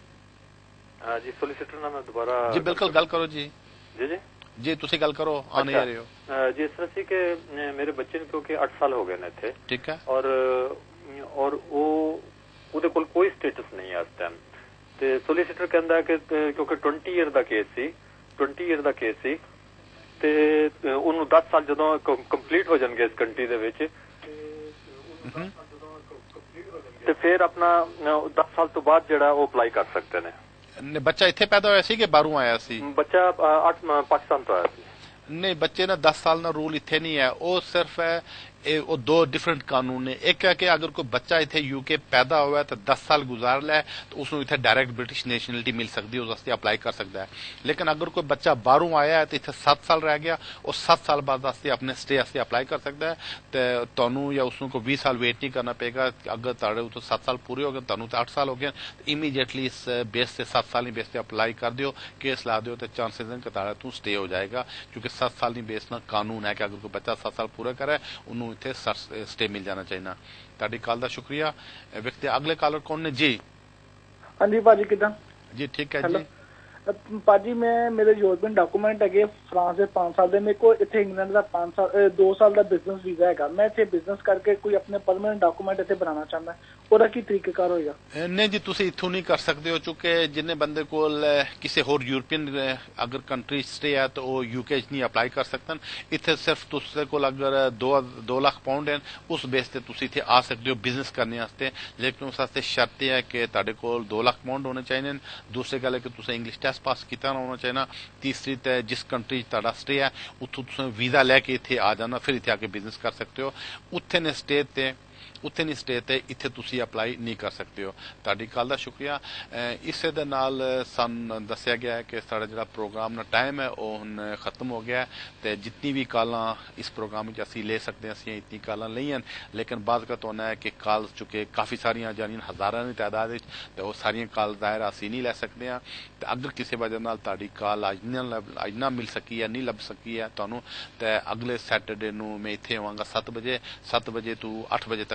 ਜੀ ਸੋਲੀਸਿਟਰ ਨਾਲ ਮੈਂ ਦੁਬਾਰਾ ਜੀ ਬਿਲਕੁਲ ਗੱਲ ਕਰੋ ਜੀ। ਜੀ ਜੀ ਜੀ ਤੁਸੀਂ ਗੱਲ ਕਰੋ, ਆ ਨਹੀਂ ਰਹੇ ਹੋ ਜੀ। ਇਸ ਤਰ੍ਹਾਂ ਸੀ ਕਿ ਮੇਰੇ ਬੱਚੇ ਨੂੰ ਕਿਉਂਕਿ 8 ਸਾਲ ਹੋ ਗਏ ਨੇ ਇੱਥੇ। ਠੀਕ ਹੈ। ਔਰ ਉਹਦੇ ਕੋਲ ਕੋਈ ਸਟੇਟਸ ਨਹੀਂ ਹੈ ਇਸ ਟਾਈਮ, ਤੇ ਸੋਲੀਸਿਟਰ ਕਹਿੰਦਾ ਕਿ ਕਿਉਂਕਿ 20 ਈਅਰ ਦਾ ਕੇਸ ਸੀ ਤੇ ਉਹਨੂੰ 10 ਸਾਲ ਜਦੋਂ ਕੰਪਲੀਟ ਹੋ ਜਾਣਗੇ ਇਸ ਕੰਟਰੀ ਦੇ ਵਿੱਚ, ਤੇ ਫਿਰ ਆਪਣਾ 10 ਸਾਲ ਤੋਂ ਬਾਅਦ ਜਿਹੜਾ ਉਹ ਅਪਲਾਈ ਕਰ ਸਕਦੇ ਨੇ। ਬੱਚਾ ਇੱਥੇ ਪੈਦਾ ਹੋਇਆ ਸੀ ਕਿ ਬਾਹਰੋਂ ਆਇਆ ਸੀ? ਬੱਚਾ ਪਾਕਿਸਤਾਨ ਤੋਂ ਆਇਆ ਸੀ। ਨਹੀਂ, ਬੱਚੇ ਦਾ 10 ਸਾਲ ਦਾ ਰੂਲ ਇੱਥੇ ਨਹੀਂ ਹੈ, ਉਹ ਸਿਰਫ ਹੈ ਉਹ ਦੋ ਡਿਫਰੈਂਟ ਕਾਨੂੰਨ ਨੇ। ਇੱਕ ਹੈ ਕਿ ਅਗਰ ਕੋਈ ਬੱਚਾ ਇੱਥੇ ਯੂਕੇ ਪੈਦਾ ਹੋਇਆ ਤਾਂ 10 ਸਾਲ ਗੁਜ਼ਾਰ ਲੈ ਤਾਂ ਉਸ ਨੂੰ ਇੱਥੇ ਡਾਇਰੈਕਟ ਬ੍ਰਿਟਿਸ਼ ਨੈਸ਼ਨੈਲਿਟੀ ਮਿਲ ਸਕਦੀ ਹੈ, ਉਸ ਵਾਸਤੇ ਅਪਲਾਈ ਕਰ ਸਕਦਾ ਹੈ। ਲੇਕਿਨ ਅਗਰ ਕੋਈ ਬੱਚਾ ਬਾਹਰੋਂ ਆਇਆ ਹੈ ਤਾਂ ਇੱਥੇ 7 ਸਾਲ ਰਹਿ ਗਿਆ, ਉਹ 7 ਸਾਲ ਬਾਅਦ ਵਾਸਤੇ ਆਪਣੇ ਸਟੇ ਵਾਸਤੇ ਅਪਲਾਈ ਕਰ ਸਕਦਾ ਹੈ, ਤੇ ਤੁਹਾਨੂੰ ਜਾਂ ਉਸ ਨੂੰ ਕੋਈ 20 ਸਾਲ ਵੇਟ ਨਹੀਂ ਕਰਨਾ ਪਏਗਾ। ਅਗਰ ਤੁਹਾਡੇ ਉੱਤੇ 7 ਸਾਲ ਪੂਰੇ ਹੋ ਗਏ, ਤੁਹਾਨੂੰ ਤਾਂ 8 ਸਾਲ ਹੋ ਗਏ, ਇਮੀਡੀਏਟਲੀ ਇਸ ਬੇਸ ਤੇ 7 ਸਾਲ ਦੀ ਬੇਸ ਤੇ ਅਪਲਾਈ ਕਰ ਦਿਓ, ਕੇਸ ਲਾ ਦਿਓ, ਤੇ ਚਾਂਸਸ ਹਨ ਕਿ ਤੁਹਾਡਾ ਤੋਂ ਸਟੇ ਹੋ ਜਾਏਗਾ, ਕਿਉਂਕਿ 7 ਸਾਲ ਦੀ ਬੇਸ ਨਾਲ ਕਾਨੂੰਨ ਹੈ ਕਿ ਅਗਰ ਕੋਈ ਬੱਚਾ 7 ਸਾਲ ਪੂਰਾ ਕਰੇ ਉਹਨੂੰ ਇੱਥੇ ਸਟੇ ਮਿਲ ਜਾਣਾ ਚਾਹੀਦਾ। ਤੁਹਾਡੀ ਕਾਲ ਦਾ ਸ਼ੁਕਰੀਆ। ਵਿਅਕਤੀ ਅਗਲੇ ਕਾਲਰ ਕੌਣ ਨੇ ਜੀ? ਹਾਂਜੀ ਭਾਜੀ ਕਿਦਾਂ? ਜੀ ਠੀਕ ਹੈ ਜੀ। ਭਾਜੀ ਮੇਰੇ ਯੂਰਪੀਅਨ ਡਾਕੂਮੈਂਟ ਹੈਗੇ ਫਰਾਂਸ ਦੇ 5 ਸਾਲ ਦੇ, ਮੇਰੇ ਕੋਲ ਇੱਥੇ ਇੰਗਲੈਂਡ ਦਾ 2 ਸਾਲ ਦਾ ਬਿਜ਼ਨਸ ਵੀਜ਼ਾ ਹੈਗਾ। ਮੈਂ ਇੱਥੇ ਬਿਜ਼ਨਸ ਕਰਕੇ ਕੋਈ ਆਪਣੇ ਪਰਮਾਨੈਂਟ ਡਾਕੂਮੈਂਟ ਇੱਥੇ ਬਣਾਉਣਾ ਚਾਹੁੰਦਾ, ਉਹਦਾ ਕੀ ਤਰੀਕਾਕਾਰ ਹੋਏਗਾ? ਨਹੀਂ ਜੀ, ਤੁਸੀਂ ਇੱਥੋਂ ਨਹੀਂ ਕਰ ਸਕਦੇ ਹੋ, ਕਿਉਂਕਿ ਜਿੰਨੇ ਬੰਦੇ ਕੋਲ ਕਿਸੇ ਹੋਰ ਯੂਰਪੀਅਨ ਅਗਰ ਕੰਟਰੀ ਸਟੇ ਹੈ ਤਾਂ ਉਹ ਯੂਕੇ 'ਚ ਨਹੀਂ ਅਪਲਾਈ ਕਰ ਸਕਣ। ਇੱਥੇ ਸਿਰਫ ਤੁਹਾਡੇ ਕੋਲ ਅਗਰ 2 ਲੱਖ ਪਾਉਂਡ ਹੈ, ਉਸ ਬੇਸ ਤੇ ਤੁਸੀਂ ਇੱਥੇ ਆ ਸਕਦੇ ਹੋ ਬਿਜ਼ਨਸ ਕਰਨੇ ਵਾਸਤੇ। ਲੇਕਿਨ ਉਸ ਵਾਸਤੇ ਸ਼ਰਤ ਹੈ ਕਿ ਤੁਹਾਡੇ ਕੋਲ 2 ਲੱਖ ਪਾਉਂਡ ਹੋਣੇ ਚਾਹੀਦੇ। ਦੂਸਰੀ ਗੱਲ ਹੈ ਕਿ ਤੁਸੀਂ ਇੰਗਲਿਸ਼ ਟੈਸਟ ਪਾਸ ਕੀਤਾ ਹੋਣਾ ਚਾਹੀਦਾ। ਤੀਸਰੀ ਤੇ ਜਿਸ ਕੰਟਰੀ 'ਚ ਤੁਹਾਡਾ ਸਟੇ ਹੈ ਉੱਥੋਂ ਤੁਸੀਂ ਵੀਜ਼ਾ ਲੈ ਕੇ ਇੱਥੇ ਆ ਜਾਣਾ, ਫਿਰ ਇੱਥੇ ਆ ਕੇ ਬਿਜ਼ਨਸ ਕਰ ਸਕਦੇ ਹੋ। ਉੱਥੇ ਨਹੀਂ ਸਟੇ ਤੇ ਇੱਥੇ ਤੁਸੀਂ ਅਪਲਾਈ ਨਹੀਂ ਕਰ ਸਕਦੇ ਹੋ। ਤੁਹਾਡੀ ਕਾਲ ਦਾ ਸ਼ੁਕਰੀਆ। ਇਸੇ ਦੇ ਨਾਲ ਸਾਨੂੰ ਦੱਸਿਆ ਗਿਆ ਹੈ ਕਿ ਸਾਡਾ ਜਿਹੜਾ ਪ੍ਰੋਗਰਾਮ ਦਾ ਟਾਈਮ ਹੈ ਉਹ ਹੁਣ ਖਤਮ ਹੋ ਗਿਆ ਤੇ ਜਿੰਨੀ ਵੀ ਕਾਲਾਂ ਇਸ ਪ੍ਰੋਗਰਾਮ ਵਿੱਚ ਅਸੀਂ ਲੈ ਸਕਦੇ ਹਾਂ ਅਸੀਂ ਇਤਨੀ ਕਾਲਾਂ ਲਈਆਂ, ਲੇਕਿਨ ਬਾਅਦ का होना है कि काल चुके काफ़ी सारियां जानी हज़ारां की तादाद तो वो सारियां काल ज़ाहिर असी नहीं लै सकते हैं। तो अगर किसी वजह नाल ताड़ी काल अज ना मिल सकी है, नहीं लभ सकी है तो अगले सैटरडे नूं मैं इत्थे आवांगा 7 बजे तो 8 बजे तक